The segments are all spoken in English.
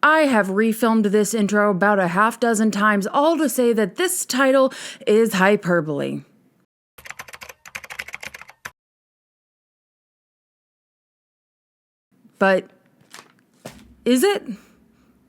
I have refilmed this intro about a half dozen times, all to say that this title is hyperbole. But is it?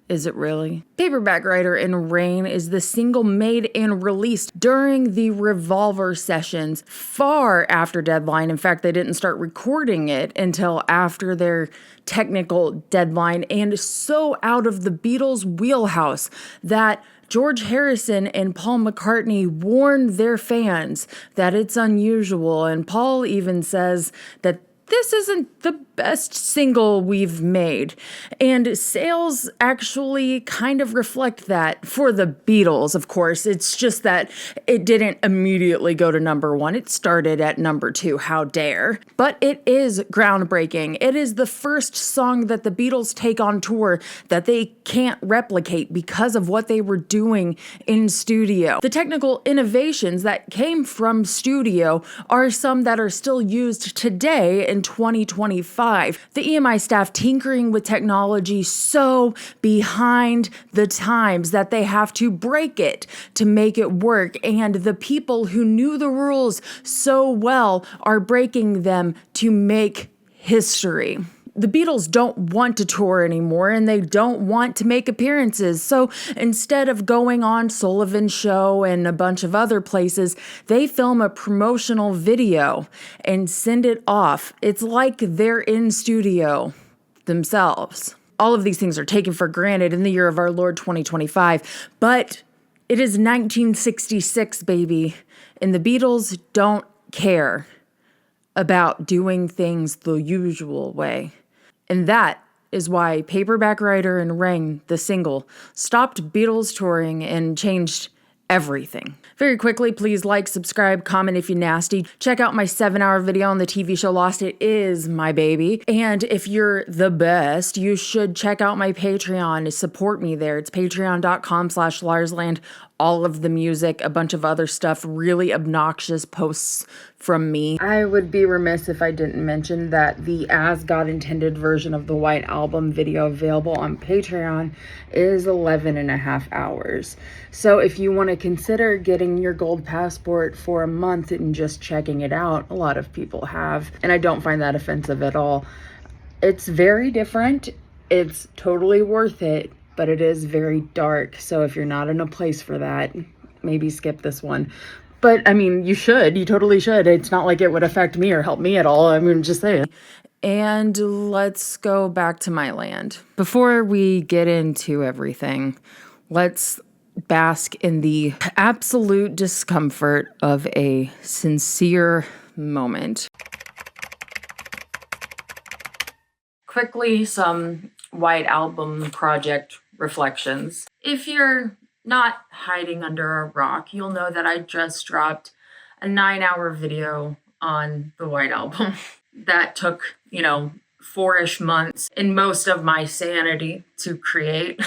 Is it really? Paperback Writer in Rain is the single made and released during the Revolver sessions, far after deadline. In fact, they didn't start recording it until after their technical deadline, and so out of the Beatles' wheelhouse that George Harrison and Paul McCartney warned their fans that it's unusual, and Paul even says that this isn't the best single we've made. And sales actually kind of reflect that for the Beatles, of course. It's just that it didn't immediately go to number one. It started at number two, how dare. But it is groundbreaking. It is the first song that the Beatles take on tour that they can't replicate because of what they were doing in studio. The technical innovations that came from studio are some that are still used today in 2025. The EMI staff tinkering with technology so behind the times that they have to break it to make it work, and the people who knew the rules so well are breaking them to make history. The Beatles don't want to tour anymore, and they don't want to make appearances. So instead of going on Sullivan's Show and a bunch of other places, they film a promotional video and send it off. It's like they're in studio themselves. All of these things are taken for granted in the year of our Lord 2025, but it is 1966, baby, and the Beatles don't care about doing things the usual way. And that is why Paperback Writer and Rain, the single, stopped Beatles touring and changed everything. Very quickly, please like, subscribe, comment if you're nasty. Check out my 7-hour video on the TV show Lost. It is my baby. And if you're the best, you should check out my Patreon to support me there. It's patreon.com/LarsLand. All of the music, a bunch of other stuff, really obnoxious posts from me. I would be remiss if I didn't mention that the As God Intended version of the White Album video available on Patreon is 11.5 hours. So if you want to consider getting your gold passport for a month and just checking it out, a lot of people have, and I don't find that offensive at all. It's very different. It's totally worth it. But it is very dark, so if you're not in a place for that, maybe skip this one. But, I mean, you should. You totally should. It's not like it would affect me or help me at all. I mean, just saying. And let's go back to my land. Before we get into everything, let's bask in the absolute discomfort of a sincere moment. Quickly, some White Album project reflections. If you're not hiding under a rock, you'll know that I just dropped a 9-hour video on the White Album that took, 4-ish months and most of my sanity to create.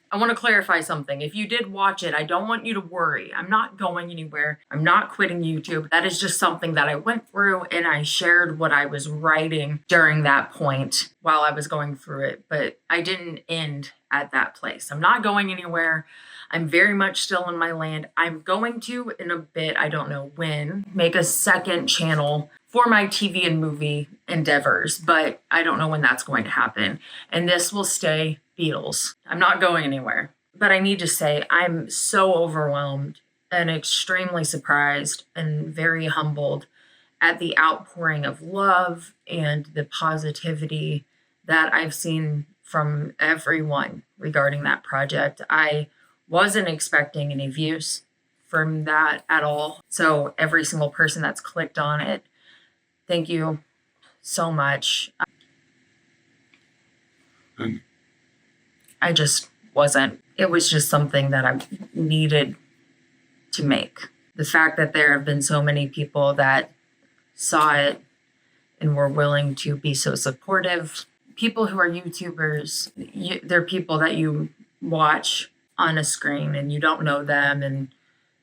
I want to clarify something. If you did watch it, I don't want you to worry. I'm not going anywhere. I'm not quitting YouTube. That is just something that I went through, and I shared what I was writing during that point while I was going through it. But I didn't end at that place. I'm not going anywhere. I'm very much still in my land. I'm going to, in a bit, I don't know when, make a second channel for my TV and movie endeavors, but I don't know when that's going to happen. And this will stay Beatles. I'm not going anywhere. But I need to say, I'm so overwhelmed and extremely surprised and very humbled at the outpouring of love and the positivity that I've seen from everyone regarding that project. I wasn't expecting any views from that at all. So every single person that's clicked on it, thank you so much. I just wasn't. It was just something that I needed to make. The fact that there have been so many people that saw it and were willing to be so supportive. People who are YouTubers, they're people that you watch on a screen and you don't know them and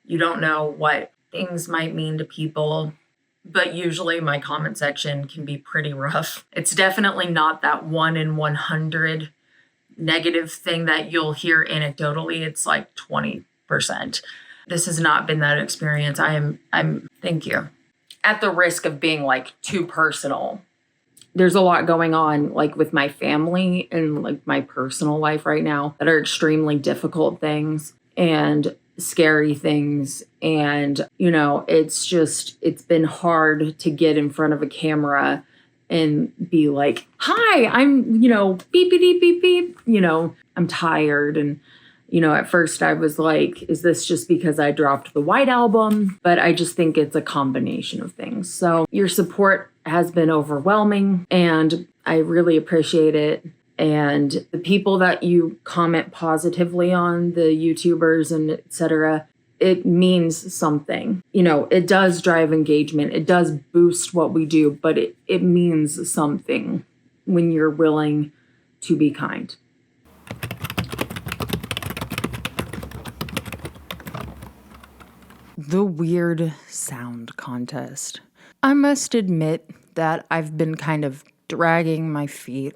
you don't know what things might mean to people. But usually my comment section can be pretty rough. It's definitely not that 1 in 100 negative thing that you'll hear anecdotally, it's like 20%. This has not been that experience. Thank you. At the risk of being like too personal, there's a lot going on like with my family and like my personal life right now that are extremely difficult things and scary things. And, it's been hard to get in front of a camera and be like, hi, I'm, beep, beep, beep, beep. I'm tired. And, at first I was like, is this just because I dropped the White Album? But I just think it's a combination of things. So your support has been overwhelming and I really appreciate it. And the people that you comment positively on, the YouTubers and etc., it means something. It does drive engagement. It does boost what we do, but it means something when you're willing to be kind. The weird sound contest. I must admit that I've been kind of dragging my feet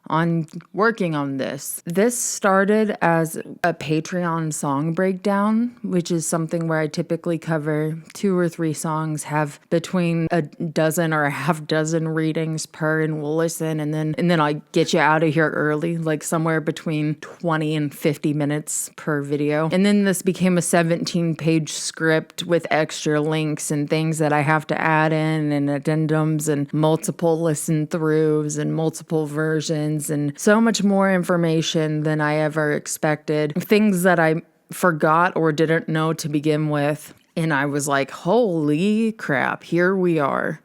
on working on this. This started as a Patreon song breakdown, which is something where I typically cover 2 or 3 songs, have between a dozen or a half dozen readings per, and we'll listen, and then I get you out of here early, like somewhere between 20 and 50 minutes per video. And then this became a 17-page script with extra links and things that I have to add in, and addendums and multiple listen throughs and multiple versions, and so much more information than I ever expected. Things that I forgot or didn't know to begin with. And I was like, holy crap, here we are.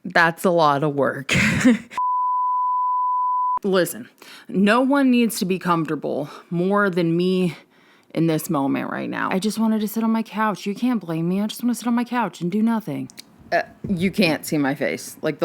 That's a lot of work. Listen, no one needs to be comfortable more than me in this moment right now. I just wanted to sit on my couch. You can't blame me. I just want to sit on my couch and do nothing. You can't see my face. Like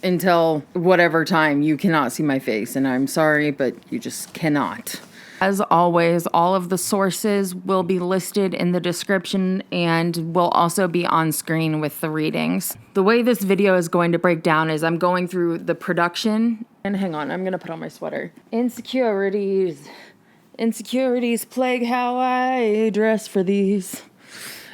until whatever time, you cannot see my face. And I'm sorry, but you just cannot. As always, all of the sources will be listed in the description and will also be on screen with the readings. The way this video is going to break down is I'm going through the production. And hang on, I'm going to put on my sweater. Insecurities plague how I dress for these.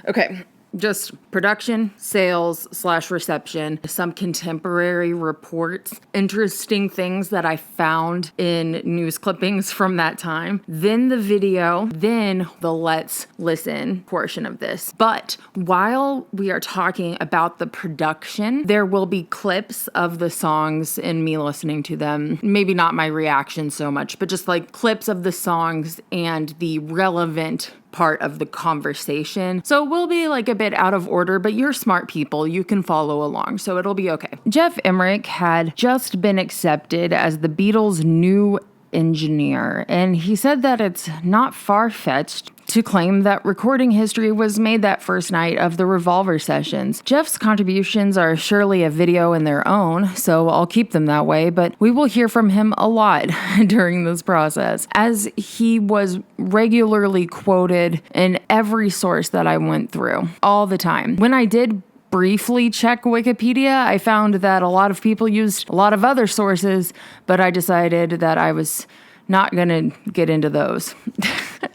Okay. Just production, sales / reception, some contemporary reports, interesting things that I found in news clippings from that time, then the video, then the let's listen portion of this. But while we are talking about the production, there will be clips of the songs and me listening to them. Maybe not my reaction so much, but just like clips of the songs and the relevant part of the conversation. So it will be like a bit out of order, but you're smart people. You can follow along, so it'll be okay. Geoff Emerick had just been accepted as the Beatles' new engineer, and he said that it's not far-fetched to claim that recording history was made that first night of the Revolver sessions. Geoff's contributions are surely a video in their own, so I'll keep them that way, but we will hear from him a lot during this process, as he was regularly quoted in every source that I went through, all the time. When I did briefly check Wikipedia, I found that a lot of people used a lot of other sources, but I decided that I was not gonna get into those.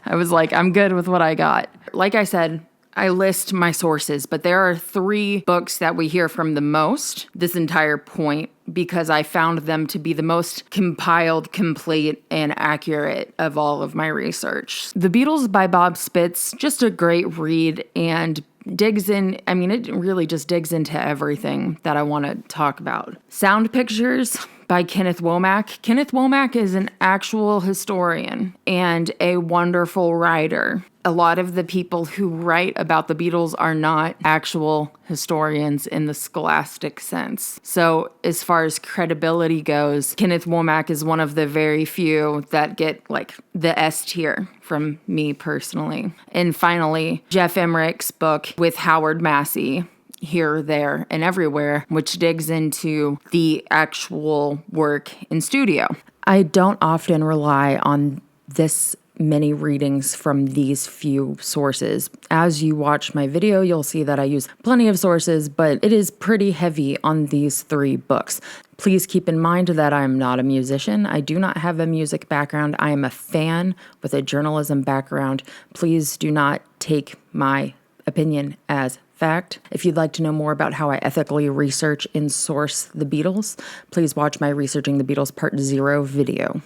I was like, I'm good with what I got. Like I said, I list my sources, but there are 3 books that we hear from the most this entire point because I found them to be the most compiled, complete, and accurate of all of my research. The Beatles by Bob Spitz, just a great read and digs in, it really just digs into everything that I want to talk about. Sound Pictures by Kenneth Womack. Kenneth Womack is an actual historian and a wonderful writer. A lot of the people who write about the Beatles are not actual historians in the scholastic sense. So as far as credibility goes, Kenneth Womack is one of the very few that get like the S tier from me personally. And finally, Geoff Emerick's book with Howard Massey, Here, There, and Everywhere, which digs into the actual work in studio. I don't often rely on this many readings from these few sources. As you watch my video, you'll see that I use plenty of sources, but it is pretty heavy on these 3 books. Please keep in mind that I am not a musician. I do not have a music background. I am a fan with a journalism background. Please do not take my opinion as fact. If you'd like to know more about how I ethically research and source the Beatles, please watch my Researching the Beatles Part 0 video.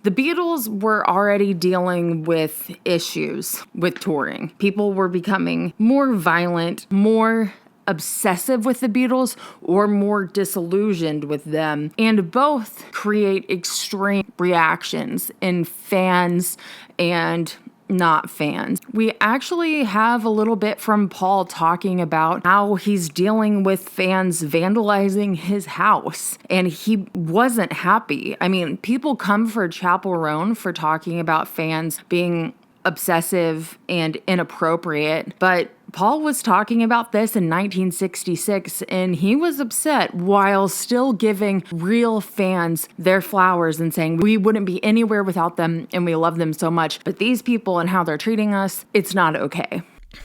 The Beatles were already dealing with issues with touring. People were becoming more violent, more obsessive with the Beatles, or more disillusioned with them, and both create extreme reactions in fans and not fans. We actually have a little bit from Paul talking about how he's dealing with fans vandalizing his house, and he wasn't happy. I mean, people come for Chapel Roan for talking about fans being obsessive and inappropriate, but Paul was talking about this in 1966, and he was upset while still giving real fans their flowers and saying we wouldn't be anywhere without them and we love them so much. But these people and how they're treating us, it's not okay.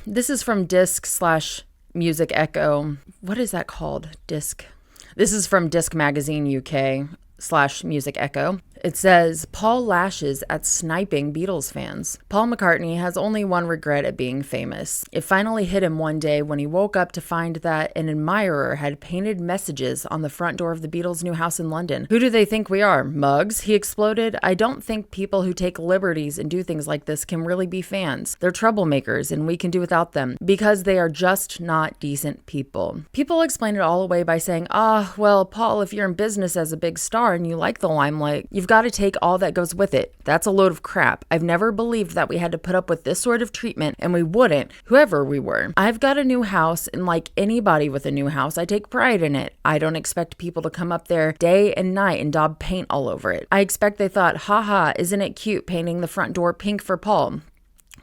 This is from Disc/Music Echo. What is that called? Disc. This is from Disc Magazine UK/Music Echo. It says, Paul lashes at sniping Beatles fans. Paul McCartney has only one regret at being famous. It finally hit him one day when he woke up to find that an admirer had painted messages on the front door of the Beatles' new house in London. Who do they think we are, mugs? He exploded. I don't think people who take liberties and do things like this can really be fans. They're troublemakers, and we can do without them, because they are just not decent people. People explain it all away by saying, well, Paul, if you're in business as a big star and you like the limelight, you've got to take all that goes with it. That's a load of crap. I've never believed that we had to put up with this sort of treatment, and we wouldn't, whoever we were. I've got a new house, and like anybody with a new house, I take pride in it. I don't expect people to come up there day and night and daub paint all over it. I expect they thought, haha, isn't it cute painting the front door pink for Paul?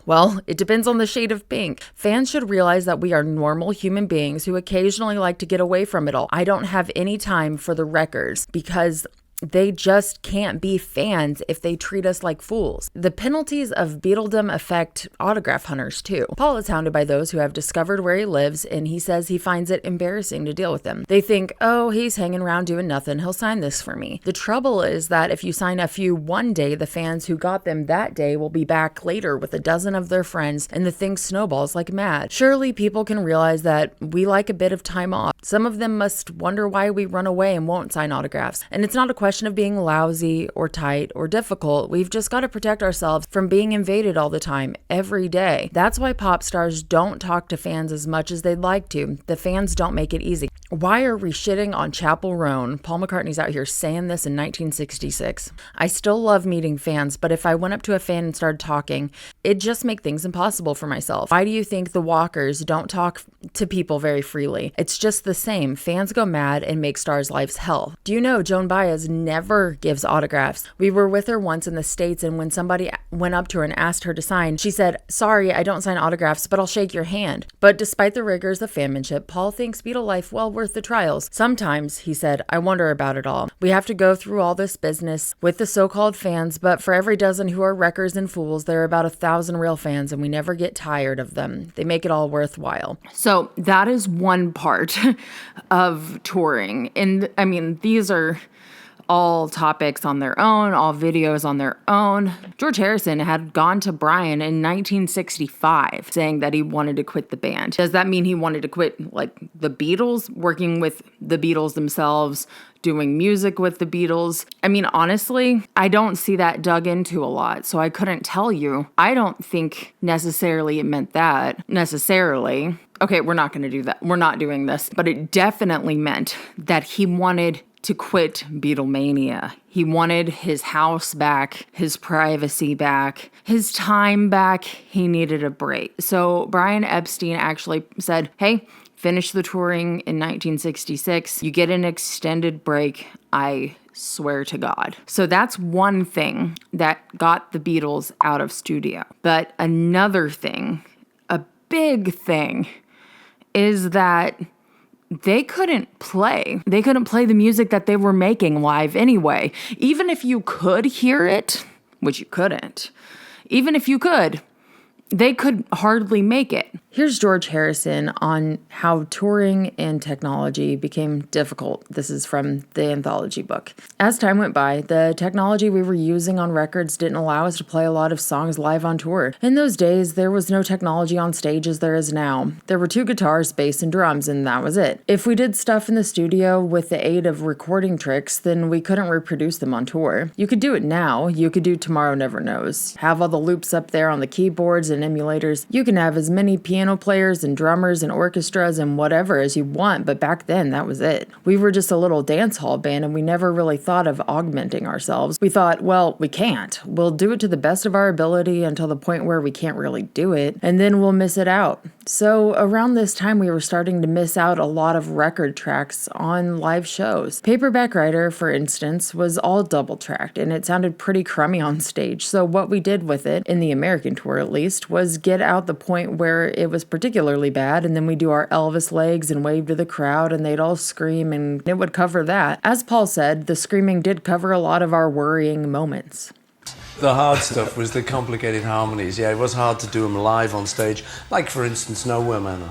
Well, it depends on the shade of pink. Fans should realize that we are normal human beings who occasionally like to get away from it all. I don't have any time for the wreckers because they just can't be fans if they treat us like fools. The penalties of Beatledom affect autograph hunters too. Paul is hounded by those who have discovered where he lives, and he says he finds it embarrassing to deal with them. They think, oh, he's hanging around doing nothing, he'll sign this for me. The trouble is that if you sign a few one day, the fans who got them that day will be back later with a dozen of their friends, and the thing snowballs like mad. Surely people can realize that we like a bit of time off. Some of them must wonder why we run away and won't sign autographs. And it's not a question of being lousy or tight or difficult. We've just got to protect ourselves from being invaded all the time, every day. That's why pop stars don't talk to fans as much as they'd like to. The fans don't make it easy. Why are we shitting on Chapel Roan? Paul McCartney's out here saying this in 1966. I still love meeting fans, but if I went up to a fan and started talking, it'd just make things impossible for myself. Why do you think the Walkers don't talk to people very freely? It's just the same. Fans go mad and make stars' lives hell. Do you know Joan Baez never gives autographs? We were with her once in the States, and when somebody went up to her and asked her to sign, she said, sorry, I don't sign autographs, but I'll shake your hand. But despite the rigors of fanmanship, Paul thinks Beatle life well worth the trials. Sometimes, he said, I wonder about it all. We have to go through all this business with the so-called fans, but for every dozen who are wreckers and fools, there are about 1,000 real fans, and we never get tired of them. They make it all worthwhile. So that is one part of touring. And I mean, these are all topics on their own, all videos on their own. George Harrison had gone to Brian in 1965 saying that he wanted to quit the band. Does that mean he wanted to quit like the Beatles, working with the Beatles themselves, doing music with the Beatles? I mean, honestly, I don't see that dug into a lot, so I couldn't tell you. I don't think necessarily it meant that necessarily. Okay, we're not going to do that. We're not doing this. But it definitely meant that he wanted to quit Beatlemania. He wanted his house back, his privacy back, his time back. He needed a break. So Brian Epstein actually said, hey, finish the touring in 1966. You get an extended break. I swear to God. So that's one thing that got the Beatles out of studio. But another thing, a big thing, is that they couldn't play. They couldn't play the music that they were making live anyway. Even if you could hear it, which you couldn't, even if you could, they could hardly make it. Here's George Harrison on how touring and technology became difficult. This is from the Anthology book. As time went by, the technology we were using on records didn't allow us to play a lot of songs live on tour. In those days, there was no technology on stage as there is now. There were 2 guitars, bass, and drums, and that was it. If we did stuff in the studio with the aid of recording tricks, then we couldn't reproduce them on tour. You could do it now. You could do Tomorrow Never Knows. Have all the loops up there on the keyboards and emulators. You can have as many piano players and drummers and orchestras and whatever as you want, but back then that was it. We were just a little dance hall band and we never really thought of augmenting ourselves. We thought, well, we can't. We'll do it to the best of our ability until the point where we can't really do it, and then we'll miss it out. So around this time we were starting to miss out a lot of record tracks on live shows. Paperback Writer, for instance, was all double tracked and it sounded pretty crummy on stage. So what we did with it, in the American tour at least, was get out the point where it was particularly bad, and then we do our Elvis legs and wave to the crowd and they'd all scream and it would cover that. As Paul said, the screaming did cover a lot of our worrying moments. The hard stuff was the complicated harmonies. Yeah, it was hard to do them live on stage. Like, for instance, Nowhere Man,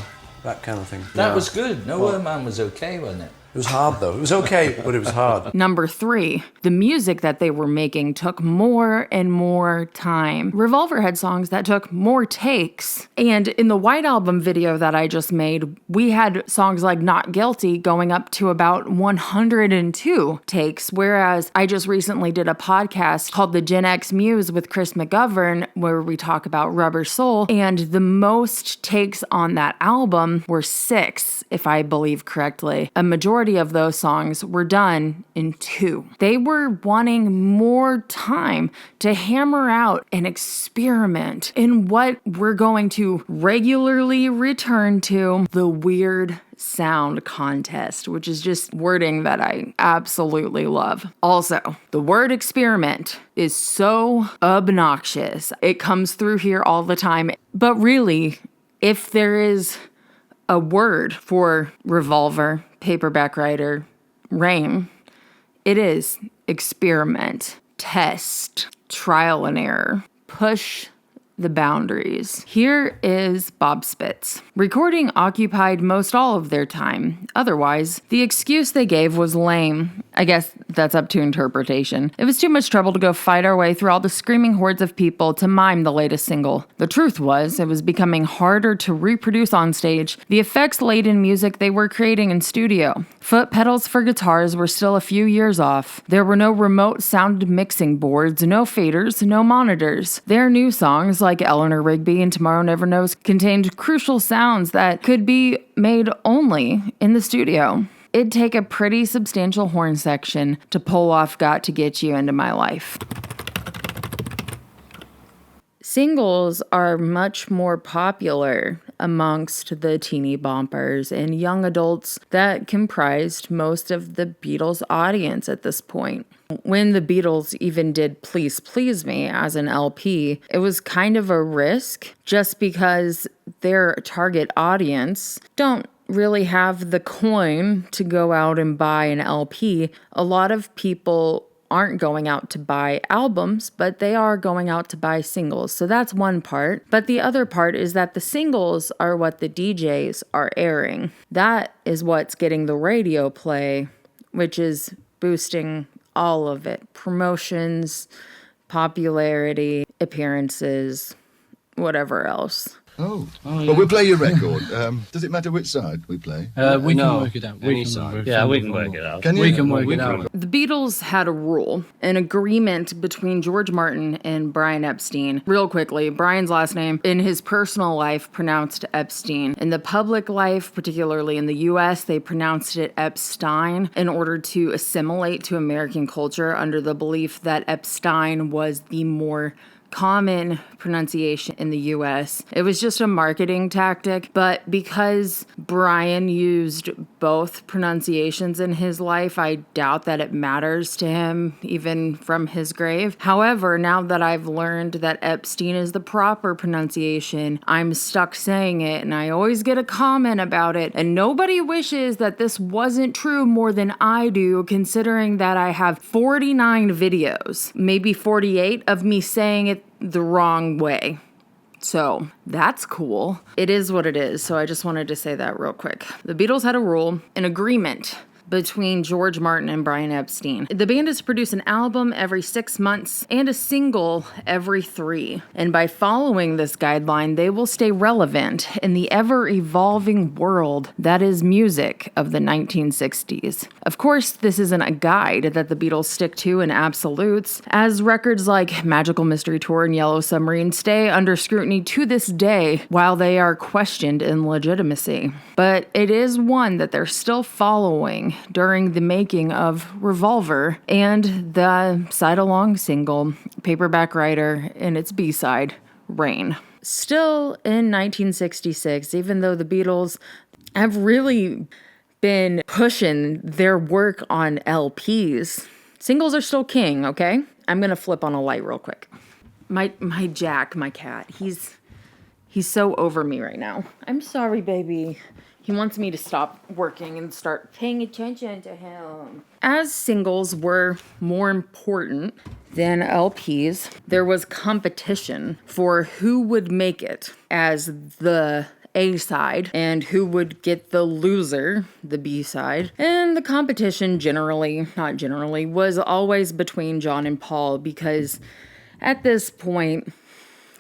that kind of thing. That was good. Nowhere Man was okay, wasn't it? It was hard, though. It was okay, but it was hard. Number 3, the music that they were making took more and more time. Revolver had songs that took more takes. And in the White Album video that I just made, we had songs like Not Guilty going up to about 102 takes, whereas I just recently did a podcast called The Gen X Muse with Chris McGovern, where we talk about Rubber Soul, and the most takes on that album were 6, if I believe correctly. A majority of those songs were done in 2. They were wanting more time to hammer out and experiment in what we're going to regularly return to, the weird sound contest, which is just wording that I absolutely love. Also, the word experiment is so obnoxious. It comes through here all the time. But really, if there is a word for Revolver, Paperback Writer, Rain, it is experiment, test, trial and error, push the boundaries. Here is Bob Spitz. Recording occupied most all of their time. Otherwise, the excuse they gave was lame. I guess that's up to interpretation. It was too much trouble to go fight our way through all the screaming hordes of people to mime the latest single. The truth was, it was becoming harder to reproduce on stage the effects-laden music they were creating in studio. Foot pedals for guitars were still a few years off. There were no remote sound mixing boards, no faders, no monitors. Their new songs, like Eleanor Rigby and Tomorrow Never Knows, contained crucial sounds that could be made only in the studio. It'd take a pretty substantial horn section to pull off Got to Get You Into My Life. Singles are much more popular amongst the teeny boppers and young adults that comprised most of the Beatles audience at this point. When the Beatles even did Please Please Me as an LP, it was kind of a risk just because their target audience don't really have the coin to go out and buy an LP. A lot of people aren't going out to buy albums, but they are going out to buy singles. So that's one part. But the other part is that the singles are what the DJs are airing. That is what's getting the radio play, which is boosting all of it. Promotions, popularity, appearances, whatever else. Oh, yeah. Well, we'll play your record. Does it matter which side we play? We can work it out. Any side. Yeah, we can work it out. Can you? We can work it out. The Beatles had a rule, an agreement between George Martin and Brian Epstein. Real quickly, Brian's last name in his personal life pronounced Epstein. In the public life, particularly in the US, they pronounced it Epstein in order to assimilate to American culture under the belief that Epstein was the more common pronunciation in the US. It was just a marketing tactic, but because Brian used both pronunciations in his life, I doubt that it matters to him, even from his grave. However, now that I've learned that Epstein is the proper pronunciation, I'm stuck saying it, and I always get a comment about it, and nobody wishes that this wasn't true more than I do, considering that I have 49 videos, maybe 48, of me saying it the wrong way. So that's cool. It is what it is. So I just wanted to say that real quick. The Beatles had a rule, an agreement between George Martin and Brian Epstein. The band is to produce an album every 6 months and a single every 3. And by following this guideline, they will stay relevant in the ever-evolving world that is music of the 1960s. Of course, this isn't a guide that the Beatles stick to in absolutes, as records like Magical Mystery Tour and Yellow Submarine stay under scrutiny to this day while they are questioned in legitimacy. But it is one that they're still following during the making of Revolver and the side-along single, Paperback Writer, and its B-side, Rain. Still in 1966, even though the Beatles have really been pushing their work on LPs, singles are still king, okay? I'm gonna flip on a light real quick. My Jack, my cat, he's so over me right now. I'm sorry, baby. He wants me to stop working and start paying attention to him. As singles were more important than LPs, there was competition for who would make it as the A-side and who would get the loser, the B-side. And the competition was always between John and Paul, because at this point,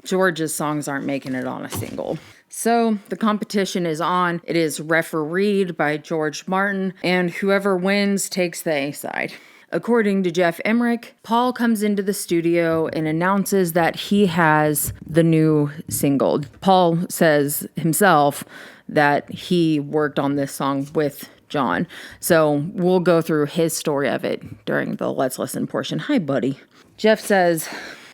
George's songs aren't making it on a single. So the competition is on. It is refereed by George Martin, and whoever wins takes the A-side. According to Jeff Emerick, Paul comes into the studio and announces that he has the new single. Paul says himself that he worked on this song with John. So we'll go through his story of it during the Let's Listen portion. Hi, buddy. Jeff says,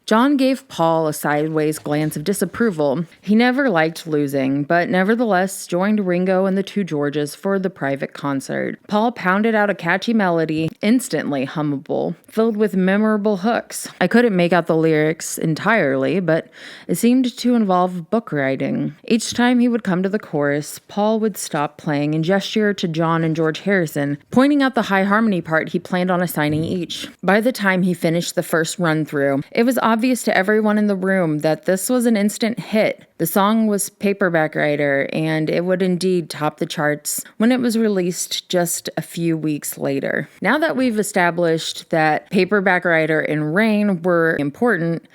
John gave Paul a sideways glance of disapproval. He never liked losing, but nevertheless joined Ringo and the two Georges for the private concert. Paul pounded out a catchy melody, instantly hummable, filled with memorable hooks. I couldn't make out the lyrics entirely, but it seemed to involve book writing. Each time he would come to the chorus, Paul would stop playing and gesture to John and George Harrison, pointing out the high harmony part he planned on assigning each. By the time he finished the first run-through, it was obvious to everyone in the room that this was an instant hit. The song was Paperback Writer, and it would indeed top the charts when it was released just a few weeks later. Now that we've established that Paperback Writer and Rain were important,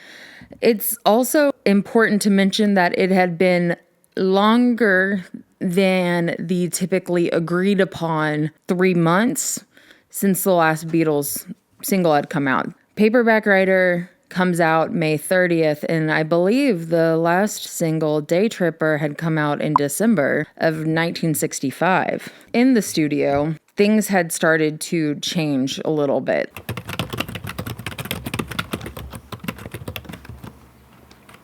it's also important to mention that it had been longer than the typically agreed upon 3 months since the last Beatles single had come out. Paperback Writer comes out May 30th, and I believe the last single, Day Tripper, had come out in December of 1965. In the studio, things had started to change a little bit.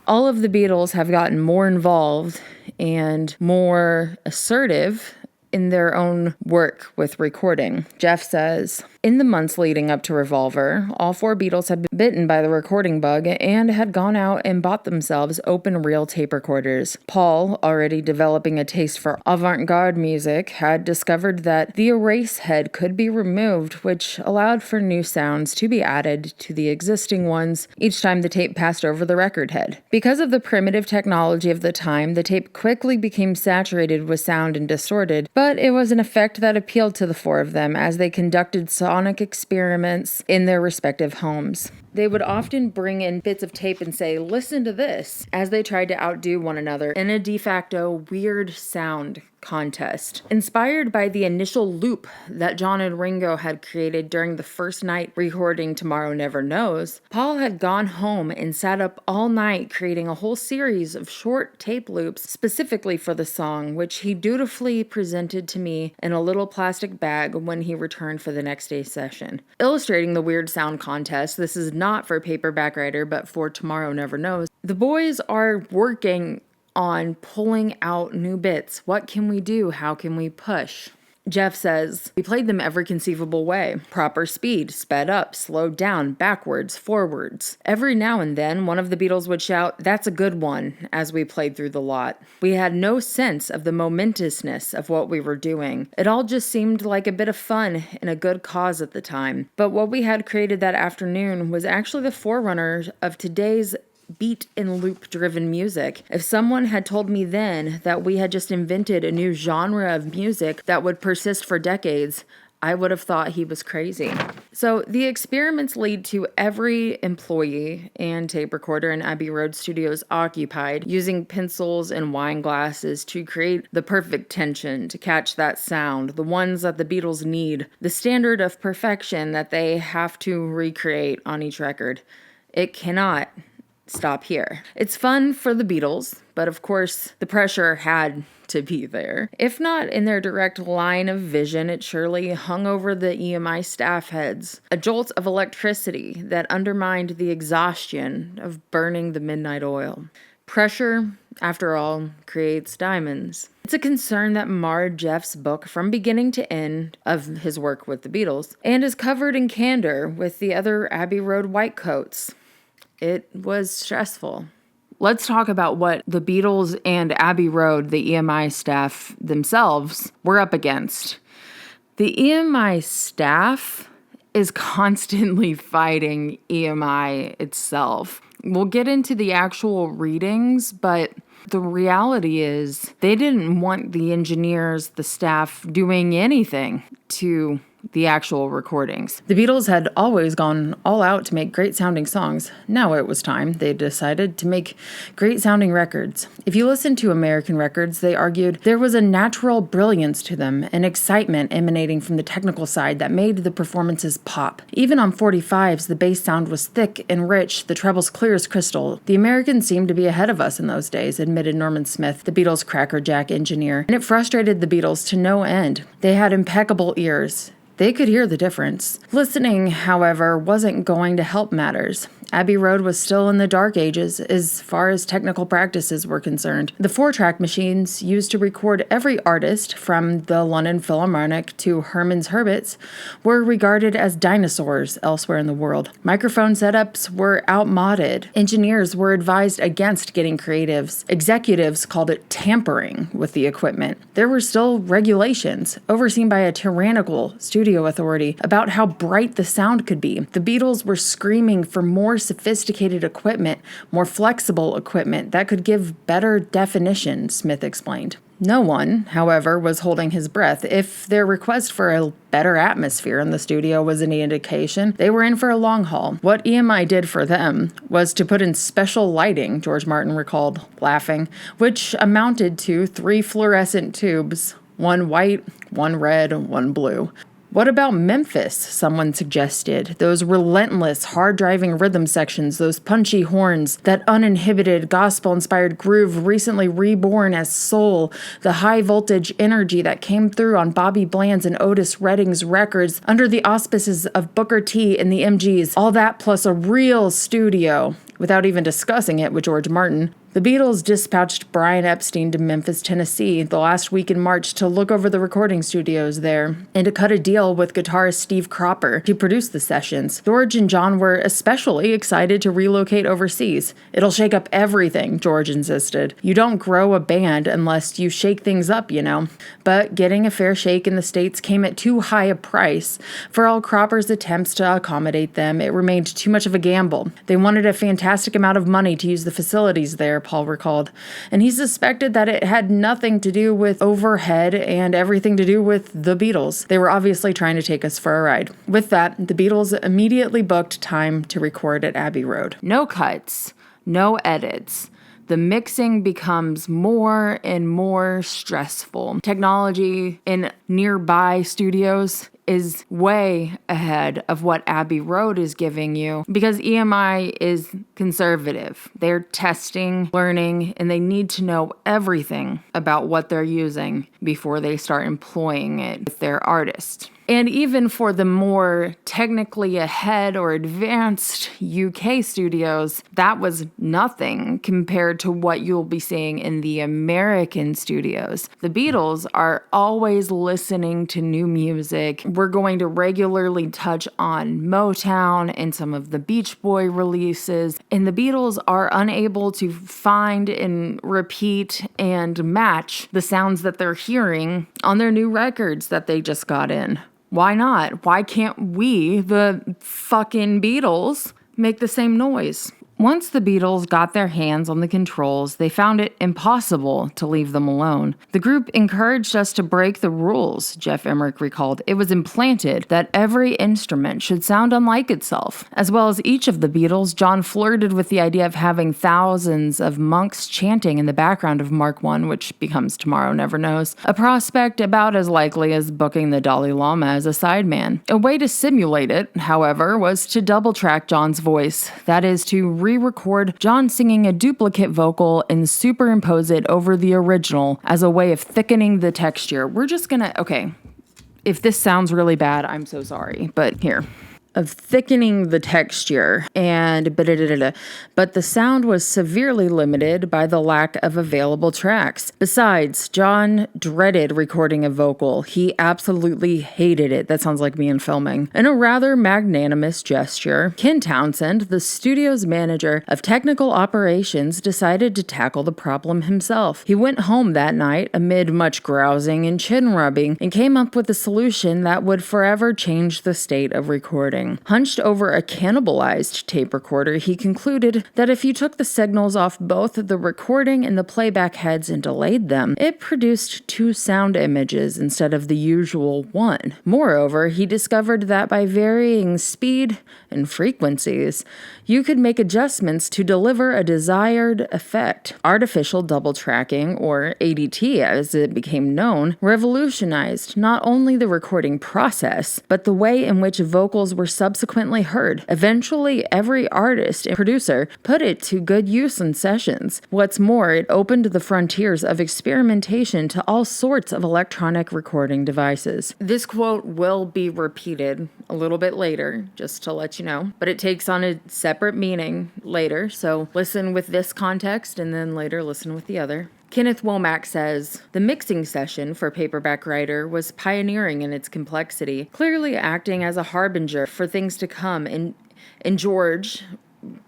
All of the Beatles have gotten more involved and more assertive in their own work with recording. Jeff says, in the months leading up to Revolver, all 4 Beatles had been bitten by the recording bug and had gone out and bought themselves open-reel tape recorders. Paul, already developing a taste for avant-garde music, had discovered that the erase head could be removed, which allowed for new sounds to be added to the existing ones each time the tape passed over the record head. Because of the primitive technology of the time, the tape quickly became saturated with sound and distorted, but it was an effect that appealed to the 4 of them as they conducted sonic experiments in their respective homes. They would often bring in bits of tape and say, listen to this, as they tried to outdo one another in a de facto weird sound contest. Inspired by the initial loop that John and Ringo had created during the first night recording Tomorrow Never Knows, Paul had gone home and sat up all night creating a whole series of short tape loops specifically for the song, which he dutifully presented to me in a little plastic bag when he returned for the next day's session. Illustrating the weird sound contest, this is not for Paperback Writer, but for Tomorrow Never Knows. The boys are working on pulling out new bits. What can we do? How can we push? Geoff says, we played them every conceivable way. Proper speed, sped up, slowed down, backwards, forwards. Every now and then, one of the Beatles would shout, "That's a good one," as we played through the lot. We had no sense of the momentousness of what we were doing. It all just seemed like a bit of fun and a good cause at the time. But what we had created that afternoon was actually the forerunner of today's beat and loop driven music. If someone had told me then that we had just invented a new genre of music that would persist for decades, I would have thought he was crazy. So the experiments lead to every employee and tape recorder in Abbey Road Studios occupied, using pencils and wine glasses to create the perfect tension, to catch that sound, the ones that the Beatles need, the standard of perfection that they have to recreate on each record. It cannot stop here. It's fun for the Beatles, but of course the pressure had to be there. If not in their direct line of vision, it surely hung over the EMI staff heads. A jolt of electricity that undermined the exhaustion of burning the midnight oil. Pressure, after all, creates diamonds. It's a concern that marred Geoff's book from beginning to end of his work with the Beatles, and is covered in candor with the other Abbey Road whitecoats. It was stressful. Let's talk about what the Beatles and Abbey Road, the EMI staff themselves, were up against. The EMI staff is constantly fighting EMI itself. We'll get into the actual readings, but the reality is they didn't want the engineers, the staff, doing anything to the actual recordings. The Beatles had always gone all out to make great sounding songs. Now it was time. They decided to make great sounding records. If you listen to American records, they argued there was a natural brilliance to them, an excitement emanating from the technical side that made the performances pop. Even on 45s, the bass sound was thick and rich, the trebles clear as crystal. The Americans seemed to be ahead of us in those days, admitted Norman Smith, the Beatles' crackerjack engineer, and it frustrated the Beatles to no end. They had impeccable ears. They could hear the difference. Listening, however, wasn't going to help matters. Abbey Road was still in the dark ages as far as technical practices were concerned. The 4-track machines used to record every artist, from the London Philharmonic to Herman's Hermits, were regarded as dinosaurs elsewhere in the world. Microphone setups were outmoded. Engineers were advised against getting creatives. Executives called it tampering with the equipment. There were still regulations, overseen by a tyrannical studio authority, about how bright the sound could be. The Beatles were screaming for more sophisticated equipment, more flexible equipment that could give better definition, Smith explained. No one, however, was holding his breath. If their request for a better atmosphere in the studio was any indication, they were in for a long haul. What EMI did for them was to put in special lighting, George Martin recalled, laughing, which amounted to 3 fluorescent tubes, one white, one red, one blue. What about Memphis, someone suggested? Those relentless, hard-driving rhythm sections, those punchy horns, that uninhibited, gospel-inspired groove recently reborn as soul, the high-voltage energy that came through on Bobby Bland's and Otis Redding's records under the auspices of Booker T and the MGs, all that plus a real studio, without even discussing it with George Martin. The Beatles dispatched Brian Epstein to Memphis, Tennessee, the last week in March to look over the recording studios there and to cut a deal with guitarist Steve Cropper to produce the sessions. George and John were especially excited to relocate overseas. It'll shake up everything, George insisted. You don't grow a band unless you shake things up, you know. But getting a fair shake in the States came at too high a price. For all Cropper's attempts to accommodate them, it remained too much of a gamble. They wanted a fantastic amount of money to use the facilities there, Paul recalled, and he suspected that it had nothing to do with overhead and everything to do with the Beatles. They were obviously trying to take us for a ride. With that, the Beatles immediately booked time to record at Abbey Road. No cuts, no edits. the mixing becomes more and more stressful. Technology in nearby studios is way ahead of what Abbey Road is giving you because EMI is conservative. They're testing, learning, and they need to know everything about what they're using before they start employing it with their artists. And even for the more technically ahead or advanced UK studios, that was nothing compared to what you'll be seeing in the American studios. The Beatles are always listening to new music. We're going to regularly touch on Motown and some of the Beach Boy releases. And the Beatles are unable to find and repeat and match the sounds that they're hearing on their new records that they just got in. Why not? Why can't we, the fucking Beatles, make the same noise? Once the Beatles got their hands on the controls, they found it impossible to leave them alone. The group encouraged us to break the rules, Geoff Emerick recalled. It was implanted that every instrument should sound unlike itself. As well as each of the Beatles, John flirted with the idea of having thousands of monks chanting in the background of Mark I, which becomes Tomorrow Never Knows, a prospect about as likely as booking the Dalai Lama as a sideman. A way to simulate it, however, was to double-track John's voice. That is, to re-record John singing a duplicate vocal and superimpose it over the original as a way of thickening the texture. We're just gonna, okay, if this sounds really bad, I'm so sorry, but here. Of thickening the texture and but the sound was severely limited by the lack of available tracks. Besides, John dreaded recording a vocal. He absolutely hated it. That sounds like me in filming. In a rather magnanimous gesture, Ken Townsend, the studio's manager of technical operations, decided to tackle the problem himself. He went home that night amid much grousing and chin rubbing and came up with a solution that would forever change the state of recording. Hunched over a cannibalized tape recorder, he concluded that if you took the signals off both the recording and the playback heads and delayed them, it produced two sound images instead of the usual one. Moreover, he discovered that by varying speed and frequencies, you could make adjustments to deliver a desired effect. Artificial double tracking, or ADT as it became known, revolutionized not only the recording process, but the way in which vocals were subsequently heard. Eventually, every artist and producer put it to good use in sessions. What's more, it opened the frontiers of experimentation to all sorts of electronic recording devices. This quote will be repeated a little bit later, just to let you know, but it takes on a separate meaning later, so listen with this context and then later listen with the other. Kenneth Womack says, the mixing session for Paperback Writer was pioneering in its complexity, clearly acting as a harbinger for things to come, and George,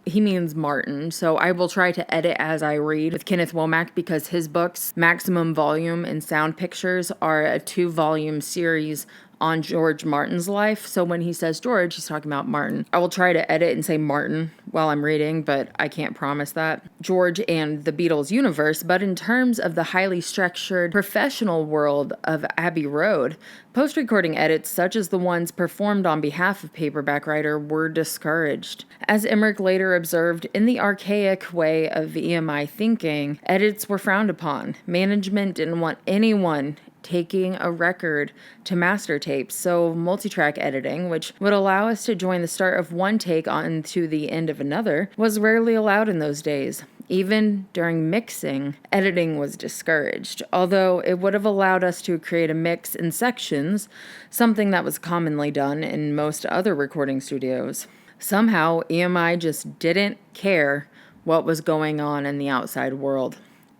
he means Martin, so I will try to edit as I read with Kenneth Womack because his books, Maximum Volume and Sound Pictures, are a 2-volume series on George Martin's life. So when he says George, he's talking about Martin. I will try to edit and say Martin while I'm reading, but I can't promise that. George and the Beatles universe, but in terms of the highly structured professional world of Abbey Road, post-recording edits such as the ones performed on behalf of Paperback Writer were discouraged. As Emerick later observed, in the archaic way of EMI thinking, edits were frowned upon. Management didn't want anyone taking a record to master tapes, so multitrack editing, which would allow us to join the start of one take on to the end of another, was rarely allowed in those days. Even during mixing, editing was discouraged, although it would have allowed us to create a mix in sections, something that was commonly done in most other recording studios. Somehow, EMI just didn't care what was going on in the outside world.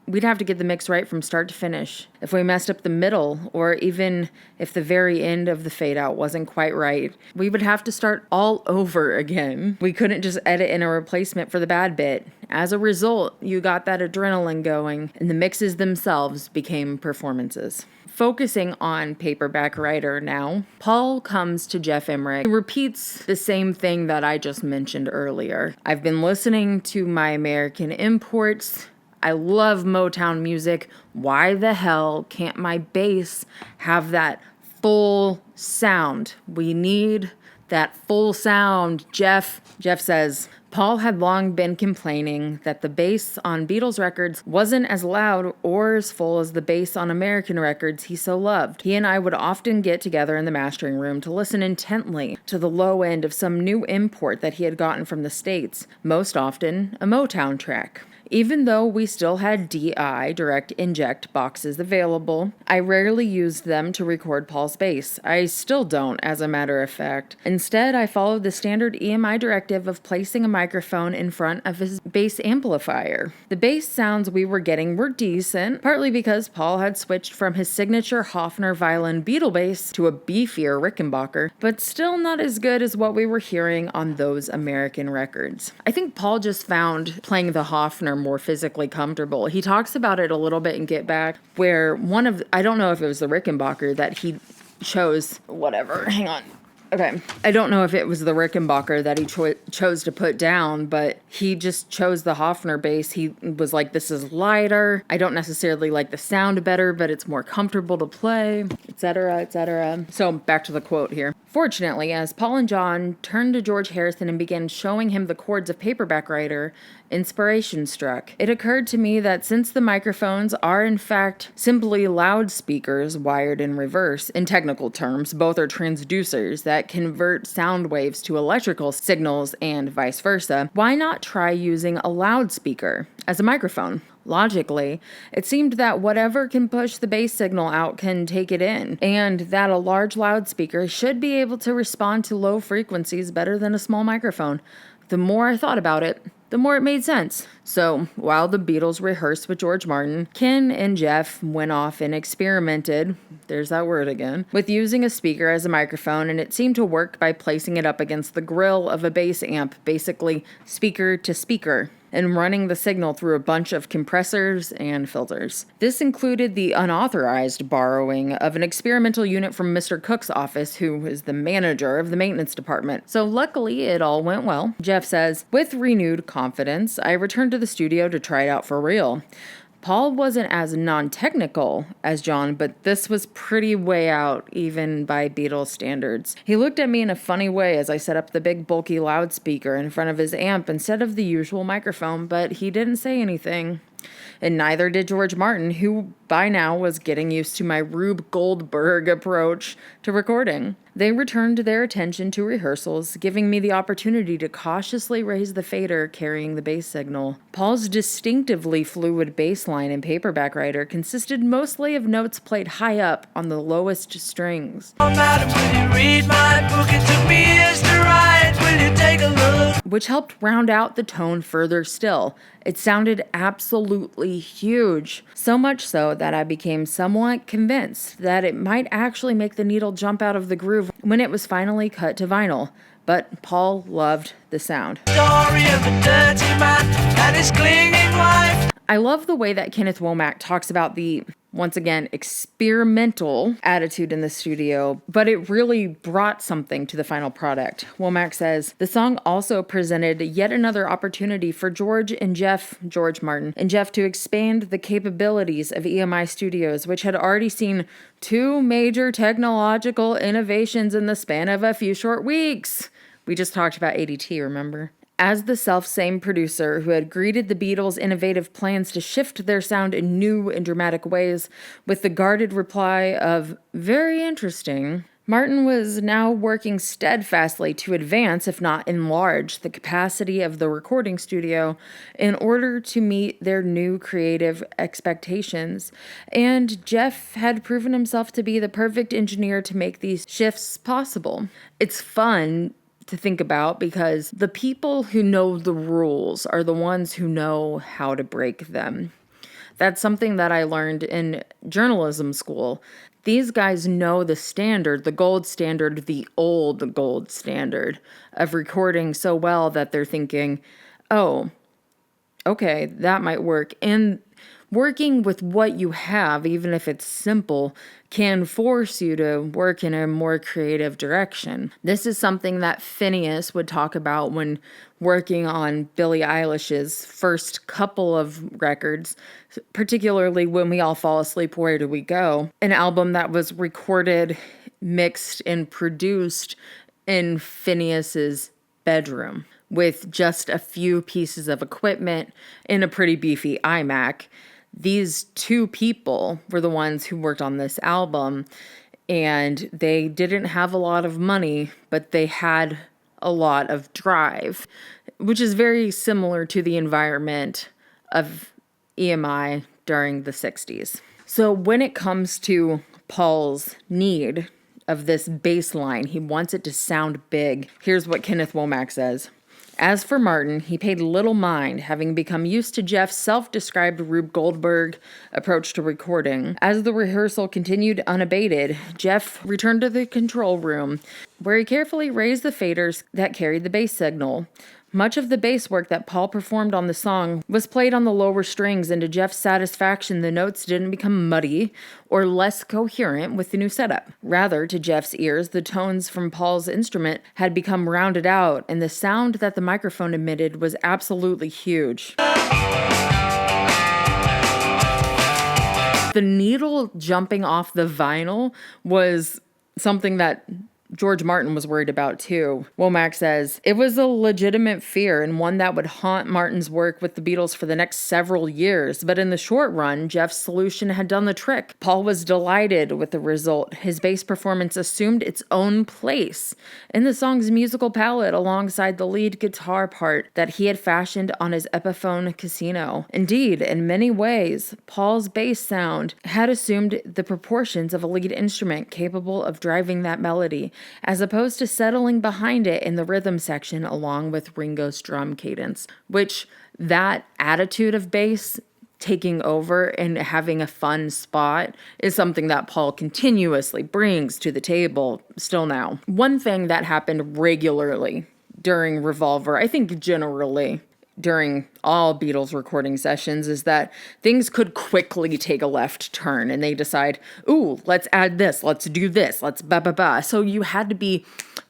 We'd have to get the mix right from start to finish. If we messed up the middle, or even if the very end of the fade out wasn't quite right, we would have to start all over again. We couldn't just edit in a replacement for the bad bit. As a result, you got that adrenaline going, and the mixes themselves became performances. Focusing on Paperback Writer now, Paul comes to Geoff Emerick, who repeats the same thing that I just mentioned earlier. I've been listening to my American imports. I love Motown music. Why the hell can't my bass have that full sound? We need that full sound, Geoff. Geoff says, Paul had long been complaining that the bass on Beatles records wasn't as loud or as full as the bass on American records he so loved. He and I would often get together in the mastering room to listen intently to the low end of some new import that he had gotten from the States, most often a Motown track. Even though we still had DI, direct inject, boxes available, I rarely used them to record Paul's bass. I still don't, as a matter of fact. Instead, I followed the standard EMI directive of placing a microphone in front of his bass amplifier. The bass sounds we were getting were decent, partly because Paul had switched from his signature Hofner violin Beatle bass to a beefier Rickenbacker, but still not as good as what we were hearing on those American records. I think Paul just found playing the Hofner more physically comfortable. He talks about it a little bit in Get Back, where I don't know if it was the Rickenbacker that he chose, hang on. Okay, I don't know if it was the Rickenbacker that he chose to put down, but he just chose the Hofner bass. He was like, this is lighter. I don't necessarily like the sound better, but it's more comfortable to play, etc., etc. So back to the quote here. Fortunately, as Paul and John turned to George Harrison and began showing him the chords of Paperback Writer, inspiration struck. It occurred to me that since the microphones are in fact simply loudspeakers wired in reverse, in technical terms, both are transducers that convert sound waves to electrical signals and vice versa, why not try using a loudspeaker as a microphone? Logically, it seemed that whatever can push the bass signal out can take it in, and that a large loudspeaker should be able to respond to low frequencies better than a small microphone. The more I thought about it, the more it made sense. So, while the Beatles rehearsed with George Martin, Ken and Geoff went off and experimented, there's that word again, with using a speaker as a microphone, and it seemed to work by placing it up against the grill of a bass amp, basically speaker to speaker, and running the signal through a bunch of compressors and filters. This included the unauthorized borrowing of an experimental unit from Mr. Cook's office, who is the manager of the maintenance department. So luckily, it all went well. Geoff says, with renewed confidence, I returned to the studio to try it out for real. Paul wasn't as non-technical as John, but this was pretty way out, even by Beatles standards. He looked at me in a funny way as I set up the big bulky loudspeaker in front of his amp instead of the usual microphone, but he didn't say anything. And neither did George Martin, who by now was getting used to my Rube Goldberg approach to recording. They returned their attention to rehearsals, giving me the opportunity to cautiously raise the fader carrying the bass signal. Paul's distinctively fluid bass line in Paperback Writer consisted mostly of notes played high up on the lowest strings. Oh, madam, will you read my book? It took me years to write. Will you take a look? Which helped round out the tone further still. It sounded absolutely huge, so much so that I became somewhat convinced that it might actually make the needle jump out of the groove when it was finally cut to vinyl. But Paul loved the sound. Story of a dirty man and his clinging wife. I love the way that Kenneth Womack talks about the, once again, experimental attitude in the studio, but it really brought something to the final product. Womack says, the song also presented yet another opportunity for George Martin, and Geoff to expand the capabilities of EMI Studios, which had already seen 2 major technological innovations in the span of a few short weeks. We just talked about ADT, remember? As the self-same producer who had greeted the Beatles' innovative plans to shift their sound in new and dramatic ways with the guarded reply of, very interesting, Martin was now working steadfastly to advance, if not enlarge, the capacity of the recording studio in order to meet their new creative expectations. And Geoff had proven himself to be the perfect engineer to make these shifts possible. It's fun to think about because the people who know the rules are the ones who know how to break them. That's something that I learned in journalism school. These guys know the standard, the gold standard, the old gold standard of recording so well that they're thinking, oh, okay, that might work. And working with what you have, even if it's simple, can force you to work in a more creative direction. This is something that Phineas would talk about when working on Billie Eilish's first couple of records, particularly When We All Fall Asleep, Where Do We Go? An album that was recorded, mixed, and produced in Phineas's bedroom. with just a few pieces of equipment in a pretty beefy iMac. These two people were the ones who worked on this album, and they didn't have a lot of money, but they had a lot of drive, which is very similar to the environment of EMI during the 60s. So when it comes to Paul's need of this bass line, he wants it to sound big. Here's what Kenneth Womack says. As for Martin, he paid little mind, having become used to Geoff's self-described Rube Goldberg approach to recording. As the rehearsal continued unabated, Geoff returned to the control room, where he carefully raised the faders that carried the bass signal. Much of the bass work that Paul performed on the song was played on the lower strings, and to Geoff's satisfaction, the notes didn't become muddy or less coherent with the new setup. Rather, to Geoff's ears, the tones from Paul's instrument had become rounded out, and the sound that the microphone emitted was absolutely huge. The needle jumping off the vinyl was something that George Martin was worried about too. Womack says, it was a legitimate fear and one that would haunt Martin's work with the Beatles for the next several years, but in the short run, Geoff's solution had done the trick. Paul was delighted with the result. His bass performance assumed its own place in the song's musical palette alongside the lead guitar part that he had fashioned on his Epiphone Casino. Indeed, in many ways, Paul's bass sound had assumed the proportions of a lead instrument capable of driving that melody, as opposed to settling behind it in the rhythm section along with Ringo's drum cadence, which that attitude of bass taking over and having a fun spot is something that Paul continuously brings to the table still now. One thing that happened regularly during Revolver, I think generally during all Beatles recording sessions, is that things could quickly take a left turn and they decide, ooh, let's add this, let's do this, let's ba. So you had to be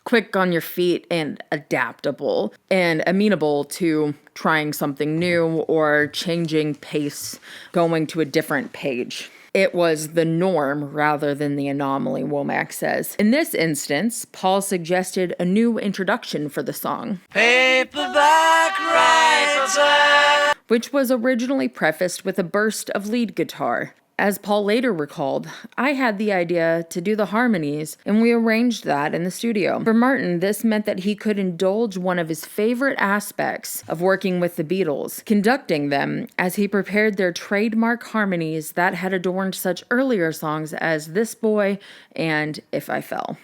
quick on your feet and adaptable and amenable to trying something new or changing pace, going to a different page. It was the norm rather than the anomaly, Womack says. In this instance, Paul suggested a new introduction for the song. Paperback Writer, which was originally prefaced with a burst of lead guitar. As Paul later recalled, I had the idea to do the harmonies, and we arranged that in the studio. For Martin, this meant that he could indulge one of his favorite aspects of working with the Beatles, conducting them as he prepared their trademark harmonies that had adorned such earlier songs as This Boy and If I Fell.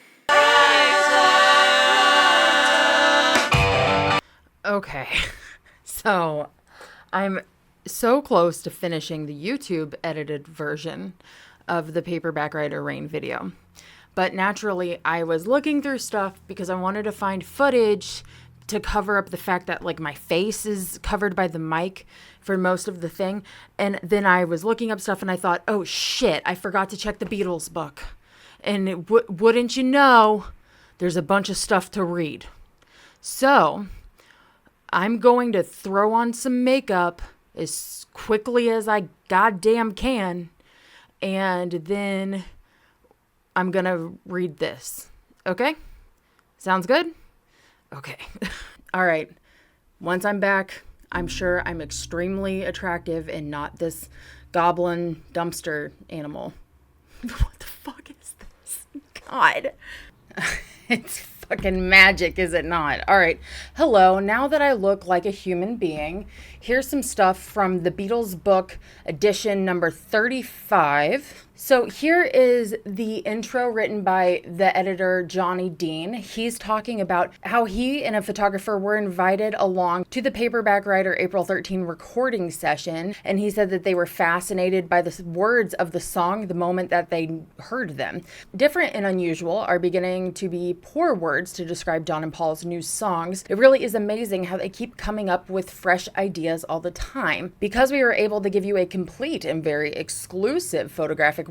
Okay, so I'm so close to finishing the YouTube edited version of the Paperback Writer Rain video. But naturally, I was looking through stuff because I wanted to find footage to cover up the fact that like my face is covered by the mic for most of the thing. And then I was looking up stuff and I thought, oh shit, I forgot to check the Beatles book. And wouldn't you know, there's a bunch of stuff to read. So I'm going to throw on some makeup as quickly as I goddamn can, and then I'm gonna read this. Okay? Sounds good? Okay. All right. Once I'm back, I'm sure I'm extremely attractive and not this goblin dumpster animal. What the fuck is this? God. It's fucking magic, is it not? All right. Hello. Now that I look like a human being, here's some stuff from the Beatles book edition number 35. So here is the intro written by the editor, Johnny Dean. He's talking about how he and a photographer were invited along to the Paperback Writer April 13 recording session. And he said that they were fascinated by the words of the song the moment that they heard them. Different and unusual are beginning to be poor words to describe John and Paul's new songs. It really is amazing how they keep coming up with fresh ideas all the time. Because we were able to give you a complete and very exclusive photographic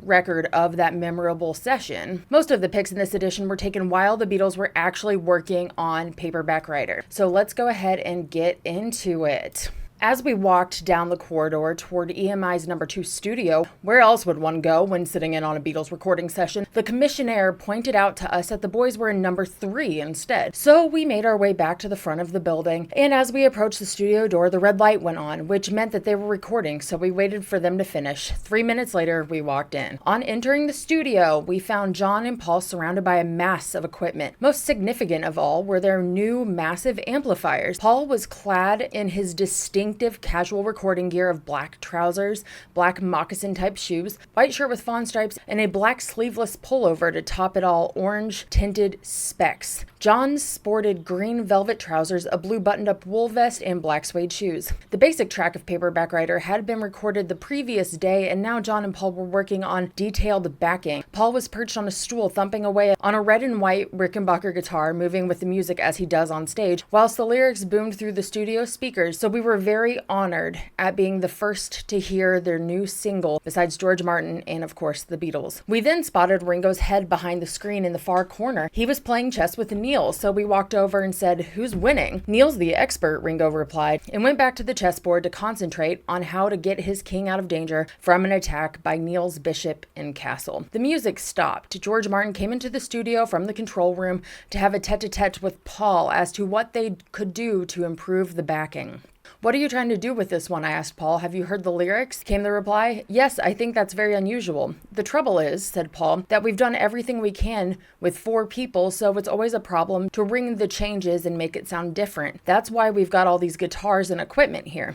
record of that memorable session, most of the pics in this edition were taken while the Beatles were actually working on Paperback Writer. So let's go ahead and get into it. As we walked down the corridor toward EMI's number 2 studio, where else would one go when sitting in on a Beatles recording session, the commissionaire pointed out to us that the boys were in number 3 instead. So we made our way back to the front of the building, and as we approached the studio door, the red light went on, which meant that they were recording, so we waited for them to finish. 3 minutes later, we walked in. On entering the studio, we found John and Paul surrounded by a mass of equipment. Most significant of all were their new massive amplifiers. Paul was clad in his distinctive casual recording gear of black trousers, black moccasin-type shoes, white shirt with fawn stripes, and a black sleeveless pullover to top it all, orange-tinted specs. John sported green velvet trousers, a blue buttoned-up wool vest, and black suede shoes. The basic track of Paperback Writer had been recorded the previous day, and now John and Paul were working on detailed backing. Paul was perched on a stool, thumping away on a red and white Rickenbacker guitar, moving with the music as he does on stage, whilst the lyrics boomed through the studio speakers, so we were very honored at being the first to hear their new single, besides George Martin and, of course, the Beatles. We then spotted Ringo's head behind the screen in the far corner. He was playing chess with Neil, so we walked over and said, "Who's winning?" "Neil's the expert," Ringo replied, and went back to the chessboard to concentrate on how to get his king out of danger from an attack by Neil's bishop and castle. The music stopped. George Martin came into the studio from the control room to have a tete-a-tete with Paul as to what they could do to improve the backing. "What are you trying to do with this one?" I asked Paul. "Have you heard the lyrics?" came the reply. "Yes, I think that's very unusual. The trouble is," said Paul, "that we've done everything we can with 4 people, so it's always a problem to ring the changes and make it sound different. That's why we've got all these guitars and equipment here."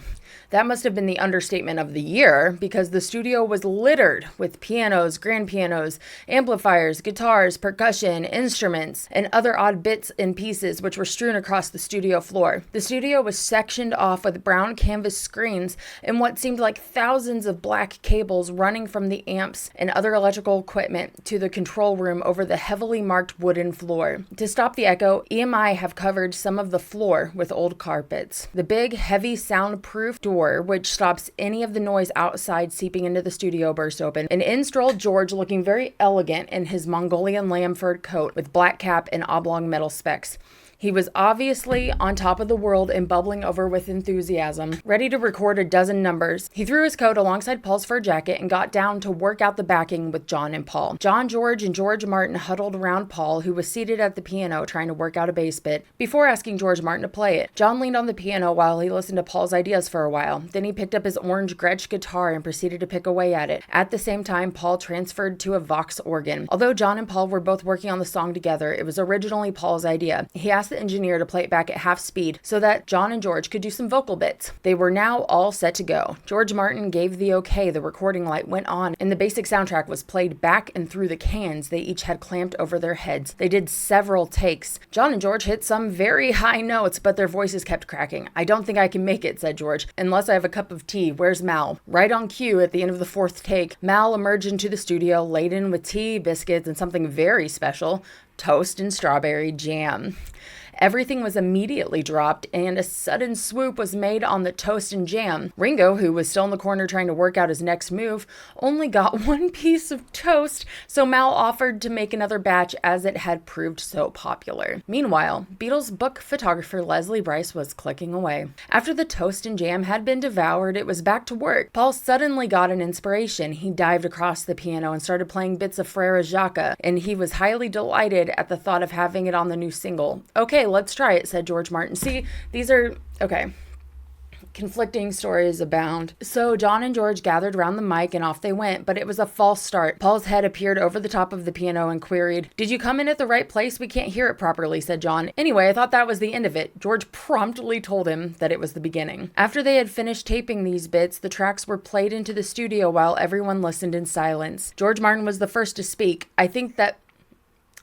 That must have been the understatement of the year, because the studio was littered with pianos, grand pianos, amplifiers, guitars, percussion, instruments, and other odd bits and pieces which were strewn across the studio floor. The studio was sectioned off with brown canvas screens and what seemed like thousands of black cables running from the amps and other electrical equipment to the control room over the heavily marked wooden floor. To stop the echo, EMI have covered some of the floor with old carpets. The big, heavy, soundproof door, which stops any of the noise outside seeping into the studio, burst open, and in strolled George, looking very elegant in his Mongolian lamb furred coat with black cap and oblong metal specs. He was obviously on top of the world and bubbling over with enthusiasm, ready to record a dozen numbers. He threw his coat alongside Paul's fur jacket and got down to work out the backing with John and Paul. John, George, and George Martin huddled around Paul, who was seated at the piano trying to work out a bass bit, before asking George Martin to play it. John leaned on the piano while he listened to Paul's ideas for a while. Then he picked up his orange Gretsch guitar and proceeded to pick away at it. At the same time, Paul transferred to a Vox organ. Although John and Paul were both working on the song together, it was originally Paul's idea. He asked the engineer to play it back at half speed so that John and George could do some vocal bits. They were now all set to go. George Martin gave the okay, the recording light went on, and the basic soundtrack was played back and through the cans they each had clamped over their heads. They did several takes. John and George hit some very high notes, but their voices kept cracking. "I don't think I can make it," said George, "unless I have a cup of tea. Where's Mal?" Right on cue, at the end of the 4th take, Mal emerged into the studio laden with tea, biscuits, and something very special, toast and strawberry jam. Everything was immediately dropped, and a sudden swoop was made on the toast and jam. Ringo, who was still in the corner trying to work out his next move, only got 1 piece of toast, so Mal offered to make another batch as it had proved so popular. Meanwhile, Beatles book photographer Leslie Brice was clicking away. After the toast and jam had been devoured, it was back to work. Paul suddenly got an inspiration. He dived across the piano and started playing bits of Frere Jacques, and he was highly delighted at the thought of having it on the new single. "Okay, let's try it," said George Martin. See, these are, okay. Conflicting stories abound. So John and George gathered around the mic and off they went, but it was a false start. Paul's head appeared over the top of the piano and queried, "Did you come in at the right place? We can't hear it properly," said John. "Anyway, I thought that was the end of it." George promptly told him that it was the beginning. After they had finished taping these bits, the tracks were played into the studio while everyone listened in silence. George Martin was the first to speak.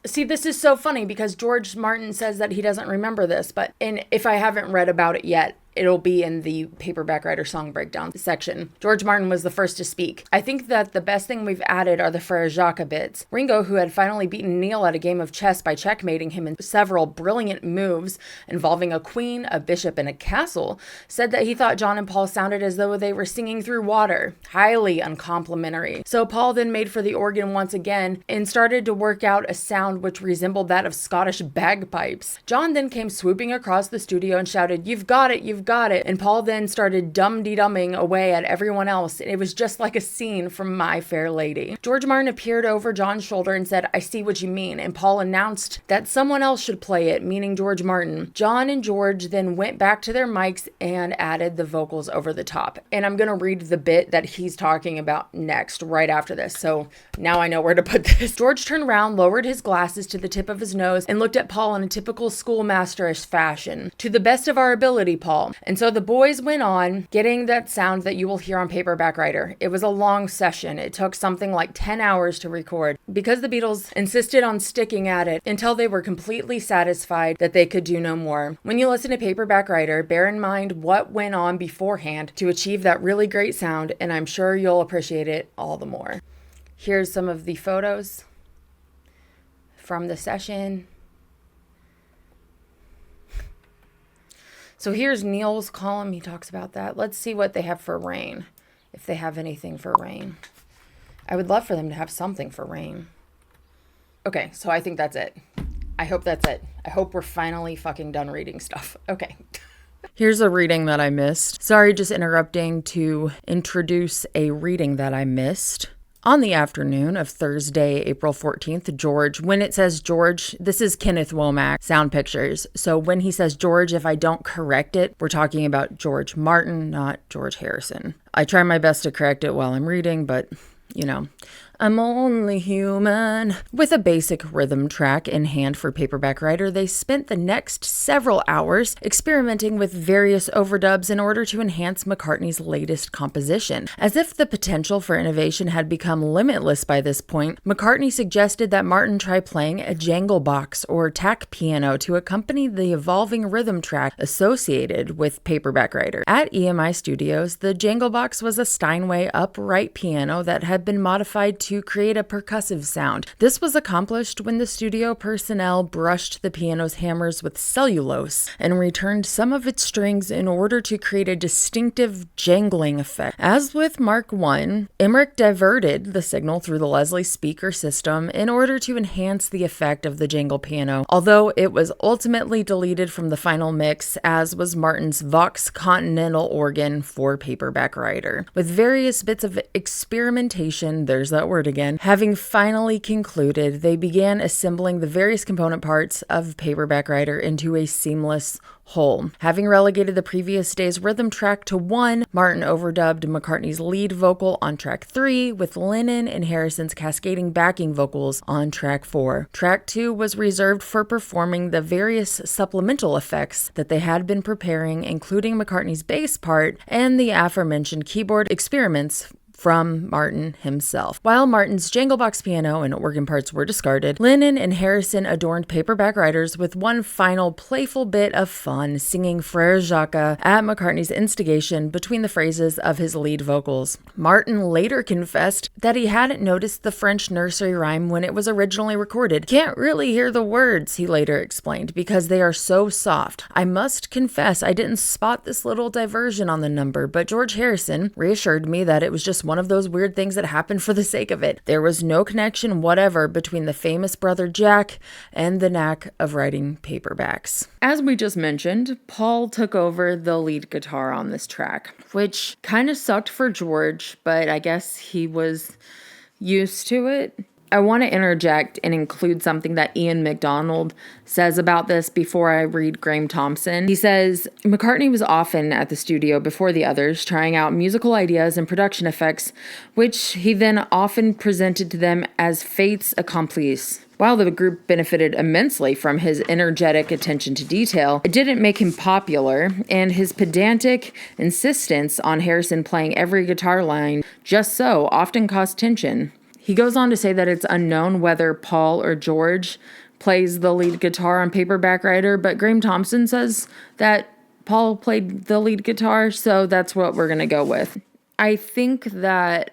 See, this is so funny because George Martin says that he doesn't remember this, and if I haven't read about it yet, it'll be in the Paperback Writer song breakdown section. George Martin was the first to speak. "I think that the best thing we've added are the Frere Jacques bits." Ringo, who had finally beaten Neil at a game of chess by checkmating him in several brilliant moves involving a queen, a bishop, and a castle, said that he thought John and Paul sounded as though they were singing through water. Highly uncomplimentary. So Paul then made for the organ once again and started to work out a sound which resembled that of Scottish bagpipes. John then came swooping across the studio and shouted, "You've got it, you've got it. And Paul then started dum-de-dumming away at everyone else. It was just like a scene from My Fair Lady. George Martin appeared over John's shoulder and said, "I see what you mean." And Paul announced that someone else should play it, meaning George Martin. John and George then went back to their mics and added the vocals over the top. And I'm going to read the bit that he's talking about next, right after this. So now I know where to put this. George turned around, lowered his glasses to the tip of his nose, and looked at Paul in a typical schoolmasterish fashion. "To the best of our ability, Paul." And so the boys went on, getting that sound that you will hear on Paperback Writer. It was a long session. It took something like 10 hours to record because the Beatles insisted on sticking at it until they were completely satisfied that they could do no more. When you listen to Paperback Writer, bear in mind what went on beforehand to achieve that really great sound, and I'm sure you'll appreciate it all the more. Here's some of the photos from the session. So here's Neil's column. He talks about that. Let's see what they have for Rain, if they have anything for Rain. I would love for them to have something for Rain. Okay, so I think that's it. I hope that's it. I hope we're finally fucking done reading stuff. Okay. Here's a reading that I missed. Sorry, just interrupting to introduce a reading that I missed. On the afternoon of Thursday, April 14th, George, when it says George, this is Kenneth Womack, Sound Pictures. So when he says George, if I don't correct it, we're talking about George Martin, not George Harrison. I try my best to correct it while I'm reading, but, you know, I'm only human. With a basic rhythm track in hand for Paperback Writer, they spent the next several hours experimenting with various overdubs in order to enhance McCartney's latest composition. As if the potential for innovation had become limitless by this point, McCartney suggested that Martin try playing a jangle box or tack piano to accompany the evolving rhythm track associated with Paperback Writer. At EMI Studios, the jangle box was a Steinway upright piano that had been modified to create a percussive sound. This was accomplished when the studio personnel brushed the piano's hammers with cellulose and returned some of its strings in order to create a distinctive jangling effect. As with Mark I, Emerick diverted the signal through the Leslie speaker system in order to enhance the effect of the jangle piano, although it was ultimately deleted from the final mix, as was Martin's Vox Continental organ for Paperback Writer. With various bits of experimentation, there's that word again, having finally concluded, they began assembling the various component parts of Paperback Writer into a seamless whole. Having relegated the previous day's rhythm track to 1, Martin overdubbed McCartney's lead vocal on track 3, with Lennon and Harrison's cascading backing vocals on track 4. Track 2 was reserved for performing the various supplemental effects that they had been preparing, including McCartney's bass part and the aforementioned keyboard experiments from Martin himself. While Martin's jangle box piano and organ parts were discarded, Lennon and Harrison adorned Paperback Writers with one final playful bit of fun, singing Frère Jacques at McCartney's instigation between the phrases of his lead vocals. Martin later confessed that he hadn't noticed the French nursery rhyme when it was originally recorded. "Can't really hear the words," he later explained, "because they are so soft. I must confess I didn't spot this little diversion on the number, but George Harrison reassured me that it was just one of those weird things that happened for the sake of it. There was no connection whatever between the famous brother Jack and the knack of writing paperbacks." As we just mentioned, Paul took over the lead guitar on this track, which kind of sucked for George, but I guess he was used to it. I want to interject and include something that Ian Macdonald says about this before I read Graham Thompson. He says, McCartney was often at the studio before the others, trying out musical ideas and production effects, which he then often presented to them as fates accomplis. While the group benefited immensely from his energetic attention to detail, it didn't make him popular, and his pedantic insistence on Harrison playing every guitar line just so often caused tension. He goes on to say that it's unknown whether Paul or George plays the lead guitar on Paperback Writer, but Graham Thompson says that Paul played the lead guitar, so that's what we're going to go with. I think that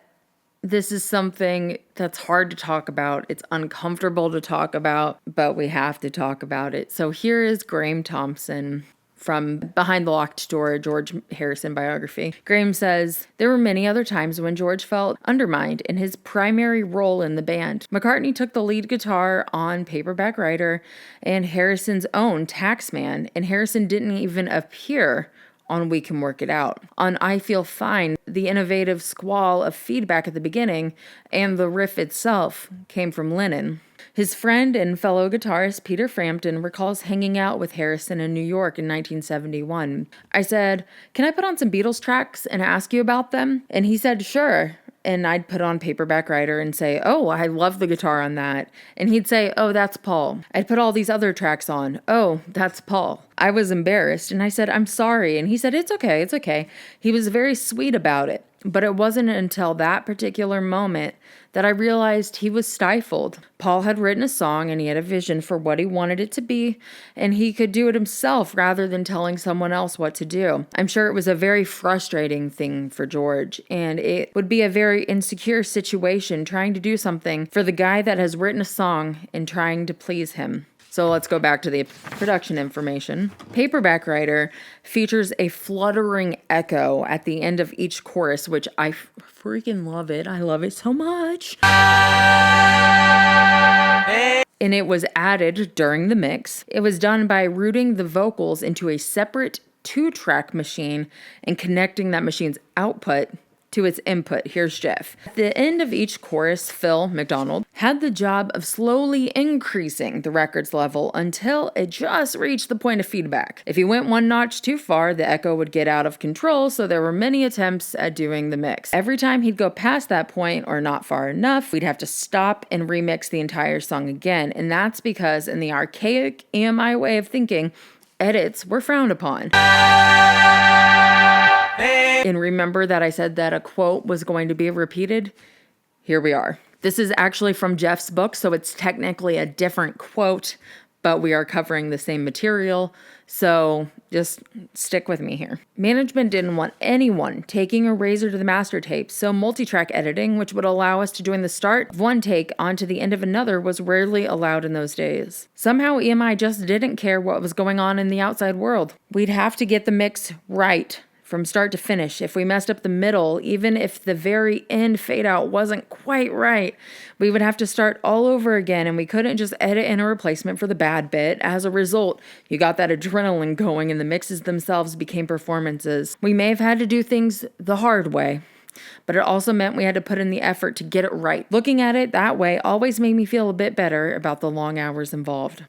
this is something that's hard to talk about. It's uncomfortable to talk about, but we have to talk about it. So here is Graham Thompson from Behind the Locked Door, George Harrison biography. Graham says, there were many other times when George felt undermined in his primary role in the band. McCartney took the lead guitar on Paperback Writer and Harrison's own Taxman, and Harrison didn't even appear on We Can Work It Out. On I Feel Fine, the innovative squall of feedback at the beginning and the riff itself came from Lennon. His friend and fellow guitarist Peter Frampton recalls hanging out with Harrison in New York in 1971. I said, "Can I put on some Beatles tracks and ask you about them?" And he said, "Sure." And I'd put on Paperback Writer and say, "Oh, I love the guitar on that." And he'd say, "Oh, that's Paul." I'd put all these other tracks on. "Oh, that's Paul." I was embarrassed and I said, "I'm sorry." And he said, "It's okay, it's okay." He was very sweet about it. But it wasn't until that particular moment that I realized he was stifled. Paul had written a song and he had a vision for what he wanted it to be, and he could do it himself rather than telling someone else what to do. I'm sure it was a very frustrating thing for George, and it would be a very insecure situation trying to do something for the guy that has written a song and trying to please him. So let's go back to the production information. Paperback Writer features a fluttering echo at the end of each chorus, which I freaking love it. I love it so much. And it was added during the mix. It was done by routing the vocals into a separate 2-track machine and connecting that machine's output to its input. Here's Geoff. At the end of each chorus, Phil Macdonald had the job of slowly increasing the record's level until it just reached the point of feedback. If he went one notch too far, the echo would get out of control, so there were many attempts at doing the mix. Every time he'd go past that point or not far enough, we'd have to stop and remix the entire song again, and that's because in the archaic EMI way of thinking, edits were frowned upon. And remember that I said that a quote was going to be repeated? Here we are. This is actually from Geoff's book, so it's technically a different quote, but we are covering the same material, so just stick with me here. Management didn't want anyone taking a razor to the master tape, so multi-track editing, which would allow us to join the start of one take onto the end of another, was rarely allowed in those days. Somehow EMI just didn't care what was going on in the outside world. We'd have to get the mix right from start to finish. If we messed up the middle, even if the very end fade out wasn't quite right, we would have to start all over again, and we couldn't just edit in a replacement for the bad bit. As a result, you got that adrenaline going and the mixes themselves became performances. We may have had to do things the hard way, but it also meant we had to put in the effort to get it right. Looking at it that way always made me feel a bit better about the long hours involved.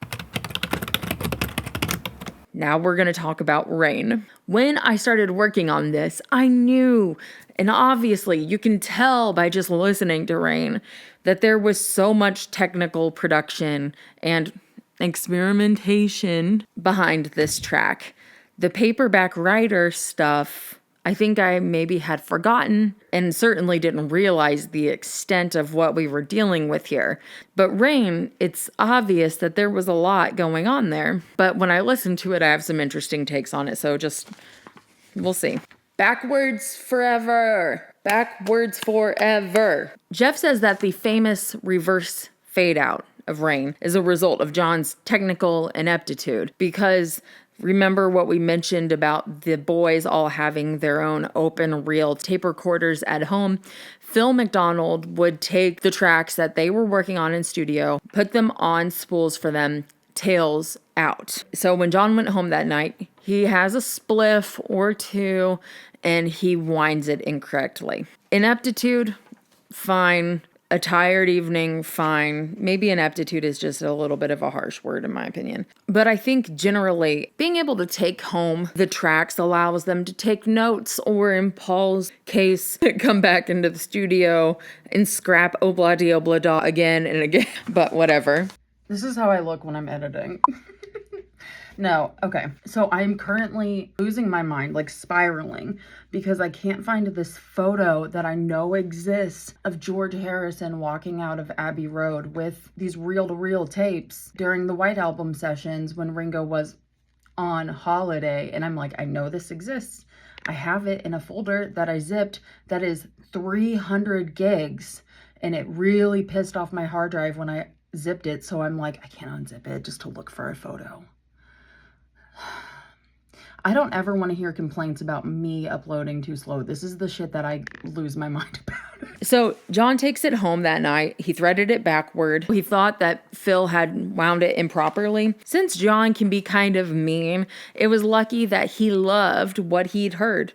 Now we're going to talk about Rain. When I started working on this, I knew, and obviously you can tell by just listening to Rain, that there was so much technical production and experimentation behind this track. The Paperback Writer stuff, I think I maybe had forgotten and certainly didn't realize the extent of what we were dealing with here. But Rain, it's obvious that there was a lot going on there. But when I listen to it, I have some interesting takes on it. So just, we'll see. Backwards forever. Backwards forever. Geoff says that the famous reverse fade out of Rain is a result of John's technical ineptitude, because remember what we mentioned about the boys all having their own open reel tape recorders at home? Phil Macdonald would take the tracks that they were working on in studio, put them on spools for them, tails out. So when John went home that night, he has a spliff or two and he winds it incorrectly. Ineptitude, fine. A tired evening, fine. Maybe ineptitude is just a little bit of a harsh word in my opinion. But I think generally being able to take home the tracks allows them to take notes, or in Paul's case, come back into the studio and scrap obla di obla da again and again. But whatever. This is how I look when I'm editing. No, okay. So I'm currently losing my mind, like spiraling, because I can't find this photo that I know exists of George Harrison walking out of Abbey Road with these reel-to-reel tapes during the White Album sessions when Ringo was on holiday. And I'm like, I know this exists. I have it in a folder that I zipped that is 300 gigs. And it really pissed off my hard drive when I zipped it. So I'm like, I can't unzip it just to look for a photo. I don't ever want to hear complaints about me uploading too slow. This is the shit that I lose my mind about. So John takes it home that night. He threaded it backward. He thought that Phil had wound it improperly. Since John can be kind of mean, it was lucky that he loved what he'd heard.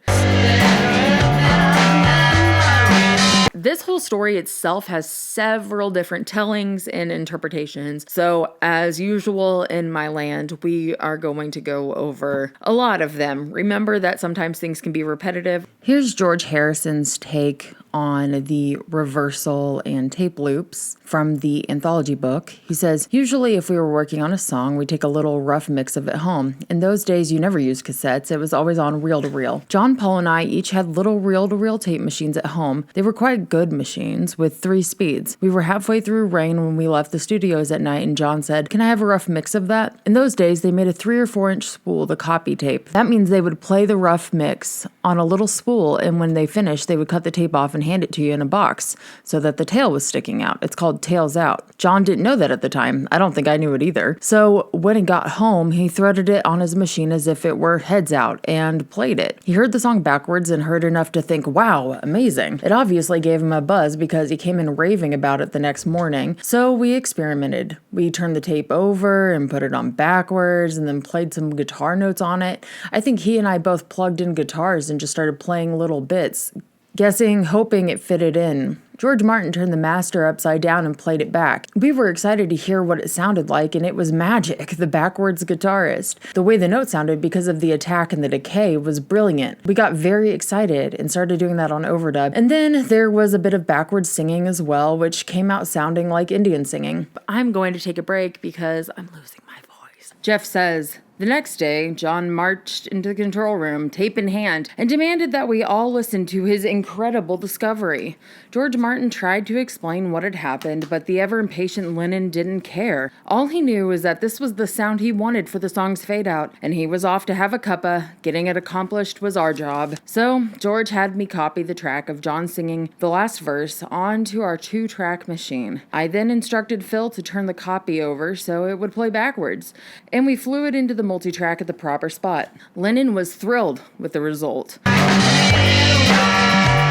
This whole story itself has several different tellings and interpretations. So as usual in my land, we are going to go over a lot of them. Remember that sometimes things can be repetitive. Here's George Harrison's take on the reversal and tape loops from the Anthology book. He says, usually if we were working on a song, we take a little rough mix of it home. In those days, you never used cassettes. It was always on reel-to-reel. John, Paul, and I each had little reel-to-reel tape machines at home. They were quite good machines with 3 speeds. We were halfway through Rain when we left the studios at night, and John said, can I have a rough mix of that? In those days, they made a 3 or 4 inch spool, the copy tape. That means they would play the rough mix on a little spool, and when they finished, they would cut the tape off and hand it to you in a box so that the tail was sticking out. It's called tails out. John didn't know that at the time. I don't think I knew it either. So when he got home, he threaded it on his machine as if it were heads out and played it. He heard the song backwards and heard enough to think, wow, amazing. It obviously gave him a buzz because he came in raving about it the next morning. So we experimented. We turned the tape over and put it on backwards and then played some guitar notes on it. I think he and I both plugged in guitars and just started playing little bits, guessing, hoping it fitted in. George Martin turned the master upside down and played it back. We were excited to hear what it sounded like, and it was magic, the backwards guitarist. The way the note sounded because of the attack and the decay was brilliant. We got very excited and started doing that on overdub. And then there was a bit of backwards singing as well, which came out sounding like Indian singing. I'm going to take a break because I'm losing my voice. Jeff says, the next day, John marched into the control room, tape in hand, and demanded that we all listen to his incredible discovery. George Martin tried to explain what had happened, but the ever-impatient Lennon didn't care. All he knew was that this was the sound he wanted for the song's fade-out, and he was off to have a cuppa. Getting it accomplished was our job. So, George had me copy the track of John singing the last verse onto our 2-track machine. I then instructed Phil to turn the copy over so it would play backwards, and we flew it into the multi-track at the proper spot. Lennon was thrilled with the result.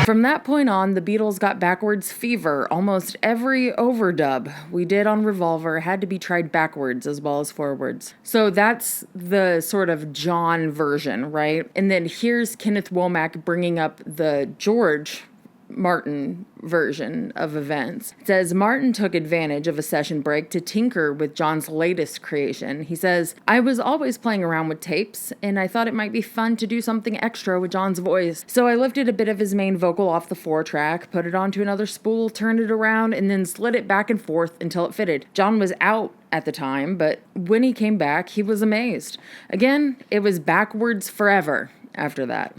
From that point on, the Beatles got backwards fever. Almost every overdub we did on Revolver had to be tried backwards as well as forwards. So that's the sort of John version, right? And then here's Kenneth Womack bringing up the George Martin version of events. It says Martin took advantage of a session break to tinker with John's latest creation. He says, I was always playing around with tapes, and I thought it might be fun to do something extra with John's voice. So I lifted a bit of his main vocal off the 4-track, put it onto another spool, turned it around, and then slid it back and forth until it fitted. John was out at the time, but when he came back, he was amazed. Again, it was backwards forever after that.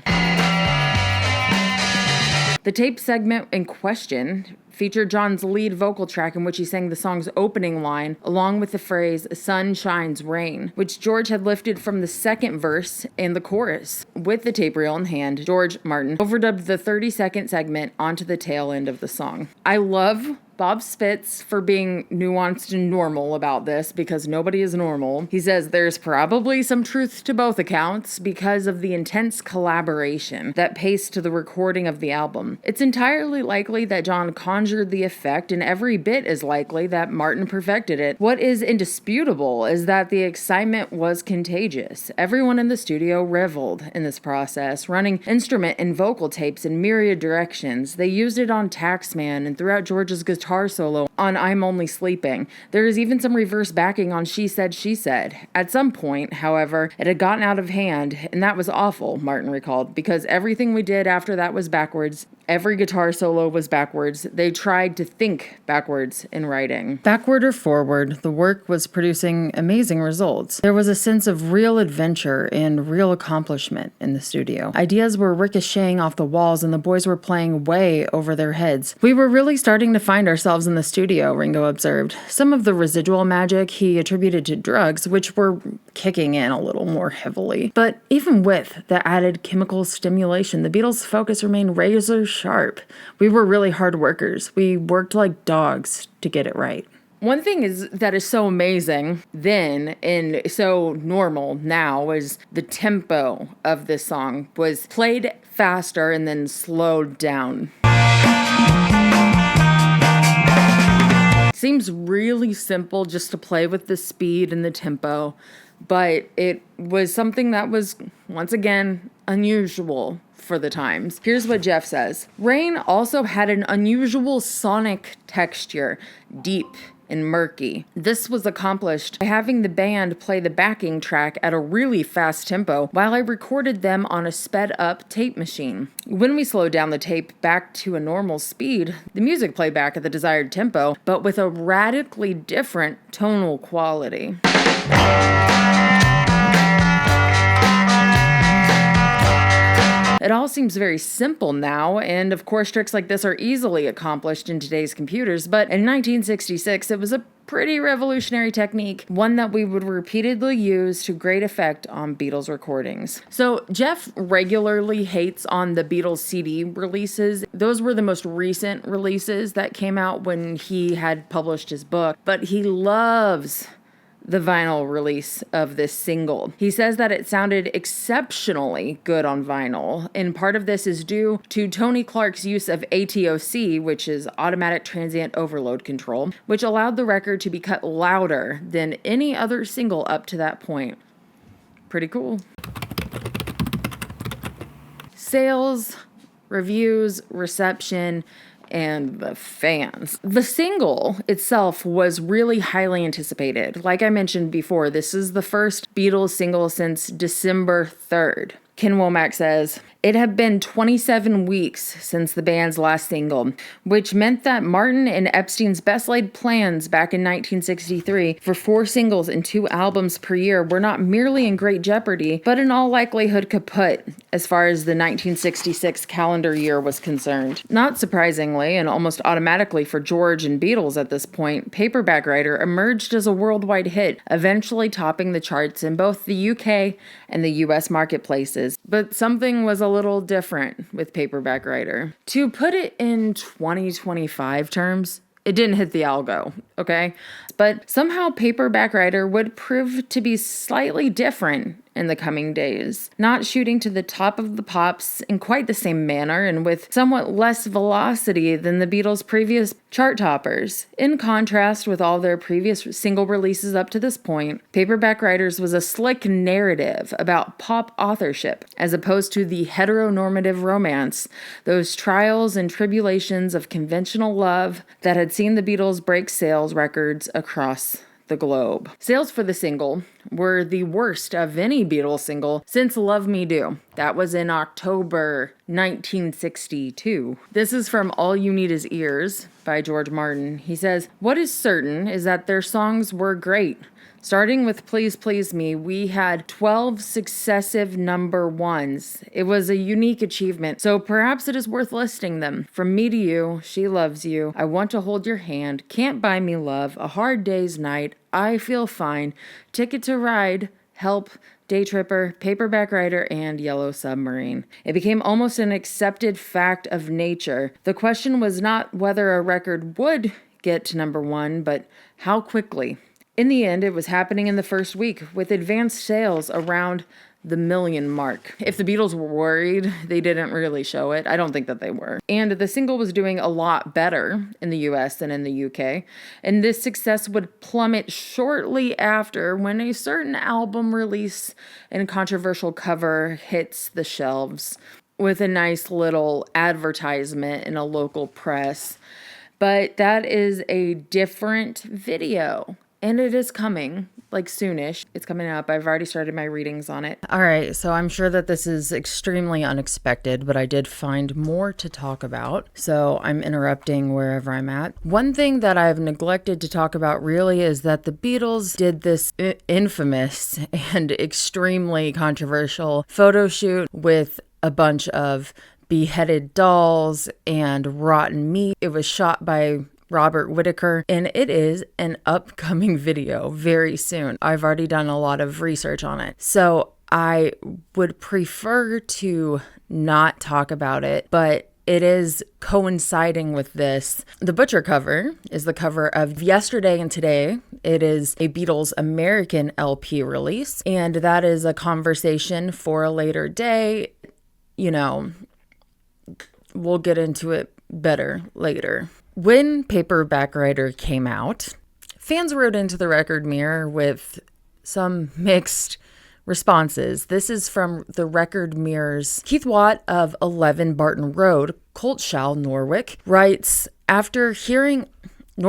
The tape segment in question featured John's lead vocal track in which he sang the song's opening line, along with the phrase, sun shines rain, which George had lifted from the second verse and the chorus. With the tape reel in hand, George Martin overdubbed the 30-second segment onto the tail end of the song. I love Bob Spitz for being nuanced and normal about this because nobody is normal. He says there's probably some truth to both accounts because of the intense collaboration that paced to the recording of the album. It's entirely likely that John conjured the effect, and every bit as likely that Martin perfected it. What is indisputable is that the excitement was contagious. Everyone in the studio reveled in this process, running instrument and vocal tapes in myriad directions. They used it on Taxman and throughout George's guitar solo on I'm Only Sleeping. There is even some reverse backing on She Said, She Said. At some point, however, it had gotten out of hand, and that was awful, Martin recalled, because everything we did after that was backwards. Every guitar solo was backwards. They tried to think backwards in writing. Backward or forward, the work was producing amazing results. There was a sense of real adventure and real accomplishment in the studio. Ideas were ricocheting off the walls, and the boys were playing way over their heads. We were really starting to find ourselves in the studio, Ringo observed. Some of the residual magic he attributed to drugs, which were kicking in a little more heavily. But even with the added chemical stimulation, the Beatles' focus remained razor sharp. We were really hard workers. We worked like dogs to get it right. One thing that is so amazing then and so normal now is the tempo of this song was played faster and then slowed down. Seems really simple just to play with the speed and the tempo, but it was something that was, once again, unusual for the times. Here's what Geoff says. Rain also had an unusual sonic texture, deep and murky. This was accomplished by having the band play the backing track at a really fast tempo while I recorded them on a sped up tape machine. When we slowed down the tape back to a normal speed, the music played back at the desired tempo, but with a radically different tonal quality. It all seems very simple now, and of course tricks like this are easily accomplished in today's computers, but in 1966 it was a pretty revolutionary technique, one that we would repeatedly use to great effect on Beatles recordings. So Geoff regularly hates on the Beatles CD releases. Those were the most recent releases that came out when he had published his book, but he loves the vinyl release of this single. He says that it sounded exceptionally good on vinyl, and part of this is due to Tony Clark's use of ATOC, which is automatic transient overload control, which allowed the record to be cut louder than any other single up to that point. Pretty cool. Sales, reviews, reception, and the fans. The single itself was really highly anticipated. Like I mentioned before, this is the first Beatles single since December 3rd. Ken Womack says, it had been 27 weeks since the band's last single, which meant that Martin and Epstein's best laid plans back in 1963 for 4 singles and 2 albums per year were not merely in great jeopardy, but in all likelihood kaput as far as the 1966 calendar year was concerned. Not surprisingly, and almost automatically for George and Beatles at this point, Paperback Writer emerged as a worldwide hit, eventually topping the charts in both the UK and the US marketplaces. But something was a little different with Paperback Writer. To put it in 2025 terms, it didn't hit the algo, okay? But somehow Paperback Writer would prove to be slightly different in the coming days, not shooting to the top of the pops in quite the same manner and with somewhat less velocity than the Beatles' previous chart toppers. In contrast with all their previous single releases up to this point, Paperback Writers was a slick narrative about pop authorship, as opposed to the heteronormative romance, those trials and tribulations of conventional love that had seen the Beatles break sales records across the globe. Sales for the single were the worst of any Beatles single since Love Me Do. That was in October 1962. This is from All You Need Is Ears by George Martin. He says, what is certain is that their songs were great. Starting with Please Please Me, we had 12 successive number ones. It was a unique achievement, so perhaps it is worth listing them. From Me to You, She Loves You, I Want to Hold Your Hand, Can't Buy Me Love, A Hard Day's Night, I Feel Fine, Ticket to Ride, Help, Day Tripper, Paperback Writer, and Yellow Submarine. It became almost an accepted fact of nature. The question was not whether a record would get to number 1, but how quickly. In the end, it was happening in the first week, with advanced sales around the 1 million mark. If the Beatles were worried, they didn't really show it. I don't think that they were. And the single was doing a lot better in the US than in the UK. And this success would plummet shortly after when a certain album release and controversial cover hits the shelves with a nice little advertisement in a local press. But that is a different video. And it is coming, like soonish. It's coming up. I've already started my readings on it. All right, so I'm sure that this is extremely unexpected, but I did find more to talk about. So I'm interrupting wherever I'm at. One thing that I've neglected to talk about really is that the Beatles did this infamous and extremely controversial photo shoot with a bunch of beheaded dolls and rotten meat. It was shot by Robert Whittaker, and it is an upcoming video very soon. I've already done a lot of research on it. So I would prefer to not talk about it, but it is coinciding with this. The Butcher cover is the cover of Yesterday and Today. It is a Beatles American LP release, and that is a conversation for a later day. You know, we'll get into it better later. When Paperback Writer came out, fans wrote into the Record Mirror with some mixed responses. This is from the Record Mirror's Keith Watt of 11 Barton Road, Coltshall, Norfolk, writes, after hearing the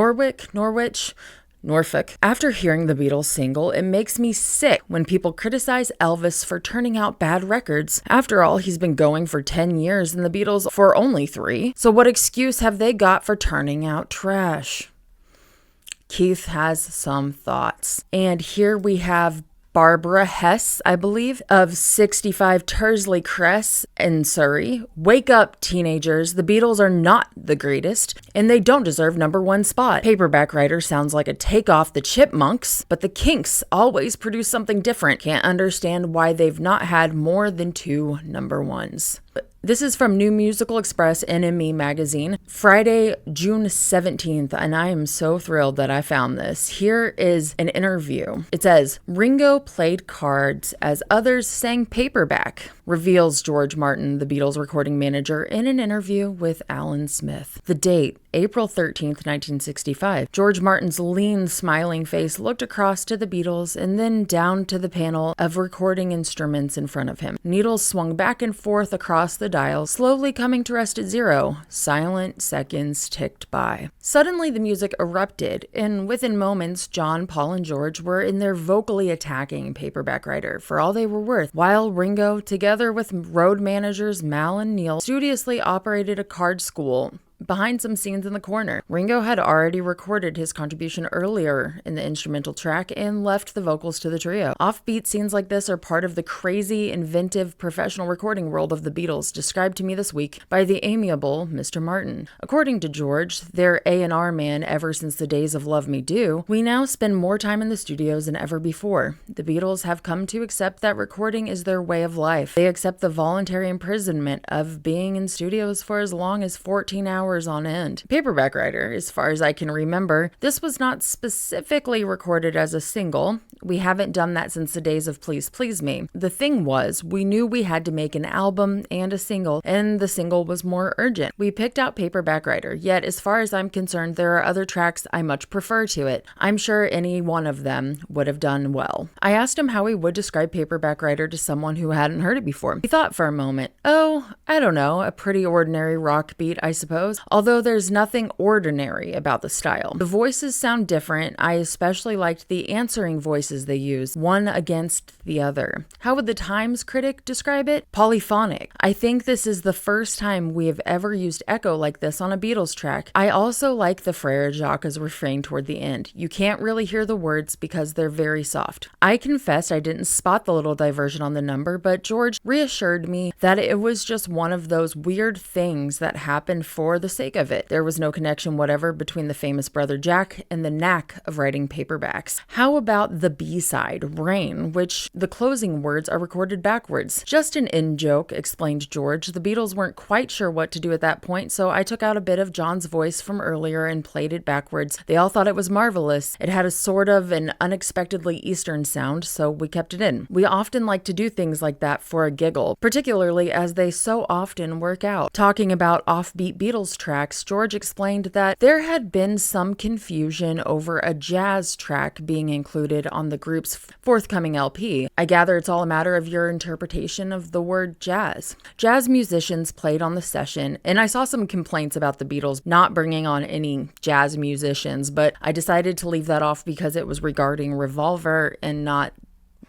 Beatles single, it makes me sick when people criticize Elvis for turning out bad records. After all, he's been going for 10 years and the Beatles for only 3. So what excuse have they got for turning out trash? Keith has some thoughts. And here we have Barbara Hess, I believe, of 65 Tursley Cress in Surrey. Wake up, teenagers. The Beatles are not the greatest, and they don't deserve #1 spot. Paperback Writer sounds like a take off the Chipmunks, but the Kinks always produce something different. Can't understand why they've not had more than 2 #1s. This is from New Musical Express NME magazine, Friday, June 17th, and I am so thrilled that I found this. Here is an interview. It says, Ringo played cards as others sang paperback, reveals George Martin, the Beatles recording manager, in an interview with Alan Smith. The date, April 13th, 1965. George Martin's lean, smiling face looked across to the Beatles and then down to the panel of recording instruments in front of him. Needles swung back and forth across the dial, slowly coming to rest at 0. Silent seconds ticked by. Suddenly the music erupted, and within moments, John, Paul, and George were in there vocally attacking Paperback Writer for all they were worth, while Ringo, together with road managers Mal and Neil, studiously operated a card school behind some scenes in the corner. Ringo had already recorded his contribution earlier in the instrumental track and left the vocals to the trio. Offbeat scenes like this are part of the crazy, inventive, professional recording world of the Beatles, described to me this week by the amiable Mr. Martin. According to George, their A&R man ever since the days of Love Me Do, we now spend more time in the studios than ever before. The Beatles have come to accept that recording is their way of life. They accept the voluntary imprisonment of being in studios for as long as 14 hours on end. Paperback Writer, as far as I can remember, this was not specifically recorded as a single. We haven't done that since the days of Please Please Me. The thing was, we knew we had to make an album and a single, and the single was more urgent. We picked out Paperback Writer, yet as far as I'm concerned, there are other tracks I much prefer to it. I'm sure any one of them would have done well. I asked him how he would describe Paperback Writer to someone who hadn't heard it before. He thought for a moment. Oh, I don't know, a pretty ordinary rock beat, I suppose. Although there's nothing ordinary about the style. The voices sound different. I especially liked the answering voices they use, one against the other. How would the Times critic describe it? Polyphonic. I think this is the first time we have ever used echo like this on a Beatles track. I also like the Frere Jacques' refrain toward the end. You can't really hear the words because they're very soft. I confess I didn't spot the little diversion on the number, but George reassured me that it was just one of those weird things that happened for the sake of it. There was no connection whatever between the famous brother Jack and the knack of writing paperbacks. How about the B-side, Rain, which the closing words are recorded backwards? Just an in-joke, explained George. The Beatles weren't quite sure what to do at that point, so I took out a bit of John's voice from earlier and played it backwards. They all thought it was marvelous. It had a sort of an unexpectedly Eastern sound, so we kept it in. We often like to do things like that for a giggle, particularly as they so often work out. Talking about offbeat Beatles tracks, George explained that there had been some confusion over a jazz track being included on the group's forthcoming LP. I gather it's all a matter of your interpretation of the word jazz. Jazz musicians played on the session, and I saw some complaints about the Beatles not bringing on any jazz musicians, but I decided to leave that off because it was regarding Revolver and not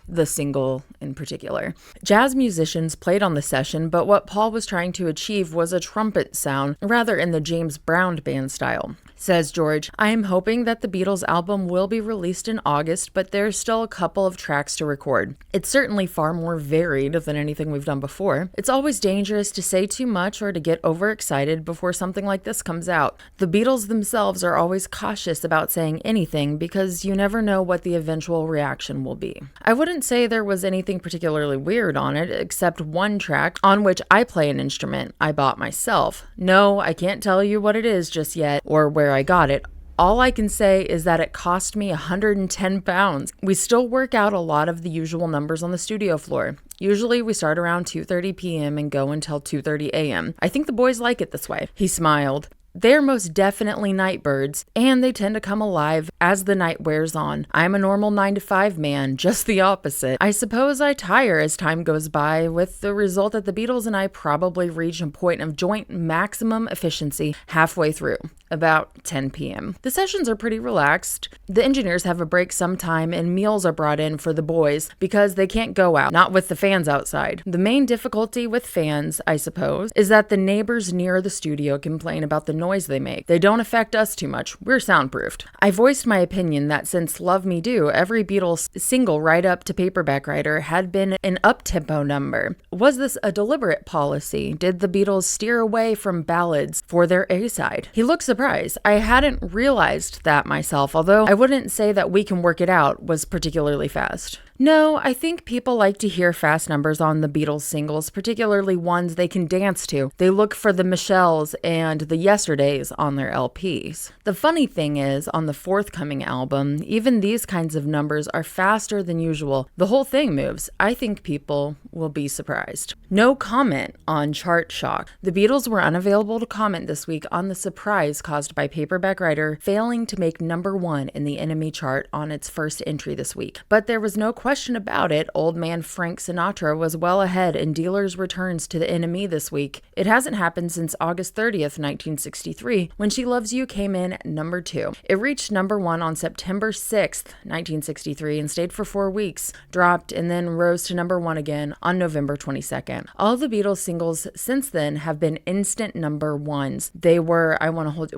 the single in particular. Jazz musicians played on the session, but what Paul was trying to achieve was a trumpet sound, rather in the James Brown band style. Says George, I am hoping that the Beatles album will be released in August, but there's still a couple of tracks to record. It's certainly far more varied than anything we've done before. It's always dangerous to say too much or to get overexcited before something like this comes out. The Beatles themselves are always cautious about saying anything because you never know what the eventual reaction will be. I wouldn't say there was anything particularly weird on it, except one track on which I play an instrument I bought myself. No, I can't tell you what it is just yet or where I got it. All I can say is that it cost me £110. We still work out a lot of the usual numbers on the studio floor. Usually we start around 2:30 p.m. and go until 2:30 a.m. I think the boys like it this way. He smiled. They're most definitely night birds, and they tend to come alive as the night wears on. I'm a normal 9-to-5 man, just the opposite. I suppose I tire as time goes by, with the result that the Beatles and I probably reach a point of joint maximum efficiency halfway through, about 10 p.m. The sessions are pretty relaxed. The engineers have a break sometime, and meals are brought in for the boys because they can't go out, not with the fans outside. The main difficulty with fans, I suppose, is that the neighbors near the studio complain about the noise they make. They don't affect us too much. We're soundproofed. I voiced my opinion that since Love Me Do, every Beatles single right up to Paperback Writer had been an up-tempo number. Was this a deliberate policy? Did the Beatles steer away from ballads for their A-side? He looked surprised. I hadn't realized that myself, although I wouldn't say that We Can Work It Out was particularly fast. No, I think people like to hear fast numbers on the Beatles singles, particularly ones they can dance to. They look for the Michels and the Yesterdays on their LPs. The funny thing is, on the forthcoming album, even these kinds of numbers are faster than usual. The whole thing moves. I think people will be surprised. No comment on chart shock. The Beatles were unavailable to comment this week on the surprise caused by Paperback Writer failing to make #1 in the NME chart on its first entry this week. But there was no question about it, old man Frank Sinatra was well ahead in dealers' returns to the NME this week. It hasn't happened since August 30th, 1963, when She Loves You came in #2. It reached #1 on September 6th, 1963, and stayed for 4 weeks, dropped, and then rose to #1 again on November 22nd. All the Beatles singles since then have been instant #1s. They were,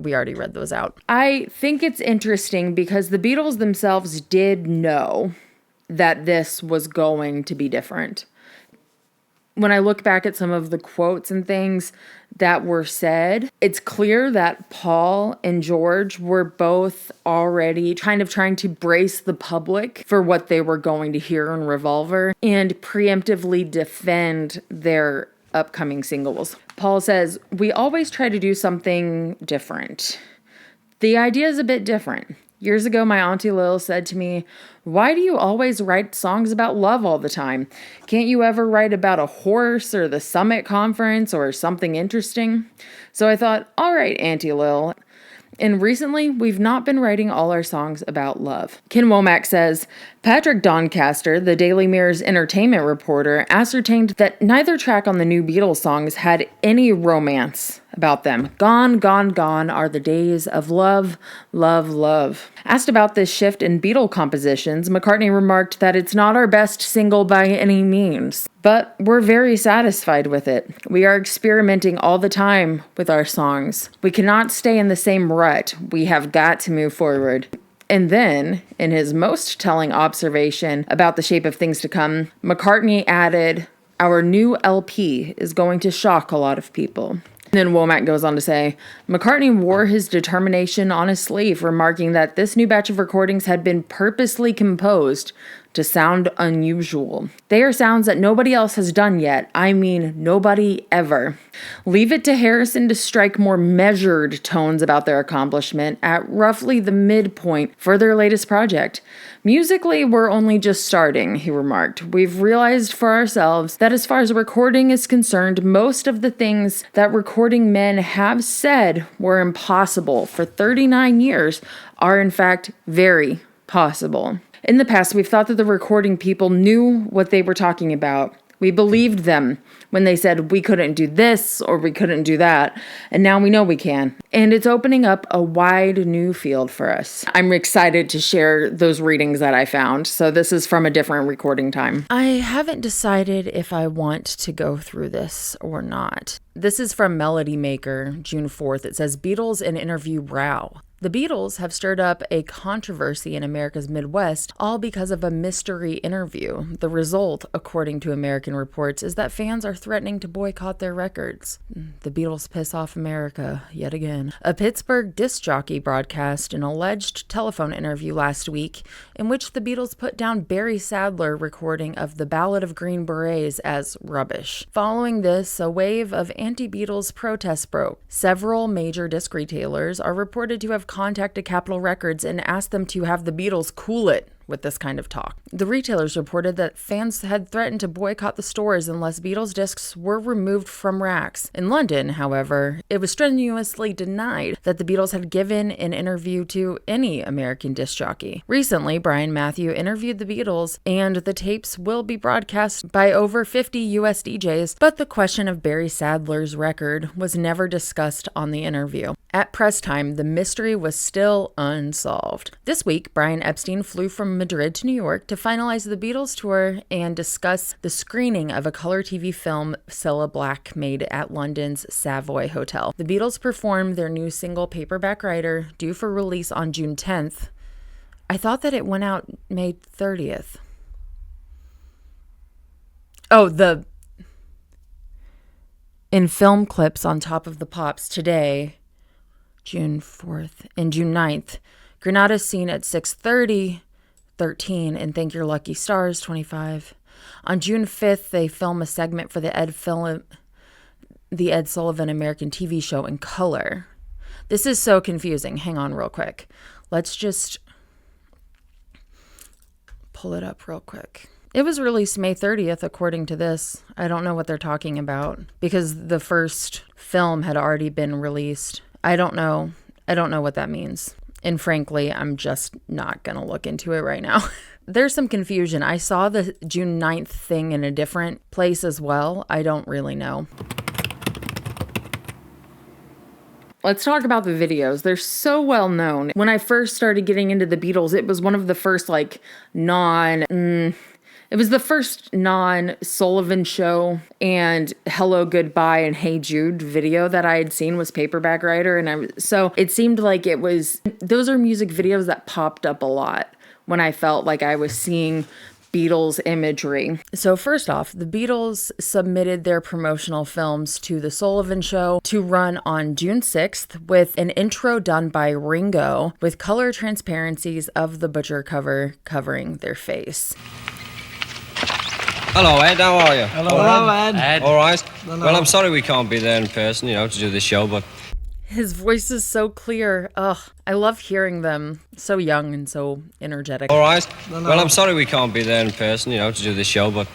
we already read those out. I think it's interesting because the Beatles themselves did know that this was going to be different. When I look back at some of the quotes and things that were said, it's clear that Paul and George were both already kind of trying to brace the public for what they were going to hear in Revolver and preemptively defend their upcoming singles. Paul says, "We always try to do something different. The idea is a bit different. Years ago, my Auntie Lil said to me, 'Why do you always write songs about love all the time? Can't you ever write about a horse or the Summit Conference or something interesting?' So I thought, all right, Auntie Lil. And recently, we've not been writing all our songs about love." Ken Womack says, Patrick Doncaster, the Daily Mirror's entertainment reporter, ascertained that neither track on the new Beatles songs had any romance about them. Gone, gone, gone are the days of love, love, love. Asked about this shift in Beatle compositions, McCartney remarked that it's not our best single by any means, but we're very satisfied with it. We are experimenting all the time with our songs. We cannot stay in the same rut. We have got to move forward. And then, in his most telling observation about the shape of things to come, McCartney added, "Our new LP is going to shock a lot of people." Then Womack goes on to say, McCartney wore his determination on his sleeve, remarking that this new batch of recordings had been purposely composed to sound unusual. They are sounds that nobody else has done yet. I mean, nobody ever. Leave it to Harrison to strike more measured tones about their accomplishment at roughly the midpoint for their latest project. Musically, we're only just starting, he remarked. We've realized for ourselves that as far as recording is concerned, most of the things that recording men have said were impossible for 39 years are in fact very possible. In the past, we've thought that the recording people knew what they were talking about. We believed them when they said we couldn't do this or we couldn't do that, and now we know we can. And it's opening up a wide new field for us. I'm excited to share those readings that I found, so this is from a different recording time. I haven't decided if I want to go through this or not. This is from Melody Maker, June 4th. It says, Beatles in interview row. The Beatles have stirred up a controversy in America's Midwest, all because of a mystery interview. The result, according to American reports, is that fans are threatening to boycott their records. The Beatles piss off America yet again. A Pittsburgh disc jockey broadcast an alleged telephone interview last week in which the Beatles put down Barry Sadler recording of the Ballad of Green Berets as rubbish. Following this, a wave of anti-Beatles protests broke. Several major disc retailers are reported to have contacted Capitol Records and asked them to have the Beatles cool it with this kind of talk. The retailers reported that fans had threatened to boycott the stores unless Beatles discs were removed from racks. In London, however, it was strenuously denied that the Beatles had given an interview to any American disc jockey. Recently, Brian Matthew interviewed the Beatles, and the tapes will be broadcast by over 50 US DJs, but the question of Barry Sadler's record was never discussed on the interview. At press time, the mystery was still unsolved. This week, Brian Epstein flew from Madrid to New York to finalize the Beatles tour and discuss the screening of a color TV film Cilla Black made at London's Savoy Hotel. The Beatles performed their new single Paperback Writer, due for release on June 10th. I thought that it went out May 30th. In film clips on Top of the Pops today, June 4th and June 9th, Granada's seen at 6:30, 13, and Thank Your Lucky Stars, 25. On June 5th, they film a segment for the Ed Sullivan American TV show in color. This is so confusing. Hang on real quick. Let's just pull it up real quick. It was released May 30th, according to this. I don't know what they're talking about because the first film had already been released. I don't know what that means. And frankly, I'm just not going to look into it right now. There's some confusion. I saw the June 9th thing in a different place as well. I don't really know. Let's talk about the videos. They're so well known. When I first started getting into the Beatles, it was one of the first it was the first non-Sullivan Show and Hello, Goodbye, and Hey Jude video that I had seen was Paperback Writer. And so it seemed like those are music videos that popped up a lot when I felt like I was seeing Beatles imagery. So first off, the Beatles submitted their promotional films to The Sullivan Show to run on June 6th with an intro done by Ringo with color transparencies of the Butcher cover covering their face. Hello, Ed. How are you? Hello, Ed. All right. Hello. Well, I'm sorry we can't be there in person, to do this show, but... His voice is so clear. Ugh, I love hearing them. So young and so energetic. All right. Well, I'm sorry we can't be there in person, to do this show, but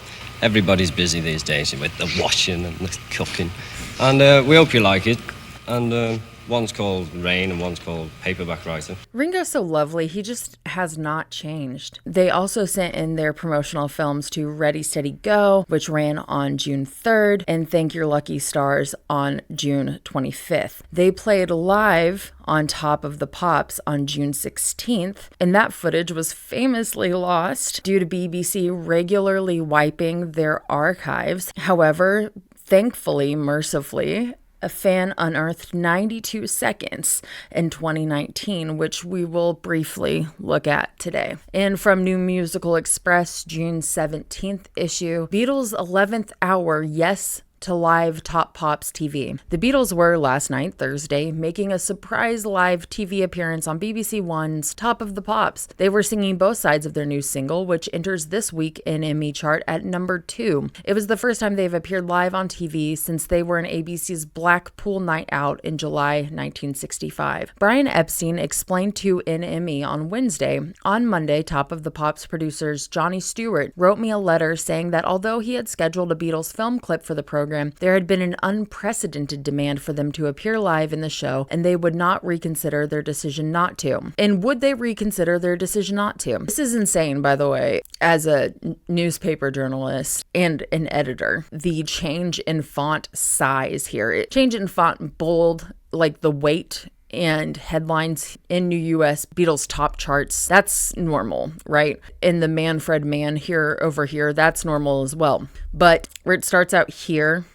everybody's busy these days with the washing and the cooking. And we hope you like it. And one's called Rain and one's called Paperback Writer. Ringo's so lovely. He just has not changed. They also sent in their promotional films to Ready, Steady, Go, which ran on June 3rd, and Thank Your Lucky Stars on June 25th. They played live on Top of the Pops on June 16th, and that footage was famously lost due to BBC regularly wiping their archives. However, thankfully, mercifully, a fan unearthed 92 seconds in 2019, which we will briefly look at today. And from New Musical Express, June 17th issue, Beatles' 11th hour Yes to live Top Pops TV. The Beatles were last night, Thursday, making a surprise live TV appearance on BBC One's Top of the Pops. They were singing both sides of their new single, which enters this week in Emmy chart at number 2. It was the first time they've appeared live on TV since they were in ABC's Blackpool Night Out in July 1965. Brian Epstein explained to NME on Wednesday. On Monday, Top of the Pops producers Johnny Stewart wrote me a letter saying that although he had scheduled a Beatles film clip for the program, there had been an unprecedented demand for them to appear live in the show, and they would not reconsider their decision not to. And would they reconsider their decision not to? This is insane, by the way, as a newspaper journalist and an editor. The change in font size here. Change in font bold, like the weight and headlines in New US Beatles top charts, that's normal, right? In the Manfred Man here over here, that's normal as well. But where it starts out here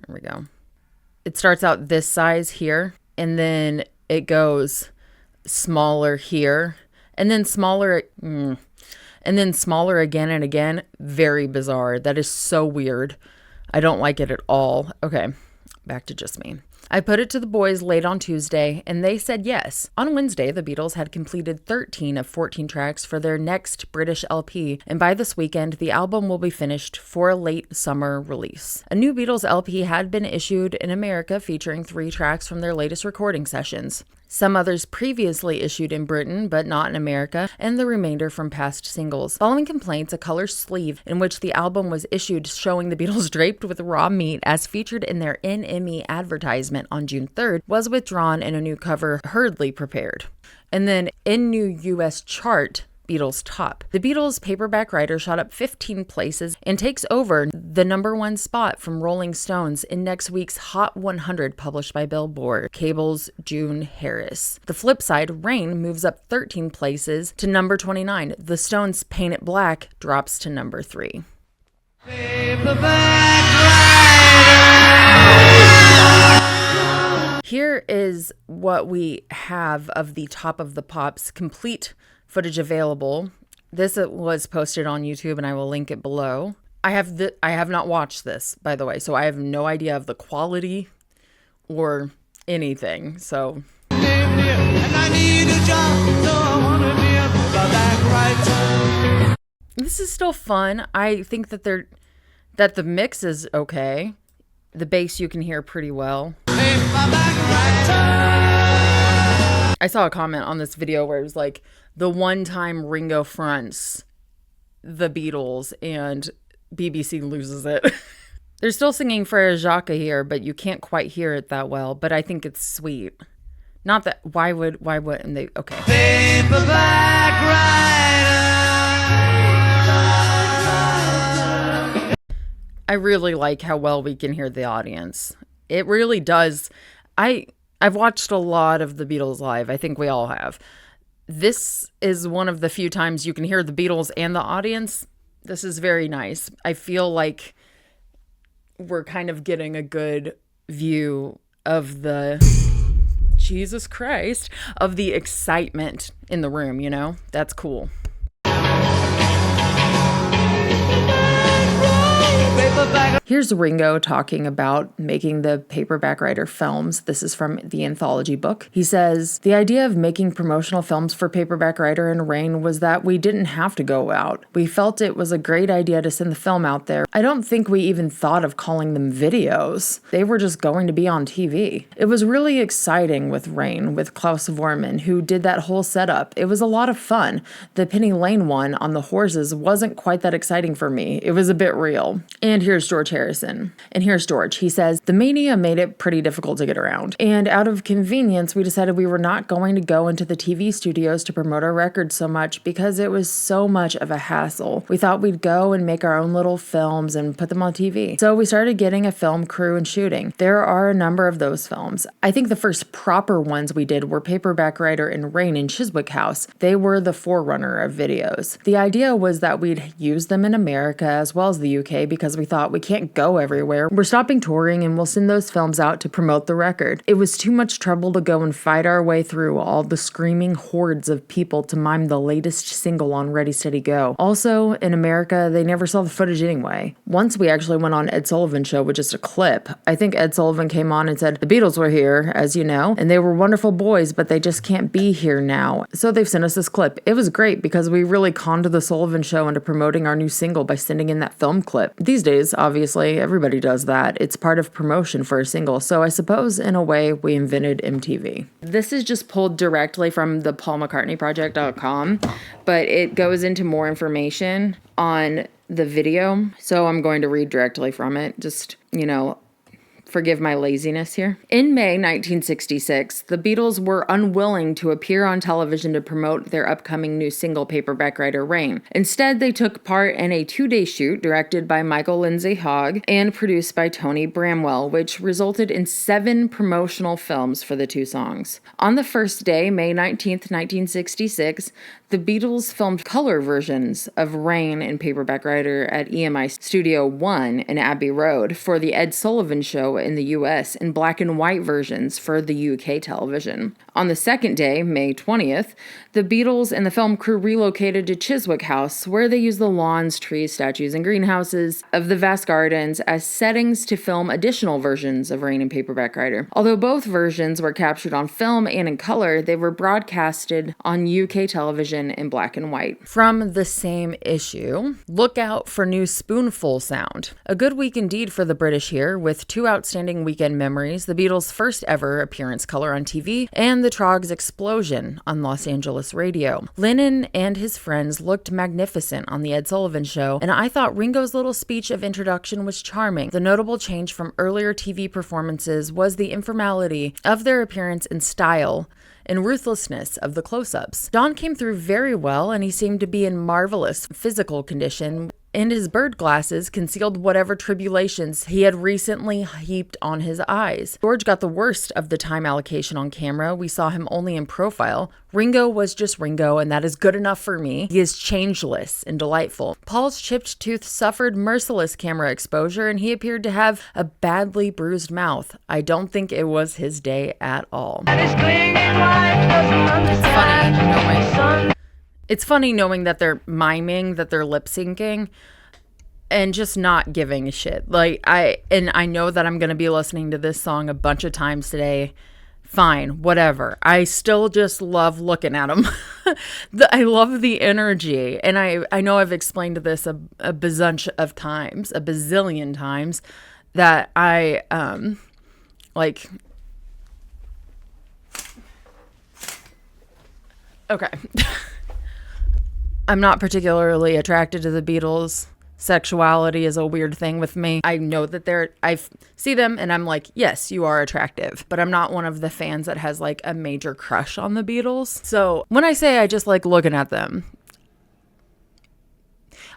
we go. It starts out this size here, and then it goes smaller here, and then smaller, and then smaller again and again. Very bizarre. That is so weird. I don't like it at all. Okay, back to just me. I put it to the boys late on Tuesday, and they said yes. On Wednesday, the Beatles had completed 13 of 14 tracks for their next British LP, and by this weekend, the album will be finished for a late summer release. A new Beatles LP had been issued in America featuring 3 tracks from their latest recording sessions. Some others previously issued in Britain, but not in America, and the remainder from past singles. Following complaints, a color sleeve in which the album was issued showing the Beatles draped with raw meat as featured in their NME advertisement on June 3rd was withdrawn and a new cover hurriedly prepared. And then in new US chart, Beatles top. The Beatles' Paperback Writer shot up 15 places and takes over the #1 spot from Rolling Stones in next week's Hot 100 published by Billboard. Cable's June Harris. The flip side, Rain moves up 13 places to number 29. The Stones' Paint It Black drops to number 3. Here is what we have of the Top of the Pops complete footage available. This was posted on YouTube, and I will link it below. I have not watched this, by the way, so I have no idea of the quality or anything. So this is still fun. I think that the mix is okay. The bass you can hear pretty well. I saw a comment on this video where it was like, the one time Ringo fronts the Beatles and BBC loses it. They're still singing Frere Jacques here, but you can't quite hear it that well, but I think it's sweet. Not that, why wouldn't they, okay. Paperback Writer. I really like how well we can hear the audience. It really does. I've watched a lot of the Beatles live. I think we all have. This is one of the few times you can hear the Beatles and the audience. This is very nice. I feel like we're kind of getting a good view of the, Jesus Christ, of the excitement in the room, you know? That's cool. Here's Ringo talking about making the Paperback Writer films. This is from the Anthology book. He says, the idea of making promotional films for Paperback Writer and Rain was that we didn't have to go out. We felt it was a great idea to send the film out there. I don't think we even thought of calling them videos. They were just going to be on TV. It was really exciting with Rain, with Klaus Vormann, who did that whole setup. It was a lot of fun. The Penny Lane one on the horses wasn't quite that exciting for me. It was a bit real. And here's George Harrison. And here's George. He says, the mania made it pretty difficult to get around. And out of convenience, we decided we were not going to go into the TV studios to promote our records so much because it was so much of a hassle. We thought we'd go and make our own little films and put them on TV. So we started getting a film crew and shooting. There are a number of those films. I think the first proper ones we did were Paperback Writer and Rain in Chiswick House. They were the forerunner of videos. The idea was that we'd use them in America as well as the UK because we thought we can't go everywhere. We're stopping touring and we'll send those films out to promote the record. It was too much trouble to go and fight our way through all the screaming hordes of people to mime the latest single on Ready Steady Go. Also, in America, they never saw the footage anyway. Once we actually went on Ed Sullivan's show with just a clip. I think Ed Sullivan came on and said, the Beatles were here, as you know, and they were wonderful boys, but they just can't be here now. So they've sent us this clip. It was great because we really conned the Sullivan show into promoting our new single by sending in that film clip. These days, obviously, everybody does that. It's part of promotion for a single. So I suppose, in a way, we invented MTV. This is just pulled directly from the PaulMcCartneyProject.com, but it goes into more information on the video. So I'm going to read directly from it. Just, forgive my laziness here. In May 1966, the Beatles were unwilling to appear on television to promote their upcoming new single, Paperback Writer Rain. Instead, they took part in a 2-day shoot directed by Michael Lindsay Hogg and produced by Tony Bramwell, which resulted in 7 promotional films for the 2 songs. On the first day, May 19th, 1966, the Beatles filmed color versions of Rain and Paperback Writer at EMI Studio 1 in Abbey Road for the Ed Sullivan Show in the US and black and white versions for the UK television. On the second day, May 20th, the Beatles and the film crew relocated to Chiswick House, where they used the lawns, trees, statues, and greenhouses of the vast gardens as settings to film additional versions of Rain and Paperback Writer. Although both versions were captured on film and in color, they were broadcasted on UK television in black and white. From the same issue, look out for new Spoonful sound. A good week indeed for the British here, with 2 outstanding weekend memories, the Beatles' first ever appearance color on TV, and the Troggs' explosion on Los Angeles radio. Lennon and his friends looked magnificent on the Ed Sullivan Show, and I thought Ringo's little speech of introduction was charming. The notable change from earlier TV performances was the informality of their appearance and style, and ruthlessness of the close-ups. Don came through very well, and he seemed to be in marvelous physical condition, and his bird glasses concealed whatever tribulations he had recently heaped on his eyes. George got the worst of the time allocation on camera. We saw him only in profile. Ringo was just Ringo, and that is good enough for me. He is changeless and delightful. Paul's chipped tooth suffered merciless camera exposure, and he appeared to have a badly bruised mouth. I don't think it was his day at all. It's funny knowing that they're miming, that they're lip syncing, and just not giving a shit. Like, I know that I'm going to be listening to this song a bunch of times today. Fine, whatever. I still just love looking at them. I love the energy. And I know I've explained this a bazillion times, that I, okay. I'm not particularly attracted to the Beatles. Sexuality is a weird thing with me. I know that I see them and I'm like, yes, you are attractive. But I'm not one of the fans that has like a major crush on the Beatles. So when I say I just like looking at them,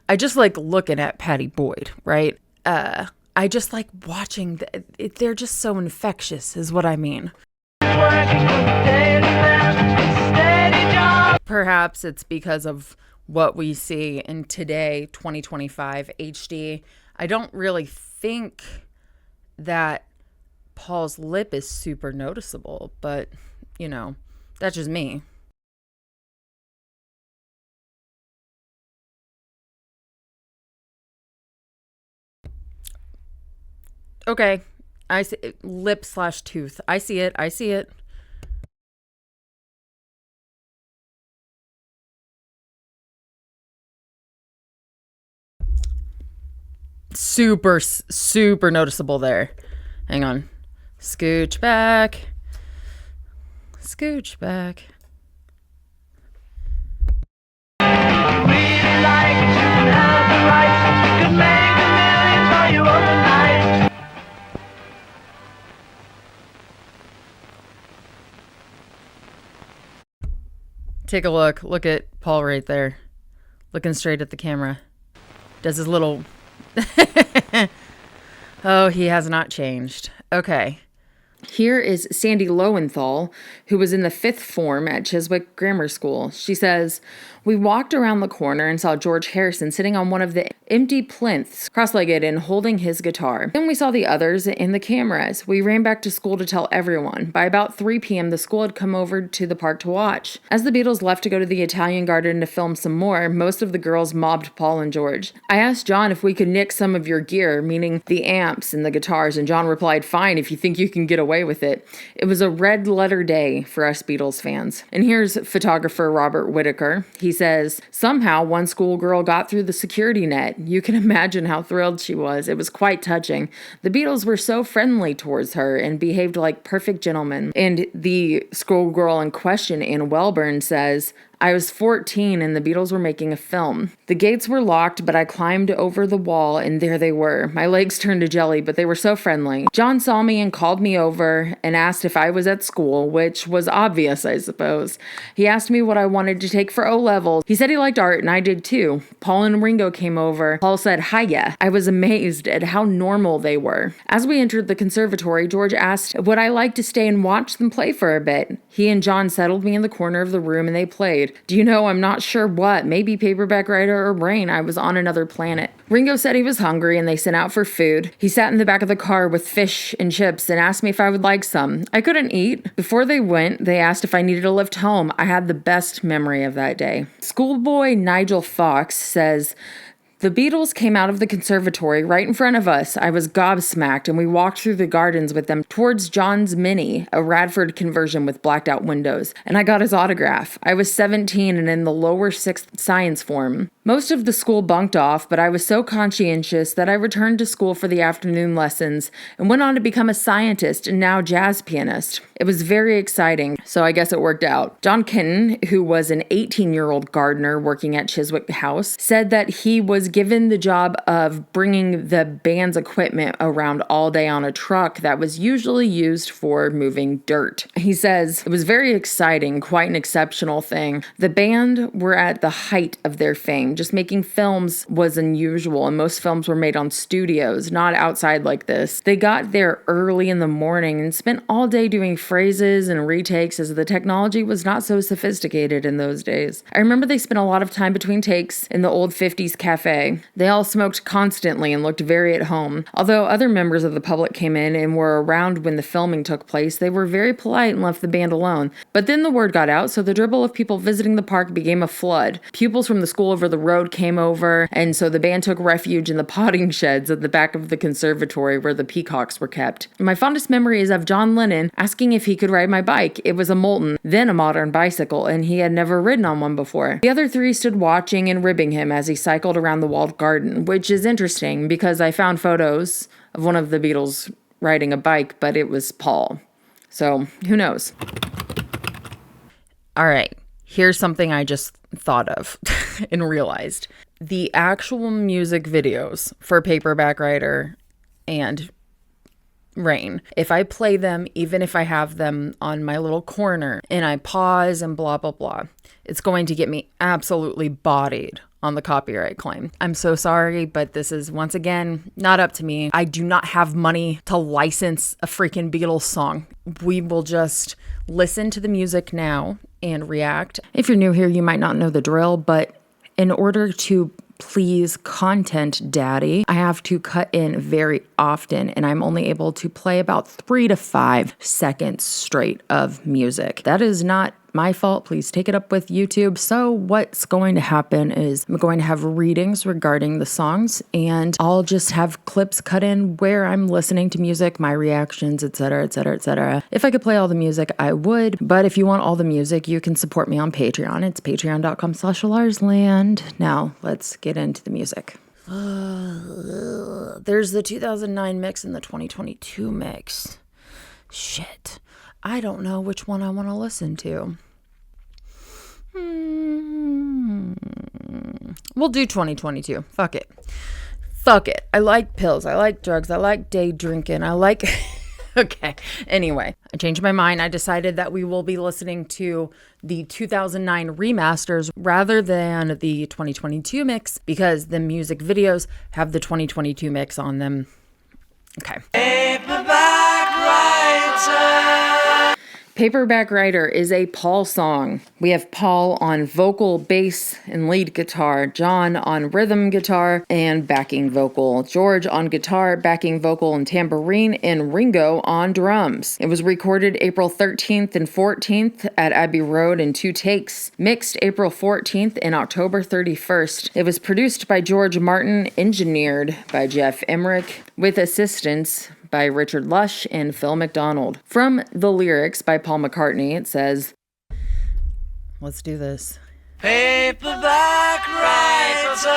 I just like looking at Patty Boyd, right? I just like watching. They're just so infectious is what I mean. Perhaps it's because of what we see in today, 2025 HD. I don't really think that Paul's lip is super noticeable, but, you know, that's just me. Okay, I see lip/tooth. I see it. Super noticeable there. Hang on. Scooch back. Take a look. Look at Paul right there. Looking straight at the camera. Does his little... Oh, he has not changed. Okay. Here is Sandy Lowenthal, who was in the 5th form at Chiswick Grammar School. She says, "We walked around the corner and saw George Harrison sitting on one of the empty plinths, cross-legged and holding his guitar. Then we saw the others in the cameras. We ran back to school to tell everyone. By about 3 p.m., the school had come over to the park to watch. As the Beatles left to go to the Italian garden to film some more, most of the girls mobbed Paul and George. I asked John if we could nick some of your gear, meaning the amps and the guitars, and John replied, 'Fine, if you think you can get away with it.' It was a red letter day for us Beatles fans." And here's photographer Robert Whitaker. He says, "Somehow one schoolgirl got through the security net. You can imagine how thrilled she was. It was quite touching. The Beatles were so friendly towards her and behaved like perfect gentlemen." And the schoolgirl in question, Ann Welburn, says, "I was 14 and the Beatles were making a film. The gates were locked, but I climbed over the wall and there they were. My legs turned to jelly, but they were so friendly. John saw me and called me over and asked if I was at school, which was obvious, I suppose. He asked me what I wanted to take for O-levels. He said he liked art and I did too. Paul and Ringo came over. Paul said, 'Hiya.' I was amazed at how normal they were. As we entered the conservatory, George asked would I like to stay and watch them play for a bit. He and John settled me in the corner of the room and they played. great. Do you know, I'm not sure what, maybe Paperback Writer or Rain. I was on another planet. Ringo said he was hungry and they sent out for food. He sat in the back of the car with fish and chips and asked me if I would like some. I couldn't eat. Before they went, they asked if I needed a lift home. I had the best memory of that day. Schoolboy Nigel Fox says, the Beatles came out of the conservatory right in front of us. I was gobsmacked, and we walked through the gardens with them towards John's Mini, a Radford conversion with blacked out windows, and I got his autograph. I was 17 and in the lower 6th science form. Most of the school bunked off, but I was so conscientious that I returned to school for the afternoon lessons and went on to become a scientist and now jazz pianist. It was very exciting, so I guess it worked out. John Kenton, who was an 18-year-old gardener working at Chiswick House, said that he was given the job of bringing the band's equipment around all day on a truck that was usually used for moving dirt. He says, it was very exciting, quite an exceptional thing. The band were at the height of their fame. Just making films was unusual, and most films were made on studios, not outside like this. They got there early in the morning and spent all day doing phrases and retakes as the technology was not so sophisticated in those days. I remember they spent a lot of time between takes in the old 50s cafe. They all smoked constantly and looked very at home. Although other members of the public came in and were around when the filming took place, they were very polite and left the band alone. But then the word got out, so the dribble of people visiting the park became a flood. Pupils from the school over the road came over, and so the band took refuge in the potting sheds at the back of the conservatory where the peacocks were kept. My fondest memory is of John Lennon asking if he could ride my bike. It was a Moulton, then a modern bicycle, and he had never ridden on one before. The other three stood watching and ribbing him as he cycled around the walled garden, which is interesting because I found photos of one of the Beatles riding a bike, but it was Paul. So, who knows? All right, here's something I just thought of and realized. The actual music videos for Paperback Writer and Rain, if I play them, even if I have them on my little corner and I pause and blah, blah, blah, it's going to get me absolutely bodied on the copyright claim. I'm so sorry, but this is once again not up to me. I do not have money to license a freaking Beatles song. We will just listen to the music now and react. If you're new here, you might not know the drill, but in order to please Content Daddy, I have to cut in very often, and I'm only able to play about 3 to 5 seconds straight of music. That is not my fault. Please take it up with YouTube. So what's going to happen is I'm going to have readings regarding the songs, and I'll just have clips cut in where I'm listening to music, my reactions, etc., etc., etc. If I could play all the music, I would. But if you want all the music, you can support me on Patreon. It's patreon.com/AlarsLand. Now let's get into the music. There's the 2009 mix and the 2022 mix. Shit. I don't know which one I want to listen to. We'll do 2022. Fuck it. Fuck it. I like pills. I like drugs. I like day drinking. I like... Okay. Anyway, I changed my mind. I decided that we will be listening to the 2009 remasters rather than the 2022 mix because the music videos have the 2022 mix on them. Okay. Paperback Writer. Paperback Writer is a Paul song. We have Paul on vocal, bass, and lead guitar, John on rhythm guitar and backing vocal, George on guitar, backing vocal, and tambourine, and Ringo on drums. It was recorded April 13th and 14th at Abbey Road in 2 takes, mixed April 14th and October 31st. It was produced by George Martin, engineered by Jeff Emerick, with assistance by Richard Lush and Phil Macdonald. From the lyrics by Paul McCartney, it says, let's do this. Paperback Writer.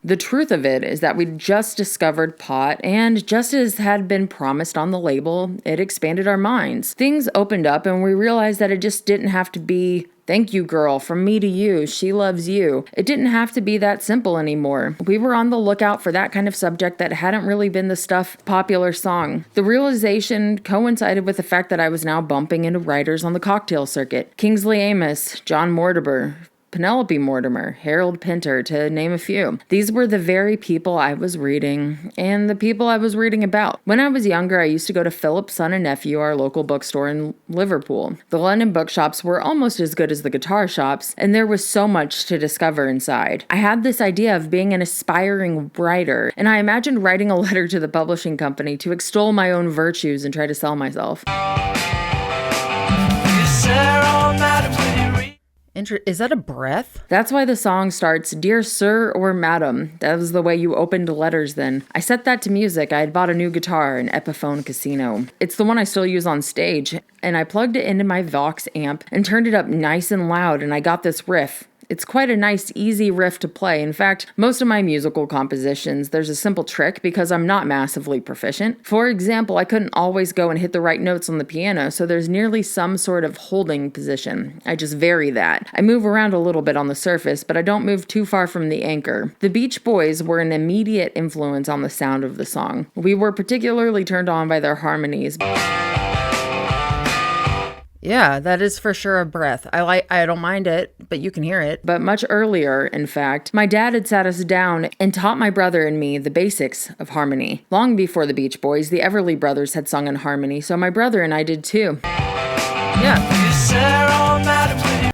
The truth of it is that we just discovered pot, and just as had been promised on the label, it expanded our minds. Things opened up and we realized that it just didn't have to be thank you, girl, from me to you, she loves you. It didn't have to be that simple anymore. We were on the lookout for that kind of subject that hadn't really been the stuff popular song. The realization coincided with the fact that I was now bumping into writers on the cocktail circuit. Kingsley Amis, John Mortimer, Penelope Mortimer, Harold Pinter, to name a few. These were the very people I was reading, and the people I was reading about. When I was younger, I used to go to Phillipe, Son and Nephew, our local bookstore in Liverpool. The London bookshops were almost as good as the guitar shops, and there was so much to discover inside. I had this idea of being an aspiring writer, and I imagined writing a letter to the publishing company to extol my own virtues and try to sell myself. Is that a breath? That's why the song starts, Dear Sir or Madam. That was the way you opened letters then. I set that to music. I had bought a new guitar, an Epiphone Casino. It's the one I still use on stage, and I plugged it into my Vox amp and turned it up nice and loud, and I got this riff. It's quite a nice, easy riff to play. In fact, most of my musical compositions, there's a simple trick because I'm not massively proficient. For example, I couldn't always go and hit the right notes on the piano, so there's nearly some sort of holding position. I just vary that. I move around a little bit on the surface, but I don't move too far from the anchor. The Beach Boys were an immediate influence on the sound of the song. We were particularly turned on by their harmonies. Yeah, that is for sure a breath. I don't mind it, but you can hear it. But much earlier, in fact, my dad had sat us down and taught my brother and me the basics of harmony. Long before the Beach Boys, the Everly Brothers had sung in harmony, so my brother and I did too. Yeah.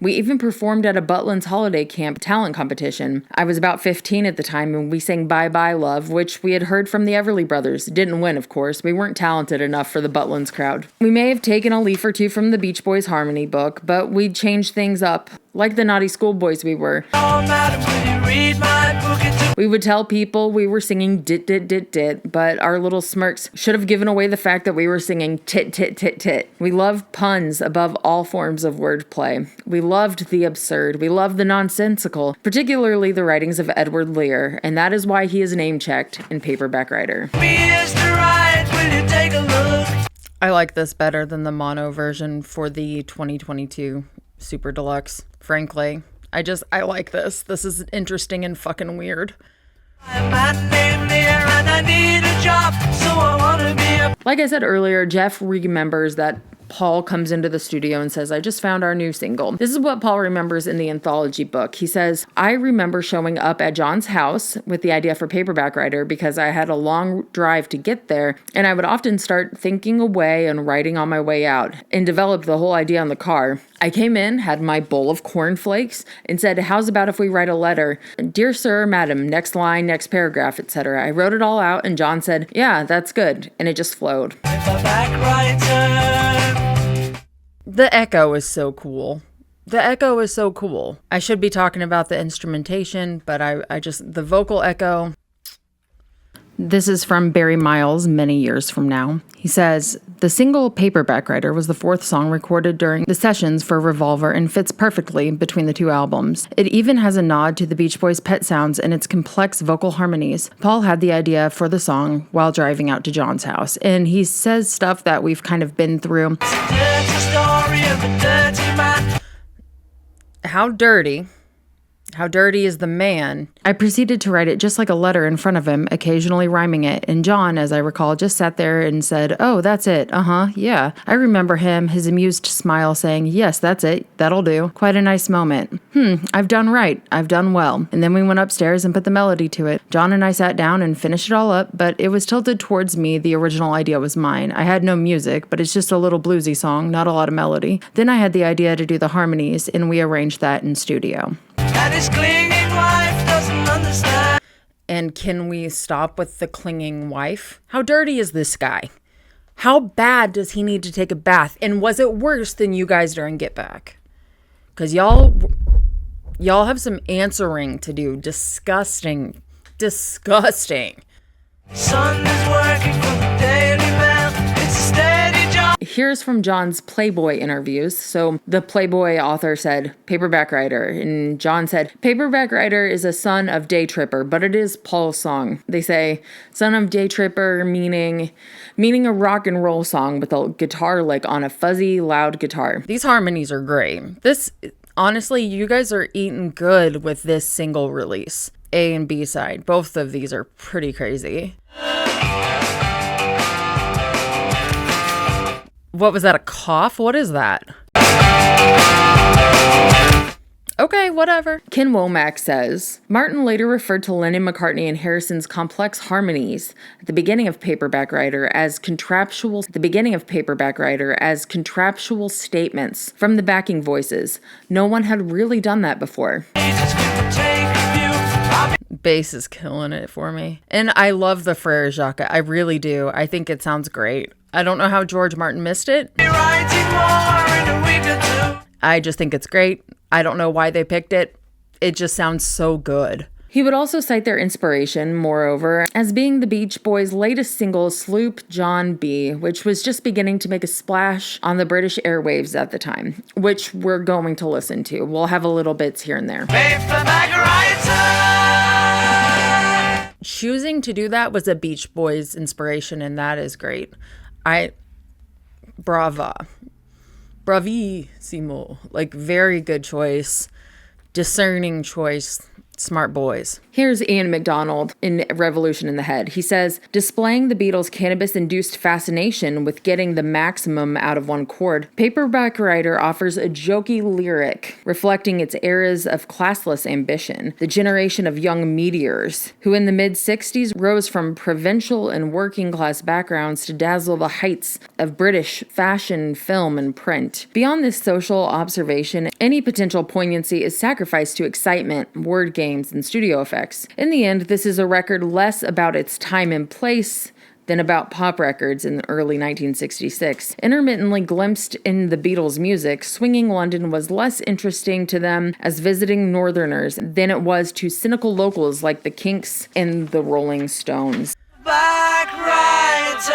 We even performed at a Butlin's holiday camp talent competition. I was about 15 at the time, and we sang Bye Bye Love, which we had heard from the Everly Brothers. Didn't win, of course. We weren't talented enough for the Butlin's crowd. We may have taken a leaf or two from the Beach Boys harmony book, but we'd changed things up, like the naughty schoolboys we were. We would tell people we were singing dit dit dit dit, but our little smirks should have given away the fact that we were singing tit tit tit tit. We loved puns above all forms of wordplay. We loved the absurd. We loved the nonsensical, particularly the writings of Edward Lear, and that is why he is name-checked in Paperback Writer. I like this better than the mono version for the 2022 Super Deluxe, frankly. I like this. This is interesting and fucking weird. Like I said earlier, Geoff remembers that Paul comes into the studio and says, I just found our new single. This is what Paul remembers in the Anthology book. He says, I remember showing up at John's house with the idea for Paperback Writer because I had a long drive to get there, and I would often start thinking away and writing on my way out, and developed the whole idea on the car. I came in, had my bowl of cornflakes, and said, how's about if we write a letter? Dear Sir, Madam, next line, next paragraph, etc. I wrote it all out, and John said, yeah, that's good, and it just flowed. The echo is so cool. The echo is so cool. I should be talking about the instrumentation, but the vocal echo. This is from Barry Miles many years from now. He says, the single Paperback Writer was the fourth song recorded during the sessions for Revolver and fits perfectly between the two albums. It even has a nod to the Beach Boys' pet sounds and its complex vocal harmonies. Paul had the idea for the song while driving out to John's house, and he says stuff that we've kind of been through. How dirty is the man? I proceeded to write it just like a letter in front of him, occasionally rhyming it, and John, as I recall, just sat there and said, oh, that's it, yeah. I remember him, his amused smile, saying, yes, that's it, that'll do. Quite a nice moment. I've done right, I've done well. And then we went upstairs and put the melody to it. John and I sat down and finished it all up, but it was tilted towards me. The original idea was mine. I had no music, but it's just a little bluesy song, not a lot of melody. Then I had the idea to do the harmonies, and we arranged that in studio. And his clinging wife doesn't understand. And can we stop with the clinging wife? How dirty is this guy? How bad does he need to take a bath? And was it worse than you guys during Get Back? Because y'all have some answering to do. Disgusting. Sun is working for the Daily Mail. It's a steady job. Here's from John's Playboy interviews. So the Playboy author said, Paperback Writer. And John said, Paperback Writer is a son of Day Tripper, but it is Paul's song. They say, son of Day Tripper, meaning a rock and roll song with a guitar lick on a fuzzy, loud guitar. These harmonies are great. Honestly, you guys are eating good with this single release. A and B side. Both of these are pretty crazy. What was that, a cough? What is that? Okay, whatever. Ken Womack says, Martin later referred to Lennon, McCartney, and Harrison's complex harmonies at the beginning of Paperback Writer as contractual statements from the backing voices. No one had really done that before. Bass is killing it for me. And I love the Frere Jacques. I really do. I think it sounds great. I don't know how George Martin missed it. I just think it's great. I don't know why they picked it. It just sounds so good. He would also cite their inspiration, moreover, as being the Beach Boys' latest single, Sloop John B., which was just beginning to make a splash on the British airwaves at the time, which we're going to listen to. We'll have a little bits here and there. Paperback Writer! Choosing to do that was a Beach Boys inspiration, and that is great. Bravissimo. Like, very good choice. Discerning choice. Smart boys. Here's Ian Macdonald in Revolution in the Head. He says, displaying the Beatles' cannabis-induced fascination with getting the maximum out of one chord, Paperback Writer offers a jokey lyric reflecting its eras of classless ambition, the generation of young meteors who in the mid-60s rose from provincial and working-class backgrounds to dazzle the heights of British fashion, film, and print. Beyond this social observation, any potential poignancy is sacrificed to excitement, word games, and studio effects. In the end, this is a record less about its time and place than about pop records in early 1966. Intermittently glimpsed in the Beatles' music, swinging London was less interesting to them as visiting Northerners than it was to cynical locals like the Kinks and the Rolling Stones. Back Writer!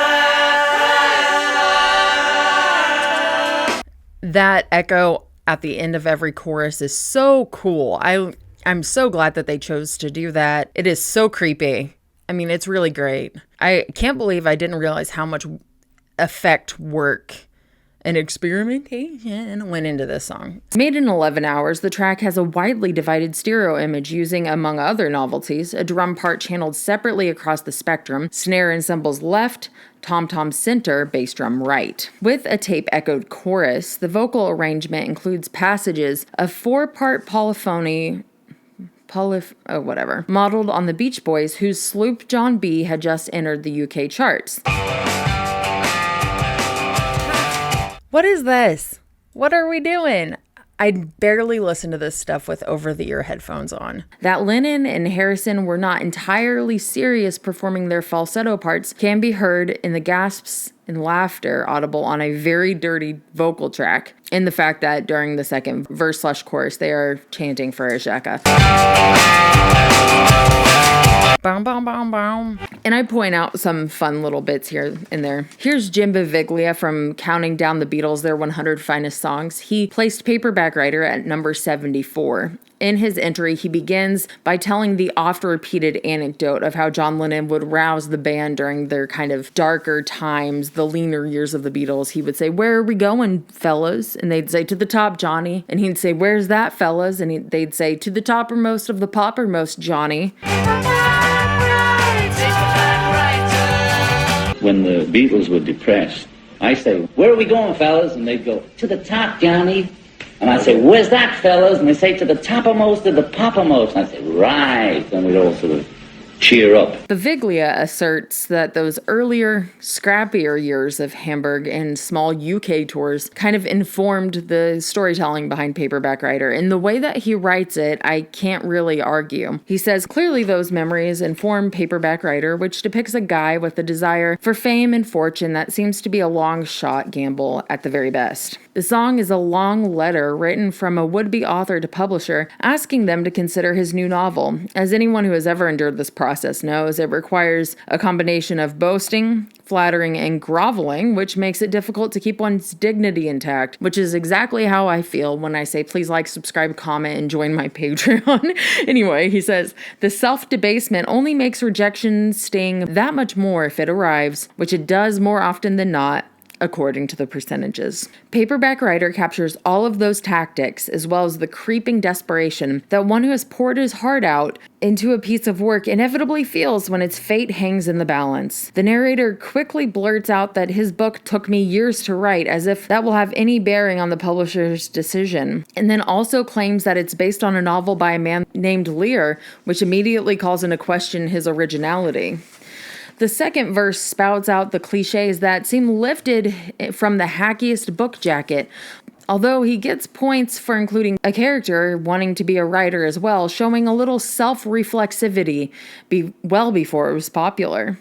That echo at the end of every chorus is so cool. I'm so glad that they chose to do that. It is so creepy. I mean, it's really great. I can't believe I didn't realize how much effect work and experimentation went into this song. Made in 11 hours, the track has a widely divided stereo image using, among other novelties, a drum part channeled separately across the spectrum, snare and cymbals left, tom-tom center, bass drum right. With a tape-echoed chorus, the vocal arrangement includes passages of four-part polyphony modeled on the Beach Boys, whose Sloop John B. had just entered the UK charts. What is this? What are we doing? I barely listen to this stuff with over-the-ear headphones on. That Lennon and Harrison were not entirely serious performing their falsetto parts can be heard in the gasps and laughter audible on a very dirty vocal track, and the fact that during the second verse/chorus they are chanting for Jacques. Boom, boom, boom, boom. And I point out some fun little bits here and there. Here's Jim Beviglia from Counting Down the Beatles, their 100 Finest Songs. He placed Paperback Writer at number 74. In his entry, he begins by telling the oft-repeated anecdote of how John Lennon would rouse the band during their kind of darker times, the leaner years of the Beatles. He would say, "Where are we going, fellas?" And they'd say, "To the top, Johnny." And he'd say, "Where's that, fellas?" And they'd say, "To the toppermost of the poppermost, Johnny." When the Beatles were depressed, I say, "Where are we going, fellas?" And they'd go, "To the top, Johnny." And I say, "Where's that, fellas?" And they say, "To the toppermost of the poppermost." And I say, "Right." And we'd all sort of cheer up. Beviglia asserts that those earlier, scrappier years of Hamburg and small UK tours kind of informed the storytelling behind Paperback Writer. In the way that he writes it, I can't really argue. He says, clearly those memories inform Paperback Writer, which depicts a guy with a desire for fame and fortune that seems to be a long shot gamble at the very best. The song is a long letter written from a would-be author to publisher asking them to consider his new novel. As anyone who has ever endured this process knows, it requires a combination of boasting, flattering, and groveling, which makes it difficult to keep one's dignity intact, which is exactly how I feel when I say please like, subscribe, comment, and join my Patreon. Anyway, he says, the self-debasement only makes rejection sting that much more if it arrives, which it does more often than not. according to the percentages. Paperback Writer captures all of those tactics, as well as the creeping desperation that one who has poured his heart out into a piece of work inevitably feels when its fate hangs in the balance. The narrator quickly blurts out that his book took me years to write, as if that will have any bearing on the publisher's decision, and then also claims that it's based on a novel by a man named Lear, which immediately calls into question his originality. The second verse spouts out the cliches that seem lifted from the hackiest book jacket, although he gets points for including a character wanting to be a writer as well, showing a little self-reflexivity well before it was popular.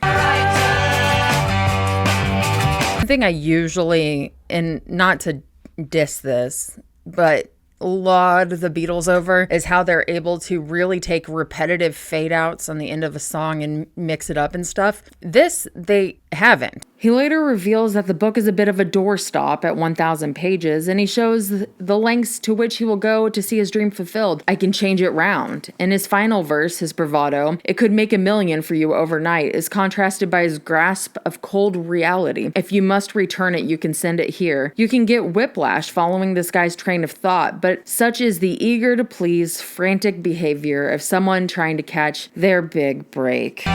One thing I usually, and not to diss this, but laud the Beatles over is how they're able to really take repetitive fade outs on the end of a song and mix it up and stuff. This, they haven't. He later reveals that the book is a bit of a doorstop at 1,000 pages, and he shows the lengths to which he will go to see his dream fulfilled. I can change it round. In his final verse, his bravado, it could make $1 million for you overnight, is contrasted by his grasp of cold reality. If you must return it, you can send it here. You can get whiplash following this guy's train of thought, but such is the eager to please, frantic behavior of someone trying to catch their big break.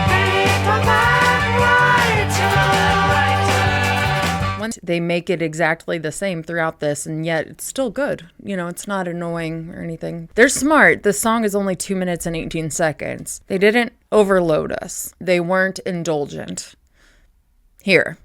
They make it exactly the same throughout this, and yet it's still good. You know, it's not annoying or anything. They're smart. The song is only 2 minutes and 18 seconds. They didn't overload us. They weren't indulgent. Here.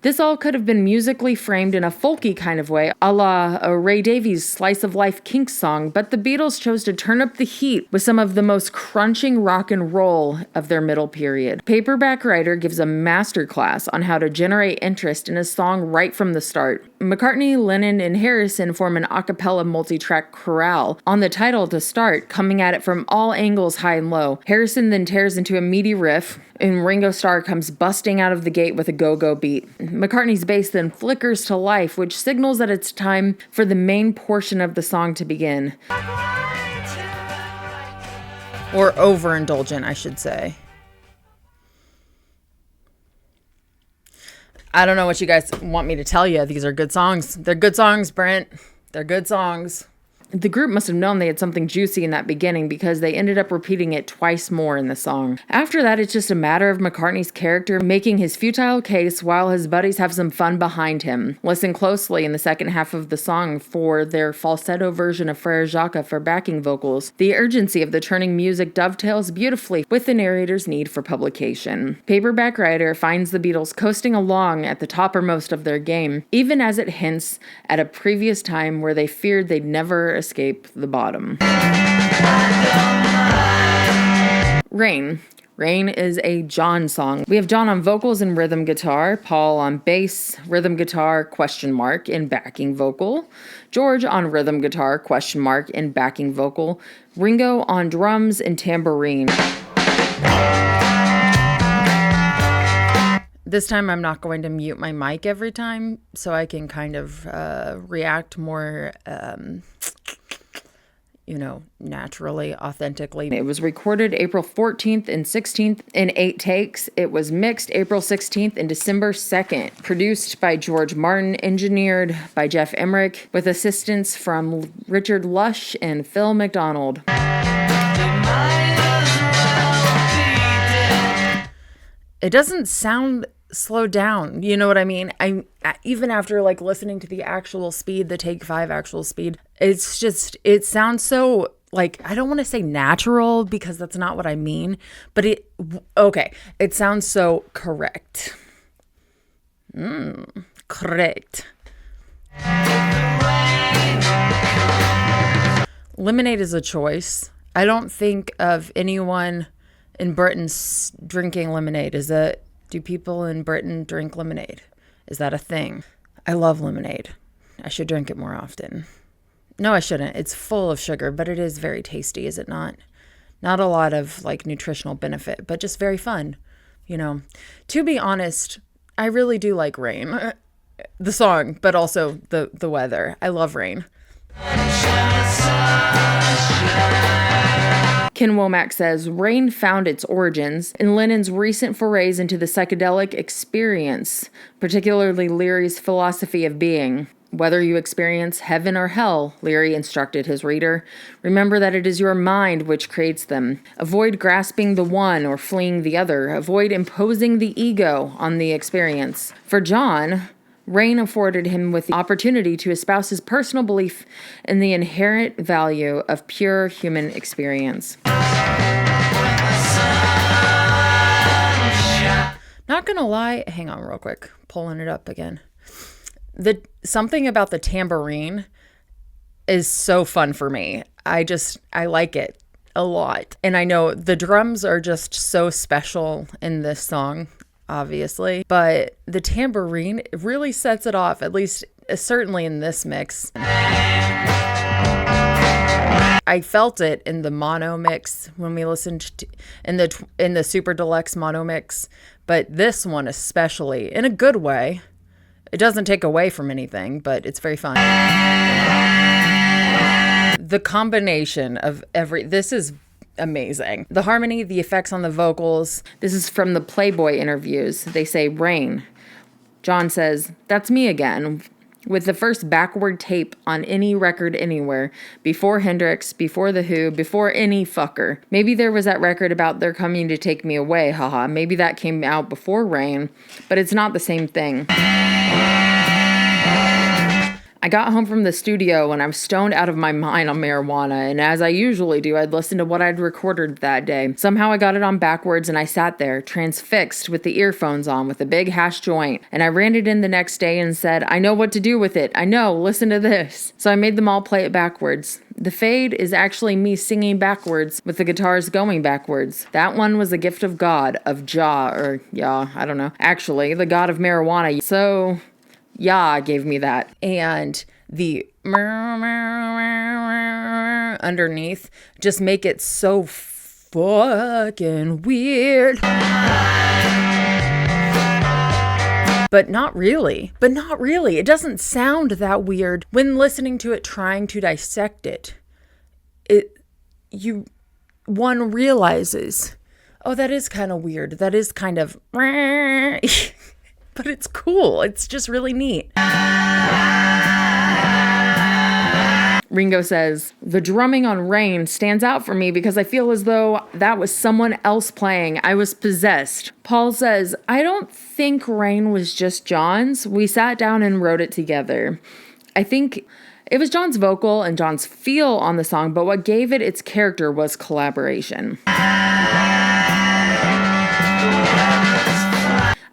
This all could have been musically framed in a folky kind of way, a la a Ray Davies' Slice of Life Kinks song, but the Beatles chose to turn up the heat with some of the most crunching rock and roll of their middle period. Paperback Writer gives a masterclass on how to generate interest in a song right from the start. McCartney, Lennon, and Harrison form an a cappella multi-track chorale on the title to start, coming at it from all angles, high and low. Harrison then tears into a meaty riff, and Ringo Starr comes busting out of the gate with a go-go beat. McCartney's bass then flickers to life, which signals that it's time for the main portion of the song to begin. Or overindulgent, I should say. I don't know what you guys want me to tell you. These are good songs. They're good songs, Brent. They're good songs. The group must have known they had something juicy in that beginning because they ended up repeating it twice more in the song. After that, it's just a matter of McCartney's character making his futile case while his buddies have some fun behind him. Listen closely in the second half of the song for their falsetto version of Frere Jacques for backing vocals. The urgency of the turning music dovetails beautifully with the narrator's need for publication. Paperback Writer finds the Beatles coasting along at the toppermost of their game, even as it hints at a previous time where they feared they'd never escape the bottom. Rain. Rain is a John song. We have John on vocals and rhythm guitar, Paul on bass, rhythm guitar, and backing vocal, George on rhythm guitar, and backing vocal, Ringo on drums and tambourine. This time I'm not going to mute my mic every time, so I can kind of react more naturally, authentically. It was recorded April 14th and 16th in 8 takes. It was mixed April 16th and December 2nd. Produced by George Martin, engineered by Jeff Emerick, with assistance from Richard Lush and Phil Macdonald. It doesn't sound slowed down, you know what I mean? Even after listening to the actual speed, the take 5 actual speed, it sounds so I don't want to say natural because that's not what I mean, but it sounds so correct. Correct. Lemonade is a choice. I don't think of anyone in Britain drinking lemonade. Do people in Britain drink lemonade? Is that a thing? I love lemonade. I should drink it more often. No, I shouldn't. It's full of sugar, but it is very tasty, is it not? Not a lot of nutritional benefit, but just very fun. To be honest, I really do like Rain. The song, but also the weather. I love Rain. Ken Womack says, Rain found its origins in Lennon's recent forays into the psychedelic experience, particularly Leary's philosophy of being. Whether you experience heaven or hell, Leary instructed his reader, remember that it is your mind which creates them. Avoid grasping the one or fleeing the other. Avoid imposing the ego on the experience. For John, Rain afforded him with the opportunity to espouse his personal belief in the inherent value of pure human experience. Not gonna lie, hang on real quick, pulling it up again. Something about the tambourine is so fun for me. I like it a lot. And I know the drums are just so special in this song, obviously, but the tambourine really sets it off, at least certainly in this mix. I felt it in the mono mix when we listened to in the super deluxe mono mix, but this one especially, in a good way. It doesn't take away from anything, but it's very fun. The combination of this is amazing. The harmony, the effects on the vocals. This is from the Playboy interviews. They say, Rain. John says, that's me again. With the first backward tape on any record anywhere. Before Hendrix, before The Who, before any fucker. Maybe there was that record about They're Coming to Take Me Away, haha. Maybe that came out before Rain, but it's not the same thing. I got home from the studio and I was stoned out of my mind on marijuana, and as I usually do, I'd listen to what I'd recorded that day. Somehow I got it on backwards and I sat there, transfixed with the earphones on with a big hash joint, and I ran it in the next day and said, I know what to do with it. I know, listen to this. So I made them all play it backwards. The fade is actually me singing backwards with the guitars going backwards. That one was a gift of God, of Jah, or Yah, I don't know. Actually, the god of marijuana. So Yah gave me that. And the underneath just make it so fucking weird. But not really. It doesn't sound that weird when listening to it, trying to dissect it. One realizes, oh, that is kind of weird. That is kind of but it's cool. It's just really neat. Ringo says, the drumming on Rain stands out for me because I feel as though that was someone else playing. I was possessed. Paul says, I don't think Rain was just John's. We sat down and wrote it together. I think it was John's vocal and John's feel on the song, but what gave it its character was collaboration.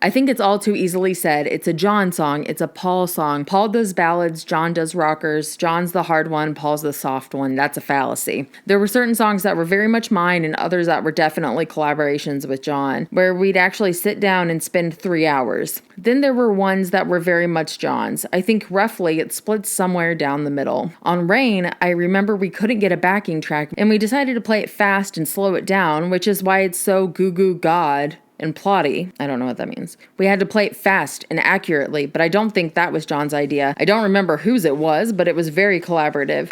I think it's all too easily said. It's a John song. It's a Paul song. Paul does ballads. John does rockers. John's the hard one. Paul's the soft one. That's a fallacy. There were certain songs that were very much mine and others that were definitely collaborations with John, where we'd actually sit down and spend 3 hours. Then there were ones that were very much John's. I think roughly it splits somewhere down the middle. On Rain, I remember we couldn't get a backing track and we decided to play it fast and slow it down, which is why it's so goo-goo god and plotty. I don't know what that means. We had to play it fast and accurately, but I don't think that was John's idea. I don't remember whose it was, but it was very collaborative.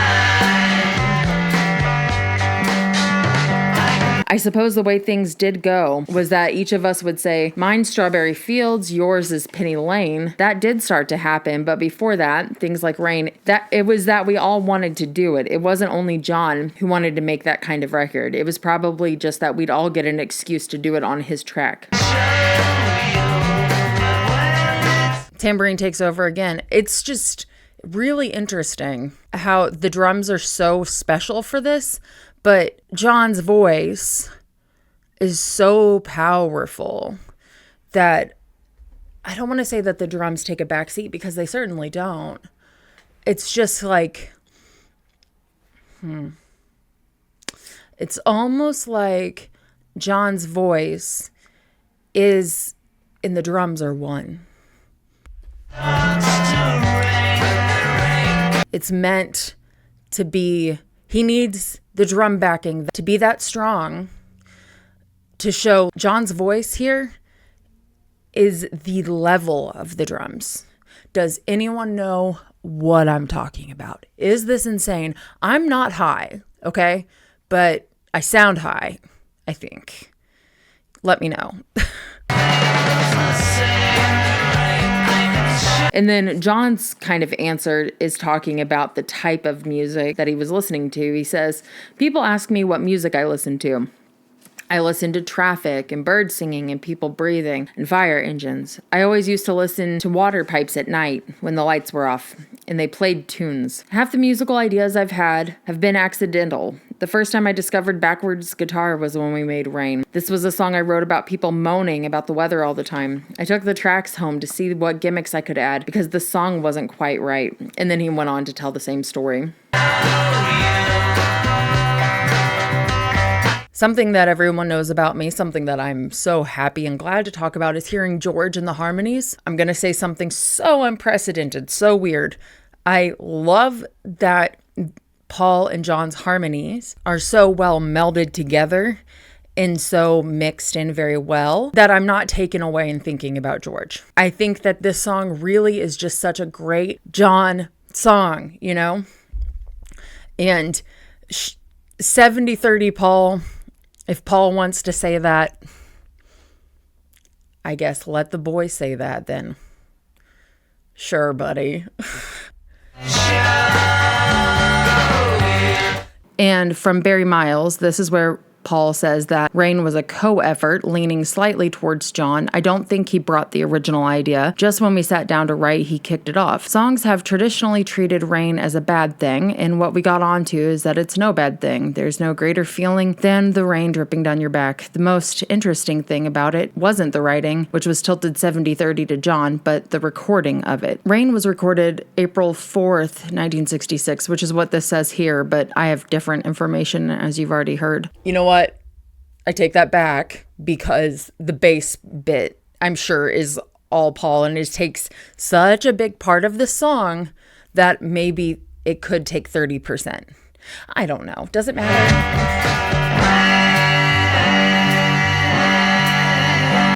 I suppose the way things did go was that each of us would say, mine's Strawberry Fields, yours is Penny Lane. That did start to happen, but before that, things like Rain, it was that we all wanted to do it. It wasn't only John who wanted to make that kind of record. It was probably just that we'd all get an excuse to do it on his track. Tambourine takes over again. It's just really interesting how the drums are so special for this, but John's voice is so powerful that I don't want to say that the drums take a backseat, because they certainly don't. It's just like, it's almost like John's voice is, and the drums are one. It's meant to be, he needs the drum backing to be that strong to show John's voice here is the level of the drums. Does anyone know what I'm talking about? Is this insane? I'm not high, okay? But I sound high, I think. Let me know. And then John's kind of answer is talking about the type of music that he was listening to. He says, people ask me what music I listen to. I listen to traffic and birds singing and people breathing and fire engines. I always used to listen to water pipes at night when the lights were off and they played tunes. Half the musical ideas I've had have been accidental. The first time I discovered backwards guitar was when we made Rain. This was a song I wrote about people moaning about the weather all the time. I took the tracks home to see what gimmicks I could add because the song wasn't quite right. And then he went on to tell the same story. Something that everyone knows about me, something that I'm so happy and glad to talk about, is hearing George and the harmonies. I'm going to say something so unprecedented, so weird. I love that Paul and John's harmonies are so well melded together and so mixed in very well that I'm not taken away in thinking about George. I think that this song really is just such a great John song, you know? And 70-30 Paul, if Paul wants to say that, I guess let the boy say that then. Sure, buddy. And from Barry Miles, this is where Paul says that Rain was a co-effort, leaning slightly towards John. I don't think he brought the original idea. Just when we sat down to write, he kicked it off. Songs have traditionally treated rain as a bad thing, and what we got onto is that it's no bad thing. There's no greater feeling than the rain dripping down your back. The most interesting thing about it wasn't the writing, which was tilted 70-30 to John, but the recording of it. Rain was recorded April 4th, 1966, which is what this says here, but I have different information, as you've already heard. You know what? I take that back because the bass bit, I'm sure, is all Paul, and it takes such a big part of the song that maybe it could take 30%. I don't know. Does it matter?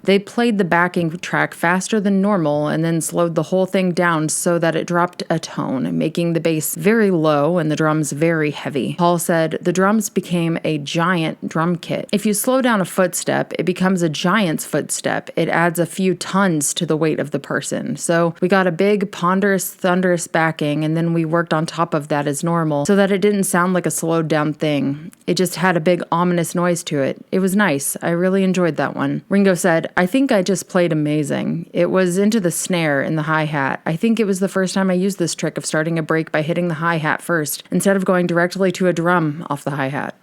They played the backing track faster than normal and then slowed the whole thing down so that it dropped a tone, making the bass very low and the drums very heavy. Paul said, the drums became a giant drum kit. If you slow down a footstep, it becomes a giant's footstep. It adds a few tons to the weight of the person. So we got a big, ponderous, thunderous backing, and then we worked on top of that as normal so that it didn't sound like a slowed down thing. It just had a big, ominous noise to it. It was nice. I really enjoyed that one. Ringo said, I think I just played amazing. It was into the snare and the hi-hat. I think it was the first time I used this trick of starting a break by hitting the hi-hat first, instead of going directly to a drum off the hi-hat.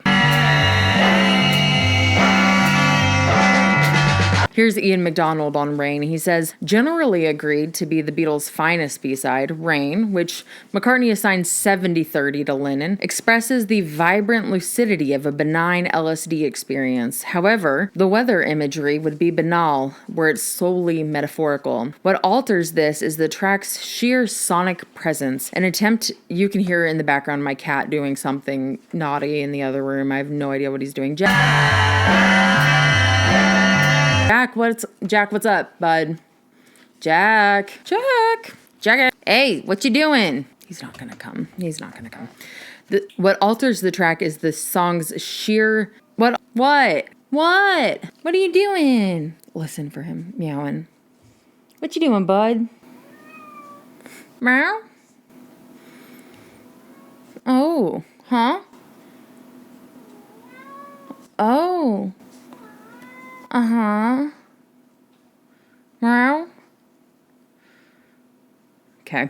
Here's Ian Macdonald on Rain. He says, generally agreed to be the Beatles' finest B-side, Rain, which McCartney assigns 70-30 to Lennon, expresses the vibrant lucidity of a benign LSD experience. However, the weather imagery would be banal, where it's solely metaphorical. What alters this is the track's sheer sonic presence, an attempt. You can hear in the background my cat doing something naughty in the other room. I have no idea what he's doing. Jack, what's up, bud? Jack. Hey, what you doing? He's not gonna come. What alters the track is the song's sheer... What are you doing? Listen for him meowing. What you doing, bud? Meow? Oh, huh? Oh. Uh-huh. Meow. Okay.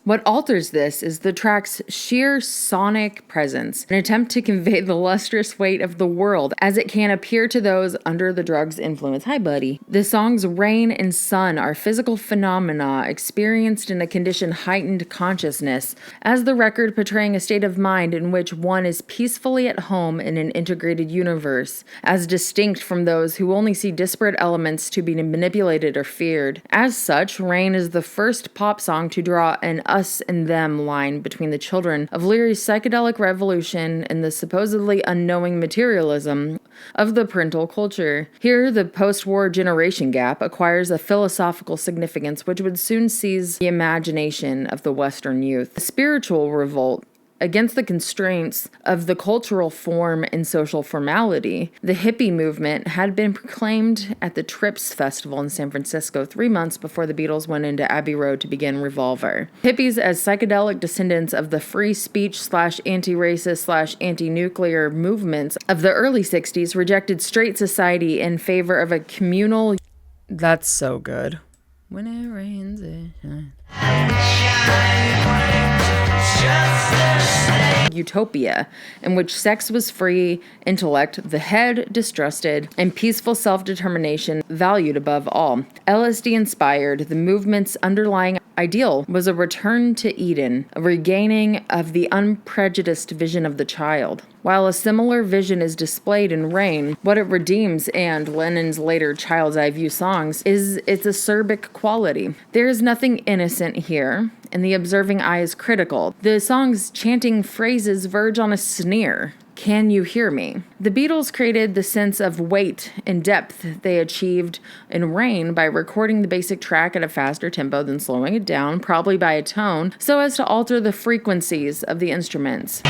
What alters this is the track's sheer sonic presence, an attempt to convey the lustrous weight of the world as it can appear to those under the drug's influence. Hi, buddy. The songs Rain and Sun are physical phenomena experienced in a conditioned heightened consciousness, as the record portraying a state of mind in which one is peacefully at home in an integrated universe, as distinct from those who only see disparate elements to be manipulated or feared. As such, Rain is the first pop song to draw an us and them line between the children of Leary's psychedelic revolution and the supposedly unknowing materialism of the parental culture. Here, the post-war generation gap acquires a philosophical significance which would soon seize the imagination of the Western youth. The spiritual revolt against the constraints of the cultural form and social formality. The hippie movement had been proclaimed at the Trips Festival in San Francisco 3 months before the Beatles went into Abbey Road to begin Revolver. Hippies, as psychedelic descendants of the free speech / anti-racist / anti-nuclear movements of the early 60s, rejected straight society in favor of a communal... That's so good. When it rains, it shines. Utopia, in which sex was free, intellect, the head distrusted, and peaceful self-determination valued above all. LSD inspired, the movement's underlying ideal was a return to Eden, a regaining of the unprejudiced vision of the child. While a similar vision is displayed in Rain, what it redeems and Lennon's later Child's Eye View songs is its acerbic quality. There is nothing innocent here, and the observing eye is critical. The song's chanting phrases verge on a sneer. Can you hear me? The Beatles created the sense of weight and depth they achieved in Rain by recording the basic track at a faster tempo than slowing it down, probably by a tone, so as to alter the frequencies of the instruments.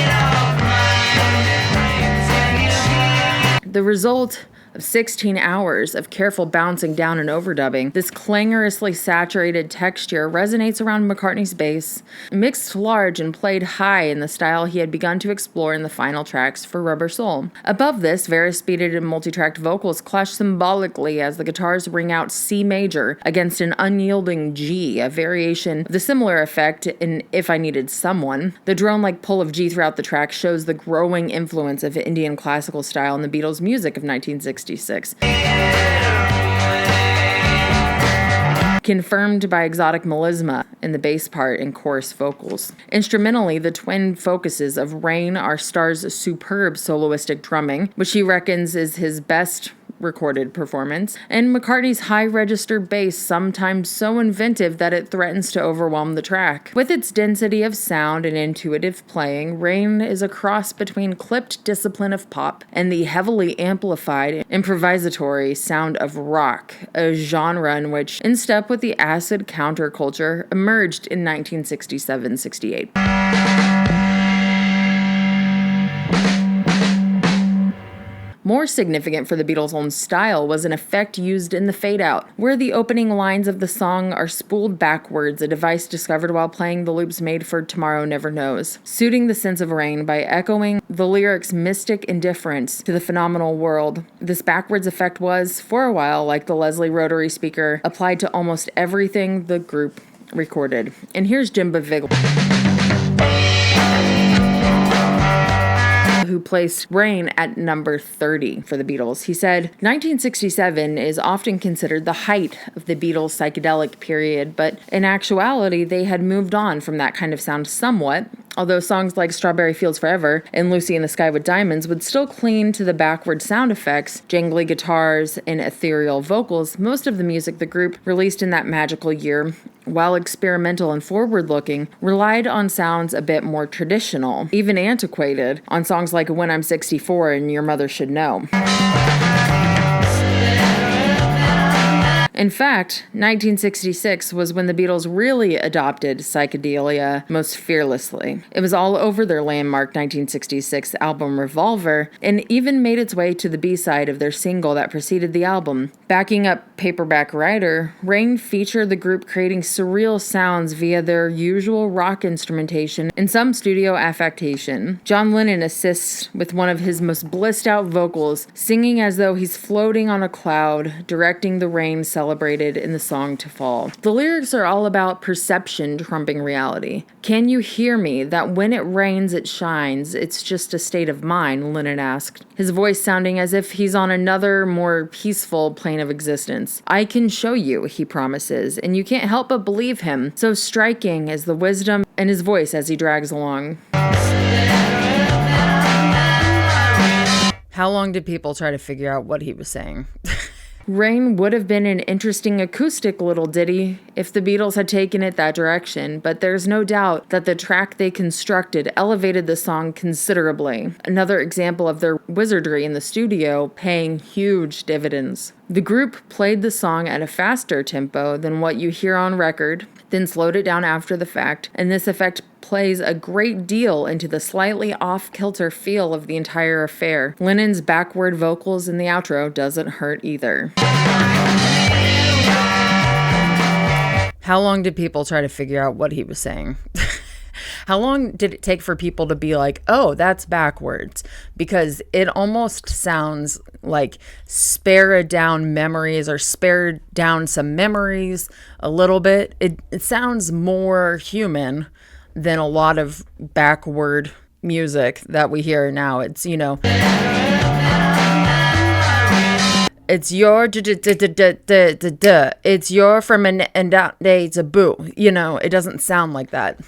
The result of 16 hours of careful bouncing down and overdubbing, this clangorously saturated texture resonates around McCartney's bass, mixed large and played high in the style he had begun to explore in the final tracks for Rubber Soul. Above this, variegated and multi-tracked vocals clash symbolically as the guitars ring out C major against an unyielding G, a variation of the similar effect in If I Needed Someone. The drone-like pull of G throughout the track shows the growing influence of Indian classical style in the Beatles' music of 1966. Confirmed by exotic melisma in the bass part and chorus vocals. Instrumentally, the twin focuses of Rain are Starr's superb soloistic drumming, which he reckons is his best recorded performance, and McCartney's high-register bass, sometimes so inventive that it threatens to overwhelm the track. With its density of sound and intuitive playing, Rain is a cross between clipped discipline of pop and the heavily amplified, improvisatory sound of rock, a genre in which, in step with the acid counterculture, emerged in 1967-68. More significant for the Beatles' own style was an effect used in the fade-out, where the opening lines of the song are spooled backwards, a device discovered while playing the loops made for Tomorrow Never Knows, suiting the sense of Rain by echoing the lyrics' mystic indifference to the phenomenal world. This backwards effect was, for a while, like the Leslie rotary speaker, applied to almost everything the group recorded. And here's Jim Beviglia, who placed Rain at number 30 for the Beatles. He said, 1967 is often considered the height of the Beatles' psychedelic period, but in actuality, they had moved on from that kind of sound somewhat, although songs like Strawberry Fields Forever and Lucy in the Sky with Diamonds would still cling to the backward sound effects, jangly guitars, and ethereal vocals. Most of the music the group released in that magical year, while experimental and forward-looking, relied on sounds a bit more traditional, even antiquated, on songs like When I'm 64 and Your Mother Should Know. In fact, 1966 was when the Beatles really adopted psychedelia most fearlessly. It was all over their landmark 1966 album Revolver, and even made its way to the B-side of their single that preceded the album. Backing up Paperback Writer, Rain featured the group creating surreal sounds via their usual rock instrumentation and some studio affectation. John Lennon assists with one of his most blissed-out vocals, singing as though he's floating on a cloud, directing the rain celebrated in the song To Fall. The lyrics are all about perception trumping reality. Can you hear me? That when it rains, it shines. It's just a state of mind, Lennon asked, his voice sounding as if he's on another, more peaceful plane of existence. I can show you, he promises, and you can't help but believe him. So striking is the wisdom in his voice as he drags along. How long did people try to figure out what he was saying? Rain would have been an interesting acoustic little ditty if the Beatles had taken it that direction, but there's no doubt that the track they constructed elevated the song considerably. Another example of their wizardry in the studio paying huge dividends. The group played the song at a faster tempo than what you hear on record, then slowed it down after the fact, and this effect plays a great deal into the slightly off-kilter feel of the entire affair. Lennon's backward vocals in the outro doesn't hurt either. How long did people try to figure out what he was saying? How long did it take for people to be like, oh, that's backwards? Because it almost sounds like spare down memories or spare down some memories a little bit. It sounds more human than a lot of backward music that we hear now. It's, you know, it's your it's your from an and out day to boo. You know, it doesn't sound like that.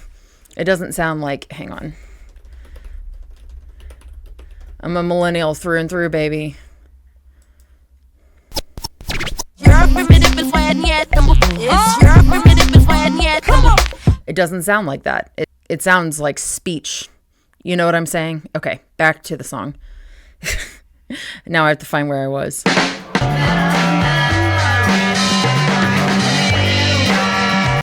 It doesn't sound like, hang on. I'm a millennial through and through, baby. It doesn't sound like that. It sounds like speech. You know what I'm saying? Okay, back to the song. Now I have to find where I was.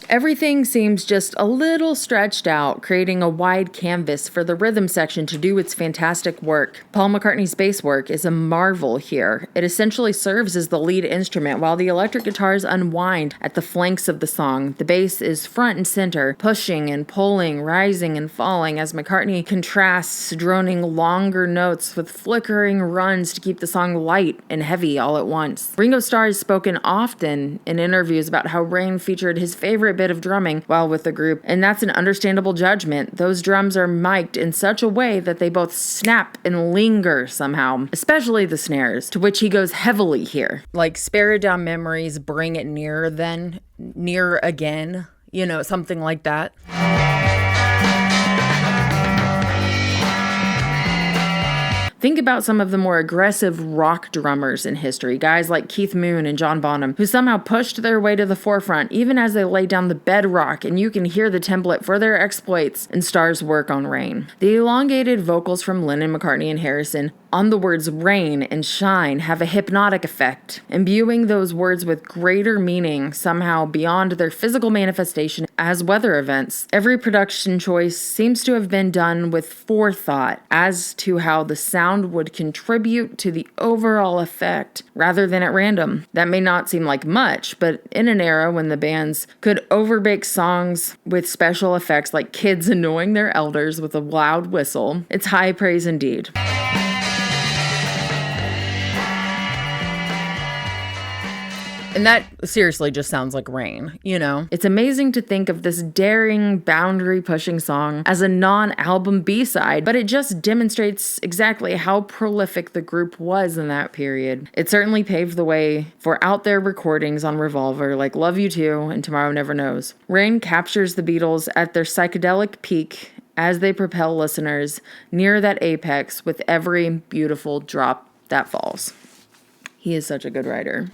Everything seems just a little stretched out, creating a wide canvas for the rhythm section to do its fantastic work. Paul McCartney's bass work is a marvel here. It essentially serves as the lead instrument, while the electric guitars unwind at the flanks of the song. The bass is front and center, pushing and pulling, rising and falling, as McCartney contrasts droning longer notes with flickering runs to keep the song light and heavy all at once. Ringo Starr has spoken often in interviews about how Rain featured his favorite bit of drumming while with the group, and that's an understandable judgment. Those drums are mic'd in such a way that they both snap and linger somehow, especially the snares, to which he goes heavily here. Like, spare down memories, bring it nearer then, near again, you know, something like that. Think about some of the more aggressive rock drummers in history, guys like Keith Moon and John Bonham, who somehow pushed their way to the forefront even as they laid down the bedrock, and you can hear the template for their exploits in Starr's work on Rain. The elongated vocals from Lennon, McCartney, and Harrison on the words rain and shine have a hypnotic effect, imbuing those words with greater meaning somehow beyond their physical manifestation as weather events. Every production choice seems to have been done with forethought as to how the sound would contribute to the overall effect rather than at random. That may not seem like much, but in an era when the bands could overbake songs with special effects like kids annoying their elders with a loud whistle, it's high praise indeed. And that seriously just sounds like Rain, you know? It's amazing to think of this daring, boundary-pushing song as a non-album B-side, but it just demonstrates exactly how prolific the group was in that period. It certainly paved the way for out-there recordings on Revolver like Love You Too and Tomorrow Never Knows. Rain captures the Beatles at their psychedelic peak as they propel listeners near that apex with every beautiful drop that falls. He is such a good writer.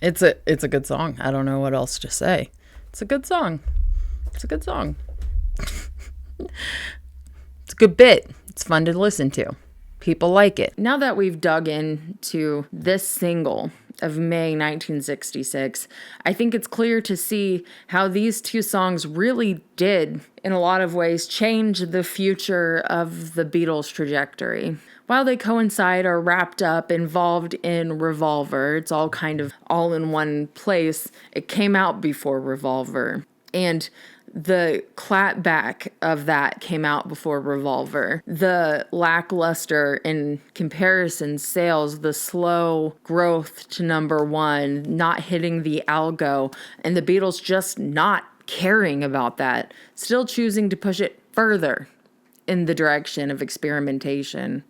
It's a good song. I don't know what else to say. It's a good song. It's a good song. It's a good bit. It's fun to listen to. People like it. Now that we've dug into this single of May 1966, I think it's clear to see how these two songs really did, in a lot of ways, change the future of the Beatles' trajectory. While they coincide or wrapped up, involved in Revolver, it's all kind of all in one place. It came out before Revolver, and the clapback of that came out before Revolver. The lackluster in comparison sales, the slow growth to number one, not hitting the algo, and the Beatles just not caring about that, still choosing to push it further in the direction of experimentation,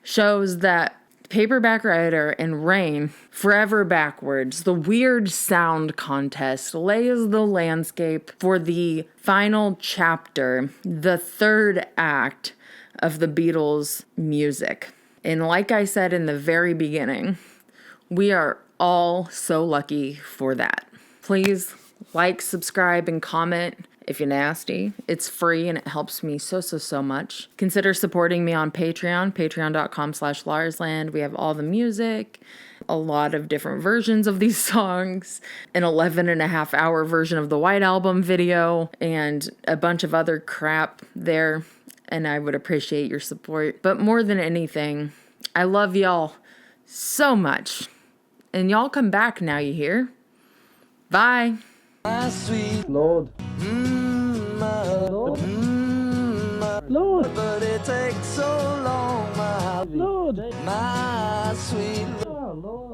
shows that Paperback Writer and Rain, Forever Backwards, the weird sound contest, lays the landscape for the final chapter, the third act of the Beatles' music. And like I said in the very beginning, we are all so lucky for that. Please like, subscribe, and comment if you're nasty. It's free and it helps me so much. Consider supporting me on Patreon, patreon.com/Larsland. We have all the music, a lot of different versions of these songs, an 11.5-hour version of the White Album video, and a bunch of other crap there. And I would appreciate your support. But more than anything, I love y'all so much. And y'all come back now, you hear? Bye. My sweet Lord. Lord, but it takes so long, my Lord. sweet